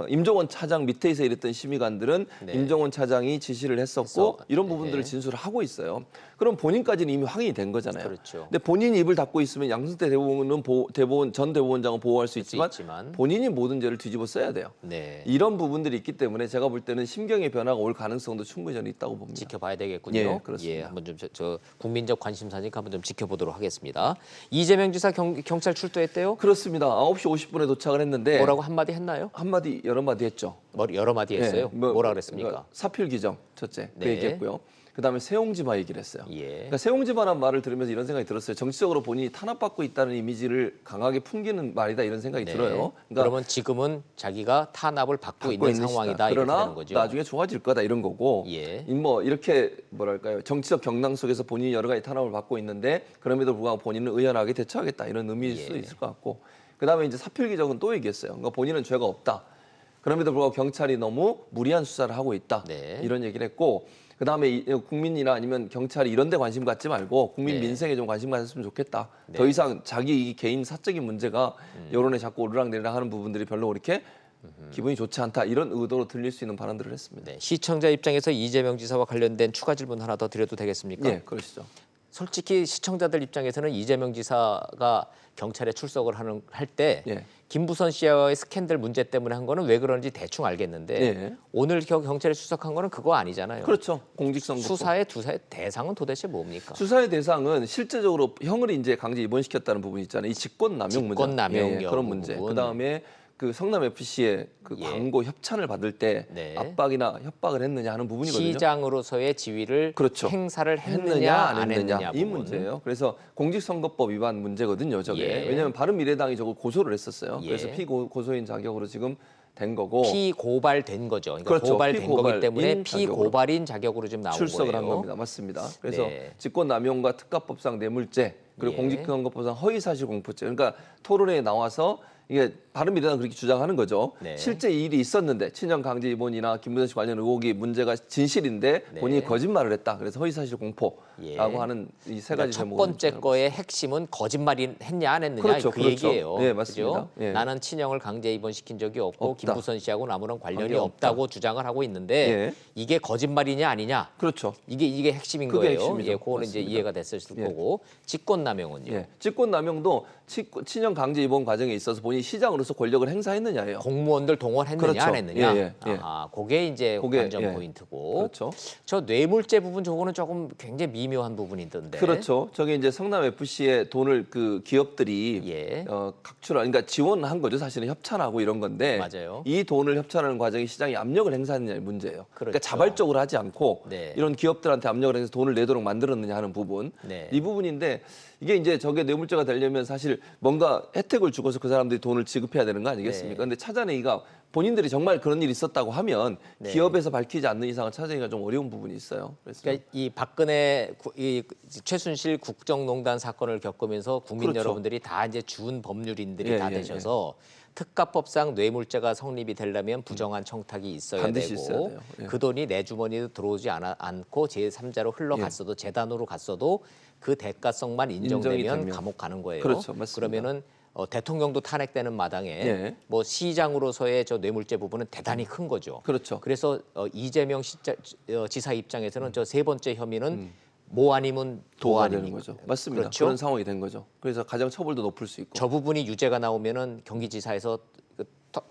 Speaker 9: 임종원 차장 밑에서 일했던 심의관들은
Speaker 1: 네.
Speaker 9: 임종원 차장이 지시를 했었고
Speaker 1: 했어.
Speaker 9: 이런
Speaker 1: 네.
Speaker 9: 부분들을 진술을 하고 있어요. 그럼 본인까지는 이미 확인이 된 거잖아요.
Speaker 1: 그렇죠.
Speaker 9: 근데 본인이 입을 닫고 있으면 양승태 전 대법원장은 보호할 수 있지만 본인이 모든 죄를 뒤집어 써야 돼요.
Speaker 1: 네.
Speaker 9: 이런 부분들이 있기 때문에 제가 볼 때는 심경의 변화가 올 가능성도 충분히 저는 있다고 봅니다.
Speaker 1: 지켜봐야 되겠군요.
Speaker 9: 예, 그렇습니다.
Speaker 1: 한번 좀 저 국민적 관심사니까 한번 좀 지켜보도록 하겠습니다. 이재명 지사 경찰 출두했대요?
Speaker 9: 그렇습니다. 9시 50분에 도착을 했는데
Speaker 1: 뭐라고 한마디 했나요?
Speaker 9: 한마디 여러 마디 했죠.
Speaker 1: 여러 마디 했어요.
Speaker 9: 예,
Speaker 1: 뭐라 그랬습니까?
Speaker 9: 그러니까 사필 규정 첫째 그
Speaker 1: 네.
Speaker 9: 얘기했고요. 그다음에 세옹지마 얘기를 했어요.
Speaker 1: 예.
Speaker 9: 그러니까 세옹지마라는 말을 들으면서 이런 생각이 들었어요. 정치적으로 본인이 탄압받고 있다는 이미지를 강하게 풍기는 말이다 이런 생각이
Speaker 1: 네.
Speaker 9: 들어요. 그러니까
Speaker 1: 그러면 지금은 자기가 탄압을 받고 있는 상황이다 이렇게
Speaker 9: 그러나
Speaker 1: 되는 거죠.
Speaker 9: 나중에 좋아질 거다 이런 거고
Speaker 1: 예.
Speaker 9: 뭐 이렇게 뭐랄까요 정치적 경랑 속에서 본인이 여러 가지 탄압을 받고 있는데 그럼에도 불구하고 본인은 의연하게 대처하겠다 이런 의미일 수도
Speaker 1: 예.
Speaker 9: 있을 것 같고 그다음에 이제 사필 규정은 또 얘기했어요. 그러니까 본인은 죄가 없다. 그럼에도 불구하고 경찰이 너무 무리한 수사를 하고 있다.
Speaker 1: 네.
Speaker 9: 이런 얘기를 했고 그다음에 국민이나 아니면 경찰이 이런 데 관심 갖지 말고 국민
Speaker 1: 네.
Speaker 9: 민생에 좀 관심 가졌으면 좋겠다.
Speaker 1: 네.
Speaker 9: 더 이상 자기 개인 사적인 문제가 여론에 자꾸 오르락내리락 하는 부분들이 별로 그렇게 기분이 좋지 않다. 이런 의도로 들릴 수 있는 발언들을 했습니다.
Speaker 1: 네. 시청자 입장에서 이재명 지사와 관련된 추가 질문 하나 더 드려도 되겠습니까?
Speaker 9: 예, 그러시죠.
Speaker 1: 솔직히 시청자들 입장에서는 이재명 지사가 경찰에 출석을 할 때
Speaker 9: 예.
Speaker 1: 김부선 씨와의 스캔들 문제 때문에 한 거는 왜 그런지 대충 알겠는데
Speaker 9: 예.
Speaker 1: 오늘 경찰에 출석한 거는 그거 아니잖아요.
Speaker 9: 그렇죠. 공직선거
Speaker 1: 수사의 대상은 도대체 뭡니까?
Speaker 9: 수사의 대상은 실제적으로 형을 이제 강제 입원시켰다는 부분이 있잖아요. 이 직권남용 문제.
Speaker 1: 직권남용
Speaker 9: 그런 문제.
Speaker 1: 부분.
Speaker 9: 그다음에 그 성남 FC의 그
Speaker 1: 예.
Speaker 9: 광고 협찬을 받을 때
Speaker 1: 네.
Speaker 9: 압박이나 협박을 했느냐 하는 부분이거든요.
Speaker 1: 시장으로서의 지위를
Speaker 9: 그렇죠.
Speaker 1: 행사를 했느냐 안 했느냐
Speaker 9: 이
Speaker 1: 부분.
Speaker 9: 문제예요. 그래서 공직선거법 위반 문제거든요. 저게
Speaker 1: 예.
Speaker 9: 왜냐하면 바른미래당이 저걸 고소를 했었어요.
Speaker 1: 예.
Speaker 9: 그래서 피고소인 자격으로 지금 된 거고
Speaker 1: 피고발된 거죠. 그러니까
Speaker 9: 그렇죠.
Speaker 1: 고발된 거기
Speaker 9: 피고발인
Speaker 1: 때문에
Speaker 9: 자격으로.
Speaker 1: 피고발인 자격으로 지금 나온
Speaker 9: 출석을
Speaker 1: 거예요.
Speaker 9: 한 겁니다. 맞습니다. 그래서
Speaker 1: 네.
Speaker 9: 직권남용과 특가법상 뇌물죄 그리고
Speaker 1: 예.
Speaker 9: 공직선거법상 허위사실공표죄. 그러니까 토론회에 나와서 이게 바른미래당 그렇게 주장하는 거죠.
Speaker 1: 네.
Speaker 9: 실제 이 일이 있었는데 친정 강제 입원이나 김무선 씨 관련 의혹이 문제가 진실인데
Speaker 1: 네.
Speaker 9: 본인이 거짓말을 했다. 그래서 허위사실 공포라고
Speaker 1: 예.
Speaker 9: 하는 이 세 가지
Speaker 1: 첫
Speaker 9: 제목을
Speaker 1: 번째
Speaker 9: 주장하고
Speaker 1: 거의 핵심은 거짓말이 했냐 안 했느냐
Speaker 9: 그렇죠,
Speaker 1: 그
Speaker 9: 그렇죠.
Speaker 1: 얘기예요.
Speaker 9: 네, 맞습니다.
Speaker 1: 그죠?
Speaker 9: 예.
Speaker 1: 나는 친형을 강제 입원시킨 적이 없고
Speaker 9: 없다.
Speaker 1: 김부선 씨하고는 아무런 관련이
Speaker 9: 관계 없다.
Speaker 1: 없다고 주장을 하고 있는데
Speaker 9: 예.
Speaker 1: 이게 거짓말이냐 아니냐
Speaker 9: 그렇죠.
Speaker 1: 이게 핵심인
Speaker 9: 그게
Speaker 1: 거예요.
Speaker 9: 핵심이죠.
Speaker 1: 예, 그거는 이제
Speaker 9: 맞습니다.
Speaker 1: 이해가 됐을
Speaker 9: 예.
Speaker 1: 거고 직권남용은요.
Speaker 9: 예. 직권남용도 친형 강제 입원 과정에 있어서 본인이 시장으로서 권력을 행사했느냐예요.
Speaker 1: 공무원들 동원했느냐
Speaker 9: 그렇죠.
Speaker 1: 안 했느냐.
Speaker 9: 예, 예, 예.
Speaker 1: 아, 그게 이제
Speaker 9: 그게,
Speaker 1: 관전
Speaker 9: 예.
Speaker 1: 포인트고.
Speaker 9: 그렇죠.
Speaker 1: 저 뇌물죄 부분 저거는 조금 굉장히 미묘한 부분이던데.
Speaker 9: 그렇죠. 저게 이제 성남 FC의 돈을 그 기업들이
Speaker 1: 예.
Speaker 9: 각출한, 그러니까 지원한 거죠. 사실은 협찬하고 이런 건데
Speaker 1: 맞아요.
Speaker 9: 이 돈을 협찬하는 과정에 시장이 압력을 행사했느냐의 문제예요. 그러니까
Speaker 1: 그렇죠.
Speaker 9: 자발적으로 하지 않고
Speaker 1: 네.
Speaker 9: 이런 기업들한테 압력을 해서 돈을 내도록 만들었느냐 하는 부분.
Speaker 1: 네.
Speaker 9: 이 부분인데 이게 이제 저게 뇌물죄가 되려면 사실 뭔가 혜택을 주고서 그 사람들이 돈을 지급해야 되는 거 아니겠습니까?
Speaker 1: 네.
Speaker 9: 근데 찾아내기가 본인들이 정말 그런 일이 있었다고 하면
Speaker 1: 네.
Speaker 9: 기업에서 밝히지 않는 이상은 찾아내기가 좀 어려운 부분이 있어요. 그래서
Speaker 1: 그러니까 이 박근혜 이 최순실 국정농단 사건을 겪으면서 국민
Speaker 9: 그렇죠.
Speaker 1: 여러분들이 다 이제 준 법률인들이
Speaker 9: 예,
Speaker 1: 다
Speaker 9: 예,
Speaker 1: 되셔서 특가법상 뇌물죄가 성립이 되려면 부정한 청탁이 있어야
Speaker 9: 반드시
Speaker 1: 되고
Speaker 9: 있어야 돼요. 예.
Speaker 1: 그 돈이 내 주머니에 들어오지 않고 제3자로 흘러갔어도 재단으로 갔어도 그 대가성만 인정되면
Speaker 9: 인정이 되면.
Speaker 1: 감옥 가는 거예요.
Speaker 9: 그렇죠. 맞습니다.
Speaker 1: 그러면은 대통령도 탄핵되는 마당에
Speaker 9: 예.
Speaker 1: 뭐 시장으로서의 저 뇌물죄 부분은 대단히 큰 거죠.
Speaker 9: 그렇죠.
Speaker 1: 그래서 이재명 지사 입장에서는 저 세 번째 혐의는 뭐 아니면 도
Speaker 9: 도가
Speaker 1: 아닙니까?
Speaker 9: 되는 거죠. 맞습니다.
Speaker 1: 그렇죠?
Speaker 9: 그런 상황이 된 거죠. 그래서 가장 처벌도 높을 수 있고.
Speaker 1: 저 부분이 유죄가 나오면은 경기지사에서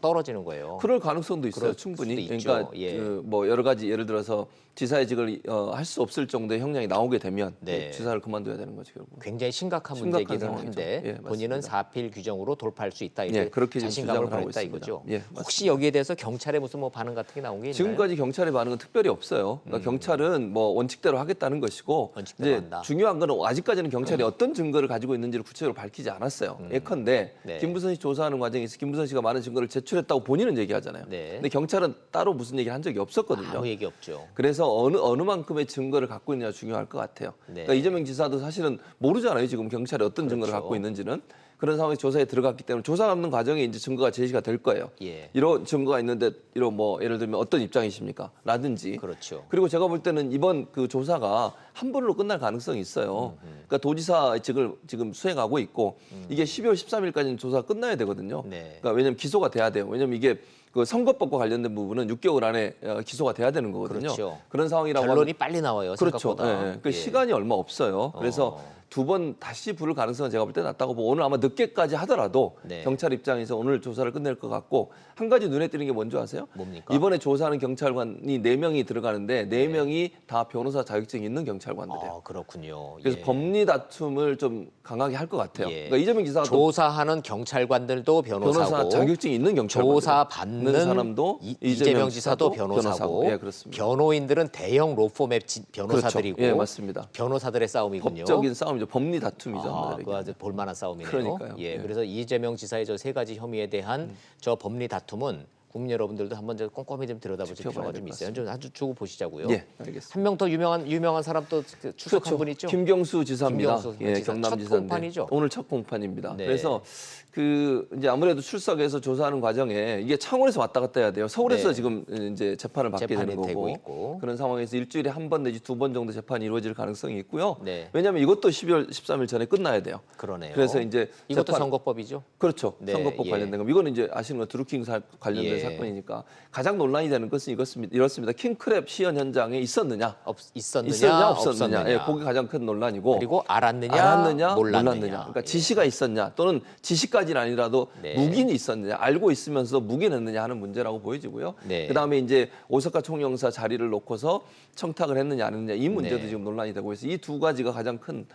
Speaker 1: 떨어지는 거예요.
Speaker 9: 그럴 가능성도 있어요.
Speaker 1: 그럴
Speaker 9: 충분히.
Speaker 1: 수도 있죠.
Speaker 9: 그러니까
Speaker 1: 예.
Speaker 9: 뭐 여러 가지 예를 들어서 지사의직을 할 수 없을 정도의 형량이 나오게 되면
Speaker 1: 네.
Speaker 9: 지사를 그만둬야 되는 거죠. 결국.
Speaker 1: 굉장히 심각한
Speaker 9: 심각한
Speaker 1: 문제이기는
Speaker 9: 상황이죠.
Speaker 1: 한데
Speaker 9: 예,
Speaker 1: 본인은
Speaker 9: 맞습니다.
Speaker 1: 사필 규정으로 돌파할 수 있다 이렇게
Speaker 9: 예, 그렇게 지금
Speaker 1: 자신감을
Speaker 9: 주장을 하고
Speaker 1: 보냈다
Speaker 9: 있습니다.
Speaker 1: 이거죠.
Speaker 9: 예,
Speaker 1: 혹시 여기에 대해서 경찰에 무슨 뭐 반응 같은 게 나온 게 있나요?
Speaker 9: 지금까지 경찰의 반응은 특별히 없어요. 그러니까 경찰은 뭐 원칙대로 하겠다는 것이고
Speaker 1: 원칙대로
Speaker 9: 이제
Speaker 1: 한다.
Speaker 9: 중요한 건 아직까지는 경찰이 어떤 증거를 가지고 있는지를 구체적으로 밝히지 않았어요. 예컨대
Speaker 1: 네.
Speaker 9: 김부선 씨 조사하는 과정에서 김부선 씨가 많은 증거를 제출했다고 본인은 얘기하잖아요.
Speaker 1: 네.
Speaker 9: 근데 경찰은 따로 무슨 얘기를 한 적이 없었거든요.
Speaker 1: 아무 얘기 없죠.
Speaker 9: 그래서 어느 만큼의 증거를 갖고 있느냐 중요할 것 같아요.
Speaker 1: 네.
Speaker 9: 그러니까 이재명 지사도 사실은 모르잖아요. 지금 경찰이 어떤 증거를
Speaker 1: 그렇죠.
Speaker 9: 갖고 있는지는. 그런 상황에서 조사에 들어갔기 때문에 조사하는 과정에 이제 증거가 제시가 될 거예요.
Speaker 1: 예.
Speaker 9: 이런 증거가 있는데 이런 뭐 예를 들면 어떤 입장이십니까? 라든지.
Speaker 1: 그렇죠.
Speaker 9: 그리고 제가 볼 때는 이번 그 조사가 한 번으로 끝날 가능성이 있어요. 그러니까 도지사직을 지금 수행하고 있고 이게 12월 13일까지는 조사가 끝나야 되거든요.
Speaker 1: 네.
Speaker 9: 그러니까 왜냐하면 기소가 돼야 돼요. 왜냐하면 이게 그 선거법과 관련된 부분은 6개월 안에 기소가 돼야 되는 거거든요.
Speaker 1: 그렇죠.
Speaker 9: 그런 상황이라고
Speaker 1: 결론이
Speaker 9: 하면
Speaker 1: 빨리 나와요.
Speaker 9: 그렇죠.
Speaker 1: 생각보다.
Speaker 9: 그
Speaker 1: 예.
Speaker 9: 시간이 얼마 없어요. 그래서 두 번 다시 부를 가능성은 제가 볼 때 낮다고 보고 오늘 아마 늦게까지 하더라도
Speaker 1: 네.
Speaker 9: 경찰 입장에서 오늘 조사를 끝낼 것 같고 한 가지 눈에 띄는 게 뭔지 아세요?
Speaker 1: 뭡니까?
Speaker 9: 이번에 조사하는 경찰관이 4명이 들어가는데 4명이 다 변호사 자격증이 있는 경찰관들이에요.
Speaker 1: 아, 그렇군요.
Speaker 9: 그래서
Speaker 1: 예.
Speaker 9: 법리 다툼을 좀 강하게 할 것 같아요.
Speaker 1: 예.
Speaker 9: 그러니까 이재명 지사가 또
Speaker 1: 조사하는 경찰관들도 변호사고
Speaker 9: 변호사 자격증이 있는 경찰관
Speaker 1: 조사 받는
Speaker 9: 사람도
Speaker 1: 이재명 지사도 변호사고
Speaker 9: 예, 그렇습니다.
Speaker 1: 변호인들은 대형 로펌의 변호사들이고
Speaker 9: 그렇죠. 예, 맞습니다.
Speaker 1: 변호사들의 싸움이군요.
Speaker 9: 법적인 싸움이죠. 법리 다툼이죠.
Speaker 1: 아,
Speaker 9: 말하자면.
Speaker 1: 그거 아주 볼만한 싸움이네요.
Speaker 9: 그러니까요.
Speaker 1: 예,
Speaker 9: 예.
Speaker 1: 그래서 이재명 지사의 저 세 가지 혐의에 대한 저 법리 다툼은 국민 여러분들도 한번 저 꼼꼼히 좀 들여다보실
Speaker 9: 지켜봐야
Speaker 1: 필요가 좀
Speaker 9: 될것
Speaker 1: 있어요. 좀 아주 주고 보시자고요.
Speaker 9: 예, 알겠습니다.
Speaker 1: 한 명 더 유명한 사람 또 출석한 분 있죠?
Speaker 9: 김경수 지사입니다.
Speaker 1: 김경수
Speaker 9: 예,
Speaker 1: 지사.
Speaker 9: 경남
Speaker 1: 첫
Speaker 9: 지사인데
Speaker 1: 공판이죠?
Speaker 9: 오늘 첫 공판입니다.
Speaker 1: 네.
Speaker 9: 그래서 그 이제 아무래도 출석해서 조사하는 과정에 이게 창원에서 왔다 갔다 해야 돼요. 서울에서
Speaker 1: 네.
Speaker 9: 지금 이제 재판을 받게
Speaker 1: 재판이
Speaker 9: 되는
Speaker 1: 되고
Speaker 9: 거고
Speaker 1: 있고.
Speaker 9: 그런 상황에서 일주일에 한 번 내지 2번 정도 재판이 이루어질 가능성이 있고요.
Speaker 1: 네.
Speaker 9: 왜냐하면 이것도 12월 13일 전에 끝나야 돼요.
Speaker 1: 그러네요.
Speaker 9: 그래서 이제
Speaker 1: 이것도
Speaker 9: 재판-
Speaker 1: 선거법이죠?
Speaker 9: 그렇죠.
Speaker 1: 네,
Speaker 9: 선거법
Speaker 1: 예.
Speaker 9: 관련된 거. 이거는 이제 아시는 거 드루킹 관련된
Speaker 1: 예.
Speaker 9: 사건이니까 가장 논란이 되는 것은 이렇습니다. 킹크랩 시연 현장에 있었느냐,
Speaker 1: 있었느냐
Speaker 9: 없었느냐. 예, 그게 가장 큰 논란이고.
Speaker 1: 그리고 알았느냐, 몰랐느냐.
Speaker 9: 그러니까
Speaker 1: 예.
Speaker 9: 지시가 있었냐, 또는 지시까지는 아니라도
Speaker 1: 네.
Speaker 9: 묵인이 있었느냐, 알고 있으면서 묵인했느냐 하는 문제라고 보여지고요.
Speaker 1: 네.
Speaker 9: 그다음에 이제 오사카 총영사 자리를 놓고서 청탁을 했느냐 안 했느냐 이 문제도
Speaker 1: 네.
Speaker 9: 지금 논란이 되고 있어요. 이 두 가지가 가장 큰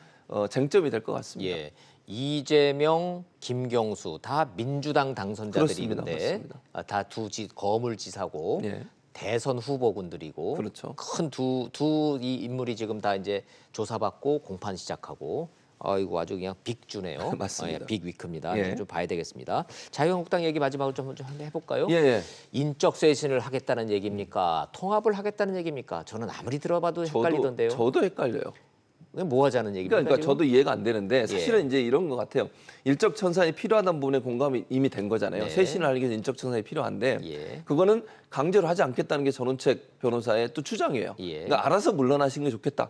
Speaker 9: 쟁점이 될 것 같습니다.
Speaker 1: 예. 이재명, 김경수 다 민주당 당선자들인데
Speaker 9: 그렇습니다.
Speaker 1: 다 거물지사고
Speaker 9: 예.
Speaker 1: 대선 후보군들이고
Speaker 9: 그렇죠.
Speaker 1: 큰 두 이 인물이 지금 다 이제 조사받고 공판 시작하고 아이고 아주 그냥 빅주네요.
Speaker 9: 맞습니다.
Speaker 1: 빅위크입니다.
Speaker 9: 예.
Speaker 1: 좀 봐야 되겠습니다. 자유한국당 얘기 마지막으로 좀 해볼까요?
Speaker 9: 예.
Speaker 1: 인적 쇄신을 하겠다는 얘기입니까? 통합을 하겠다는 얘기입니까? 저는 아무리 들어봐도 헷갈리던데요.
Speaker 9: 저도 헷갈려요.
Speaker 1: 뭐 하자는 얘기입니까?
Speaker 9: 그러니까
Speaker 1: 지금?
Speaker 9: 저도 이해가 안 되는데 사실은
Speaker 1: 예.
Speaker 9: 이제 이런 것 같아요. 인적 청산이 필요하다는 부분에 공감이 이미 된 거잖아요.
Speaker 1: 네.
Speaker 9: 쇄신을 하기 위해서 인적 청산이 필요한데
Speaker 1: 예.
Speaker 9: 그거는 강제로 하지 않겠다는 게 전원책 변호사의 또 주장이에요.
Speaker 1: 예.
Speaker 9: 그러니까 알아서 물러나시는 게 좋겠다.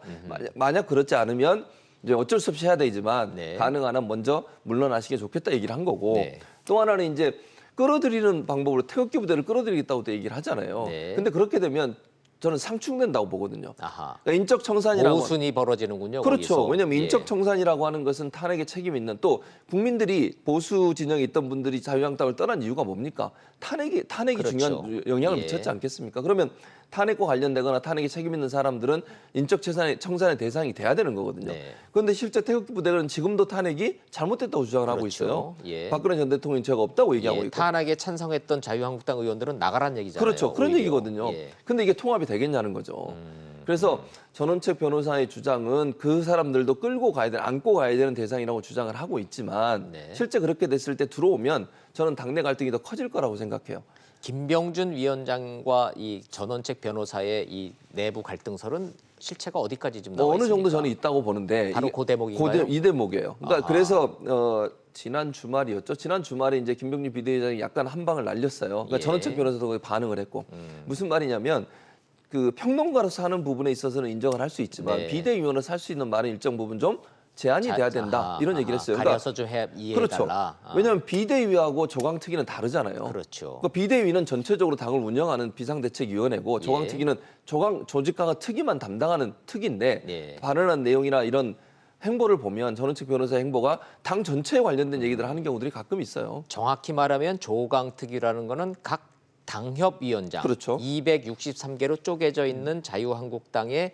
Speaker 9: 만약 그렇지 않으면 이제 어쩔 수 없이 해야 되지만
Speaker 1: 네.
Speaker 9: 가능한 한 먼저 물러나시는 게 좋겠다 얘기를 한 거고
Speaker 1: 네.
Speaker 9: 또 하나는 이제 끌어들이는 방법으로 태극기 부대를 끌어들이겠다고 또 얘기를 하잖아요.
Speaker 1: 네.
Speaker 9: 근데 그렇게 되면 저는 상충된다고 보거든요.
Speaker 1: 아하.
Speaker 9: 그러니까 인적 청산이라고
Speaker 1: 모순이 벌어지는군요.
Speaker 9: 그렇죠.
Speaker 1: 거기서.
Speaker 9: 왜냐하면
Speaker 1: 예.
Speaker 9: 인적 청산이라고 하는 것은 탄핵에 책임 있는 또 국민들이 보수 진영에 있던 분들이 자유한국당을 떠난 이유가 뭡니까? 탄핵이
Speaker 1: 그렇죠.
Speaker 9: 중요한 영향을
Speaker 1: 예.
Speaker 9: 미쳤지 않겠습니까? 그러면 탄핵과 관련되거나 탄핵에 책임 있는 사람들은 인적 청산의 대상이 돼야 되는 거거든요.
Speaker 1: 네.
Speaker 9: 그런데 실제 태극기 부대는 지금도 탄핵이 잘못됐다고 주장을 하고
Speaker 1: 그렇죠.
Speaker 9: 있어요.
Speaker 1: 예.
Speaker 9: 박근혜 전 대통령이 죄가 없다고 얘기하고
Speaker 1: 예,
Speaker 9: 있고.
Speaker 1: 탄핵에 찬성했던 자유한국당 의원들은 나가란 얘기잖아요.
Speaker 9: 그렇죠. 그런
Speaker 1: 오히려.
Speaker 9: 얘기거든요.
Speaker 1: 예.
Speaker 9: 근데 이게 통합이 되겠냐는 거죠. 그래서 전원책 변호사의 주장은 그 사람들도 안고 가야 되는 대상이라고 주장을 하고 있지만
Speaker 1: 네.
Speaker 9: 실제 그렇게 됐을 때 들어오면 저는 당내 갈등이 더 커질 거라고 생각해요.
Speaker 1: 김병준 위원장과 이 전원책 변호사의 이 내부 갈등설은 실체가 어디까지 좀 나와
Speaker 9: 어느
Speaker 1: 있습니까?
Speaker 9: 정도 저는 있다고 보는데
Speaker 1: 바로
Speaker 9: 이게
Speaker 1: 그 대목인가요?
Speaker 9: 이 대목이에요. 그러니까
Speaker 1: 아하.
Speaker 9: 그래서 지난 주말이었죠. 지난 주말에 이제 김병준 비대위원장이 약간 한 방을 날렸어요. 그러니까
Speaker 1: 예.
Speaker 9: 전원책 변호사도 거기에 반응을 했고 무슨 말이냐면 그 평론가로서 하는 부분에 있어서는 인정을 할 수 있지만
Speaker 1: 네.
Speaker 9: 비대위원으로서 할 수 있는 말은 일정 부분 좀 제한이 돼야 된다 이런 얘기를 했어요.
Speaker 1: 가려서 좀 이해해달라.
Speaker 9: 그렇죠. 왜냐하면 비대위하고 조강특위는 다르잖아요.
Speaker 1: 그렇죠.
Speaker 9: 그러니까 비대위는 전체적으로 당을 운영하는 비상대책위원회고
Speaker 1: 예.
Speaker 9: 조강특위는 조직화가 특위만 담당하는 특위인데
Speaker 1: 예.
Speaker 9: 발언한 내용이나 이런 행보를 보면 전원책 변호사의 행보가 당 전체에 관련된 얘기들을 하는 경우들이 가끔 있어요.
Speaker 1: 정확히 말하면 조강특위라는 거는 각 당협위원장
Speaker 9: 그렇죠.
Speaker 1: 263개로 쪼개져 있는 자유한국당의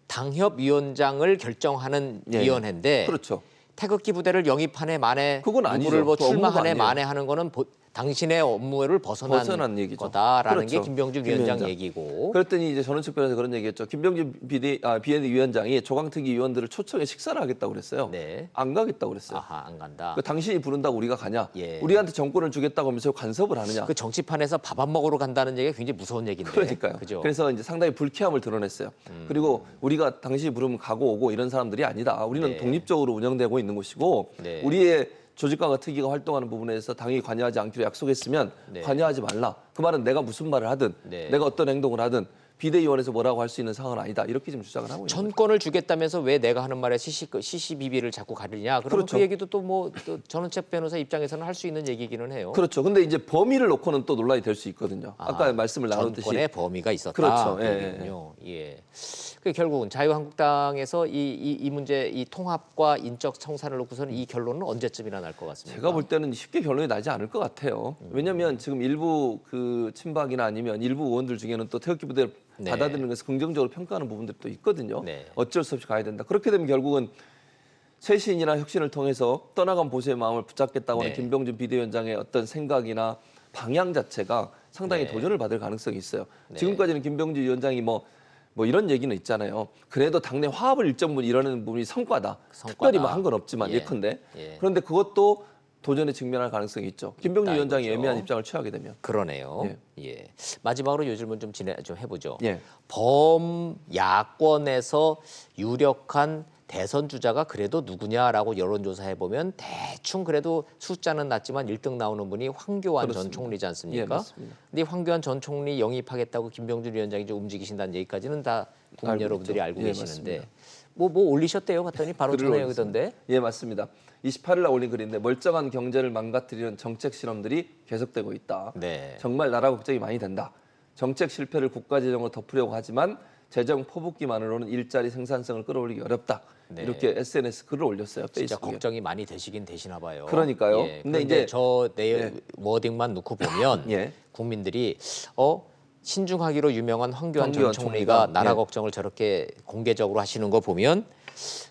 Speaker 1: 당협위원장을 결정하는
Speaker 9: 예.
Speaker 1: 위원회인데
Speaker 9: 그렇죠.
Speaker 1: 태극기 부대를 영입한 해 만에
Speaker 9: 그건 아니죠.
Speaker 1: 누구를 뭐
Speaker 9: 그 업무가
Speaker 1: 출마한 해
Speaker 9: 아니에요.
Speaker 1: 만에 하는 거는 당신의 업무를 벗어난
Speaker 9: 얘기죠.
Speaker 1: 거다라는
Speaker 9: 그렇죠.
Speaker 1: 게 김병준 위원장
Speaker 9: 위원장.
Speaker 1: 얘기고.
Speaker 9: 그랬더니 이제 전원책 변호사 그런 얘기했죠. 김병준 비대위원장이 조강특위 위원들을 초청해 식사를 하겠다고 그랬어요.
Speaker 1: 네.
Speaker 9: 안 가겠다고 그랬어요.
Speaker 1: 아하, 안 간다.
Speaker 9: 그 당신이 부른다고 우리가 가냐?
Speaker 1: 예.
Speaker 9: 우리한테 정권을 주겠다고 하면서 간섭을 하느냐?
Speaker 1: 그 정치판에서 밥 안 먹으러 간다는 얘기가 굉장히 무서운 얘기인데.
Speaker 9: 그러니까요.
Speaker 1: 그죠?
Speaker 9: 그래서 이제 상당히 불쾌함을 드러냈어요. 그리고 우리가 당신이 부르면 가고 오고 이런 사람들이 아니다. 우리는
Speaker 1: 네.
Speaker 9: 독립적으로 운영되고 있는 곳이고
Speaker 1: 네.
Speaker 9: 우리의 조직과가 특위가 활동하는 부분에서 당이 관여하지 않기로 약속했으면
Speaker 1: 네.
Speaker 9: 관여하지 말라. 그 말은 내가 무슨 말을 하든
Speaker 1: 네.
Speaker 9: 내가 어떤 행동을 하든 비대위원회에서 뭐라고 할 수 있는 상황은 아니다. 이렇게 지금 주장을 하고 있는 거죠.
Speaker 1: 전권을 주겠다면서 왜 내가 하는 말에 시시비비를 자꾸 가리냐? 그러면
Speaker 9: 그렇죠.
Speaker 1: 그 얘기도 또 뭐 전원책 변호사 입장에서는 할 수 있는 얘기기는 해요.
Speaker 9: 그렇죠. 근데 이제 범위를 놓고는 또 논란이 될 수 있거든요. 아까 말씀을 나눴듯이
Speaker 1: 전권의 범위가 있었다.
Speaker 9: 그렇죠.
Speaker 1: 그 얘기군요. 예. 그 결국은 자유한국당에서 이 문제, 이 통합과 인적 청산을 놓고서는 이 결론은 언제쯤이나 날 것 같습니다.
Speaker 9: 제가 볼 때는 쉽게 결론이 나지 않을 것 같아요. 왜냐하면 지금 일부 그 친박이나 아니면 일부 의원들 중에는 또 태극기 부대를
Speaker 1: 네.
Speaker 9: 받아들이는 것을 긍정적으로 평가하는 부분들이 또 있거든요.
Speaker 1: 네.
Speaker 9: 어쩔 수 없이 가야 된다. 그렇게 되면 결국은 쇄신이나 혁신을 통해서 떠나간 보수의 마음을 붙잡겠다고 하는
Speaker 1: 네.
Speaker 9: 김병준 비대위원장의 어떤 생각이나 방향 자체가 상당히
Speaker 1: 네.
Speaker 9: 도전을 받을 가능성이 있어요.
Speaker 1: 네.
Speaker 9: 지금까지는 김병준 위원장이 뭐 이런 얘기는 있잖아요. 그래도 당내 화합을 일정 부분 이뤄내는 부분이 성과다. 특별히 뭐 한 건 없지만
Speaker 1: 예.
Speaker 9: 예컨대.
Speaker 1: 예.
Speaker 9: 그런데 그것도 도전에 직면할 가능성이 있죠. 김병준
Speaker 1: 있다,
Speaker 9: 위원장이
Speaker 1: 이거죠.
Speaker 9: 애매한 입장을 취하게 되면.
Speaker 1: 그러네요. 예. 마지막으로 요 질문 좀 해보죠.
Speaker 9: 예.
Speaker 1: 범야권에서 유력한 대선 주자가 그래도 누구냐라고 여론조사 해보면 대충 그래도 숫자는 낮지만 1등 나오는 분이 황교안 전
Speaker 9: 그렇습니다.
Speaker 1: 총리지
Speaker 9: 예,
Speaker 1: 않습니까?
Speaker 9: 맞습니다.
Speaker 1: 근데 황교안 전 총리 영입하겠다고 김병준 위원장이 좀 움직이신다는 얘기까지는 다 국민
Speaker 9: 알고
Speaker 1: 여러분들이
Speaker 9: 있죠.
Speaker 1: 알고
Speaker 9: 예,
Speaker 1: 계시는데
Speaker 9: 맞습니다.
Speaker 1: 뭐 올리셨대요 봤더니 바로
Speaker 9: 글을
Speaker 1: 전해오던데.
Speaker 9: 예, 맞습니다. 28일 날 올린 글인데 멀쩡한 경제를 망가뜨리는 정책 실험들이 계속되고 있다.
Speaker 1: 네.
Speaker 9: 정말 나라 걱정이 많이 된다. 정책 실패를 국가 재정으로 덮으려고 하지만 재정 포복기만으로는 일자리 생산성을 끌어올리기 어렵다.
Speaker 1: 네.
Speaker 9: 이렇게 SNS 글을 올렸어요.
Speaker 1: 진짜
Speaker 9: 페이스북에.
Speaker 1: 걱정이 많이 되시긴 되시나 봐요.
Speaker 9: 그러니까요.
Speaker 1: 예,
Speaker 9: 근데
Speaker 1: 근데
Speaker 9: 이제
Speaker 1: 저
Speaker 9: 예.
Speaker 1: 워딩만 놓고 보면
Speaker 9: 예.
Speaker 1: 국민들이 신중하기로 유명한 황교안 전
Speaker 9: 황교안
Speaker 1: 총리가
Speaker 9: 총리가,
Speaker 1: 나라
Speaker 9: 예.
Speaker 1: 걱정을 저렇게 공개적으로 하시는 거 보면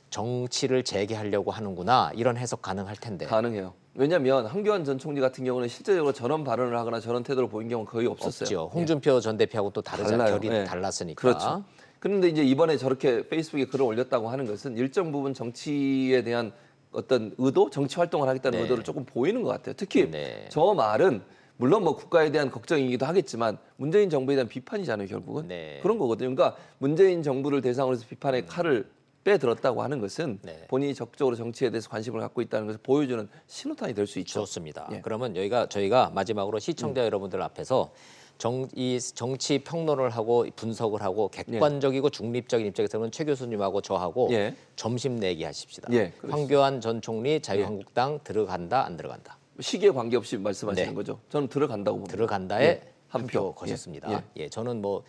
Speaker 1: 정치를 재개하려고 하는구나 이런 해석 가능할 텐데.
Speaker 9: 가능해요. 왜냐하면 황교안 전 총리 같은 경우는 실제적으로 저런 발언을 하거나 저런 태도를 보인 경우는 거의 없었어요.
Speaker 1: 없죠. 홍준표 전 대표하고 또
Speaker 9: 달라요.
Speaker 1: 결이
Speaker 9: 예.
Speaker 1: 달랐으니까.
Speaker 9: 그렇죠. 그런데 이제 이번에 저렇게 페이스북에 글을 올렸다고 하는 것은 일정 부분 정치에 대한 어떤 의도, 정치 활동을 하겠다는
Speaker 1: 네.
Speaker 9: 의도를 조금 보이는 것 같아요. 특히
Speaker 1: 네.
Speaker 9: 저 말은 물론 뭐 국가에 대한 걱정이기도 하겠지만 문재인 정부에 대한 비판이잖아요, 결국은.
Speaker 1: 네.
Speaker 9: 그런 거거든요. 그러니까 문재인 정부를 대상으로 해서 비판의 칼을 빼들었다고 하는 것은
Speaker 1: 네.
Speaker 9: 본인이 적극적으로 정치에 대해서 관심을 갖고 있다는 것을 보여주는 신호탄이 될 수 있죠.
Speaker 1: 좋습니다.
Speaker 9: 예.
Speaker 1: 그러면 저희가 마지막으로 시청자 여러분들 앞에서 이 정치 평론을 하고 분석을 하고 객관적이고 중립적인 입장에서는 최 교수님하고 저하고
Speaker 9: 예.
Speaker 1: 점심 내기 하십시다.
Speaker 9: 예, 그렇습니다.
Speaker 1: 황교안 전 총리 자유한국당 들어간다 안 들어간다.
Speaker 9: 시기에 관계없이 말씀하시는
Speaker 1: 네.
Speaker 9: 거죠. 저는 들어간다고 봅니다.
Speaker 1: 들어간다에
Speaker 9: 예,
Speaker 1: 한
Speaker 9: 한
Speaker 1: 표
Speaker 9: 표.
Speaker 1: 거셨습니다.
Speaker 9: 예,
Speaker 1: 예, 저는 뭐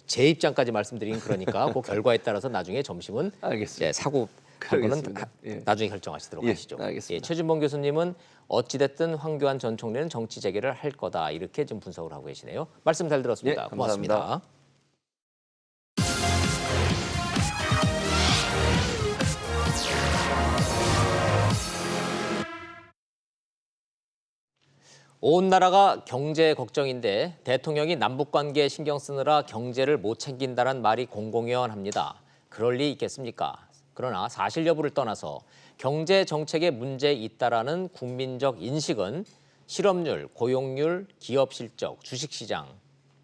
Speaker 1: 제 입장까지 말씀드린 그러니까 그 결과에 따라서 나중에 점심은
Speaker 9: 알겠습니다.
Speaker 1: 사고
Speaker 9: 그러겠습니다.
Speaker 1: 거는
Speaker 9: 예.
Speaker 1: 나중에 결정하시도록
Speaker 9: 예,
Speaker 1: 하시죠.
Speaker 9: 알겠습니다.
Speaker 1: 예, 최준봉 교수님은 어찌됐든 황교안 전 총리는 정치 재개를 할 거다 이렇게 지금 분석을 하고 계시네요. 말씀 잘 들었습니다.
Speaker 9: 예,
Speaker 1: 고맙습니다.
Speaker 9: 감사합니다.
Speaker 1: 온 나라가 경제 걱정인데 대통령이 남북관계에 신경 쓰느라 경제를 못 챙긴다는 말이 공공연합니다. 그럴 리 있겠습니까? 그러나 사실 여부를 떠나서 경제 정책에 문제 있다라는 국민적 인식은 실업률, 고용률, 기업 실적, 주식시장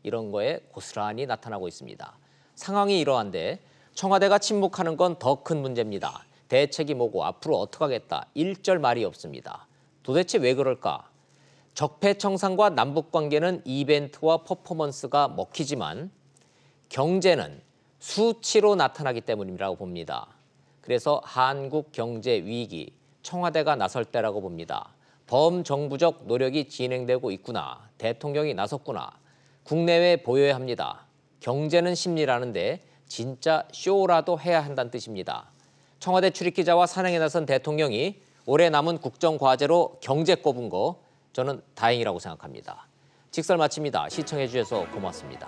Speaker 1: 이런 거에 고스란히 나타나고 있습니다. 상황이 이러한데 청와대가 침묵하는 건 더 큰 문제입니다. 대책이 뭐고 앞으로 어떻게 하겠다 일절 말이 없습니다. 도대체 왜 그럴까? 적폐청산과 남북관계는 이벤트와 퍼포먼스가 먹히지만 경제는 수치로 나타나기 때문이라고 봅니다. 그래서 한국 경제 위기, 청와대가 나설 때라고 봅니다. 범정부적 노력이 진행되고 있구나. 대통령이 나섰구나. 국내외 보여야 합니다. 경제는 심리라는데 진짜 쇼라도 해야 한다는 뜻입니다. 청와대 출입기자와 산행에 나선 대통령이 올해 남은 국정과제로 경제 꼽은 거 저는 다행이라고 생각합니다. 직설 마칩니다. 시청해 주셔서 고맙습니다.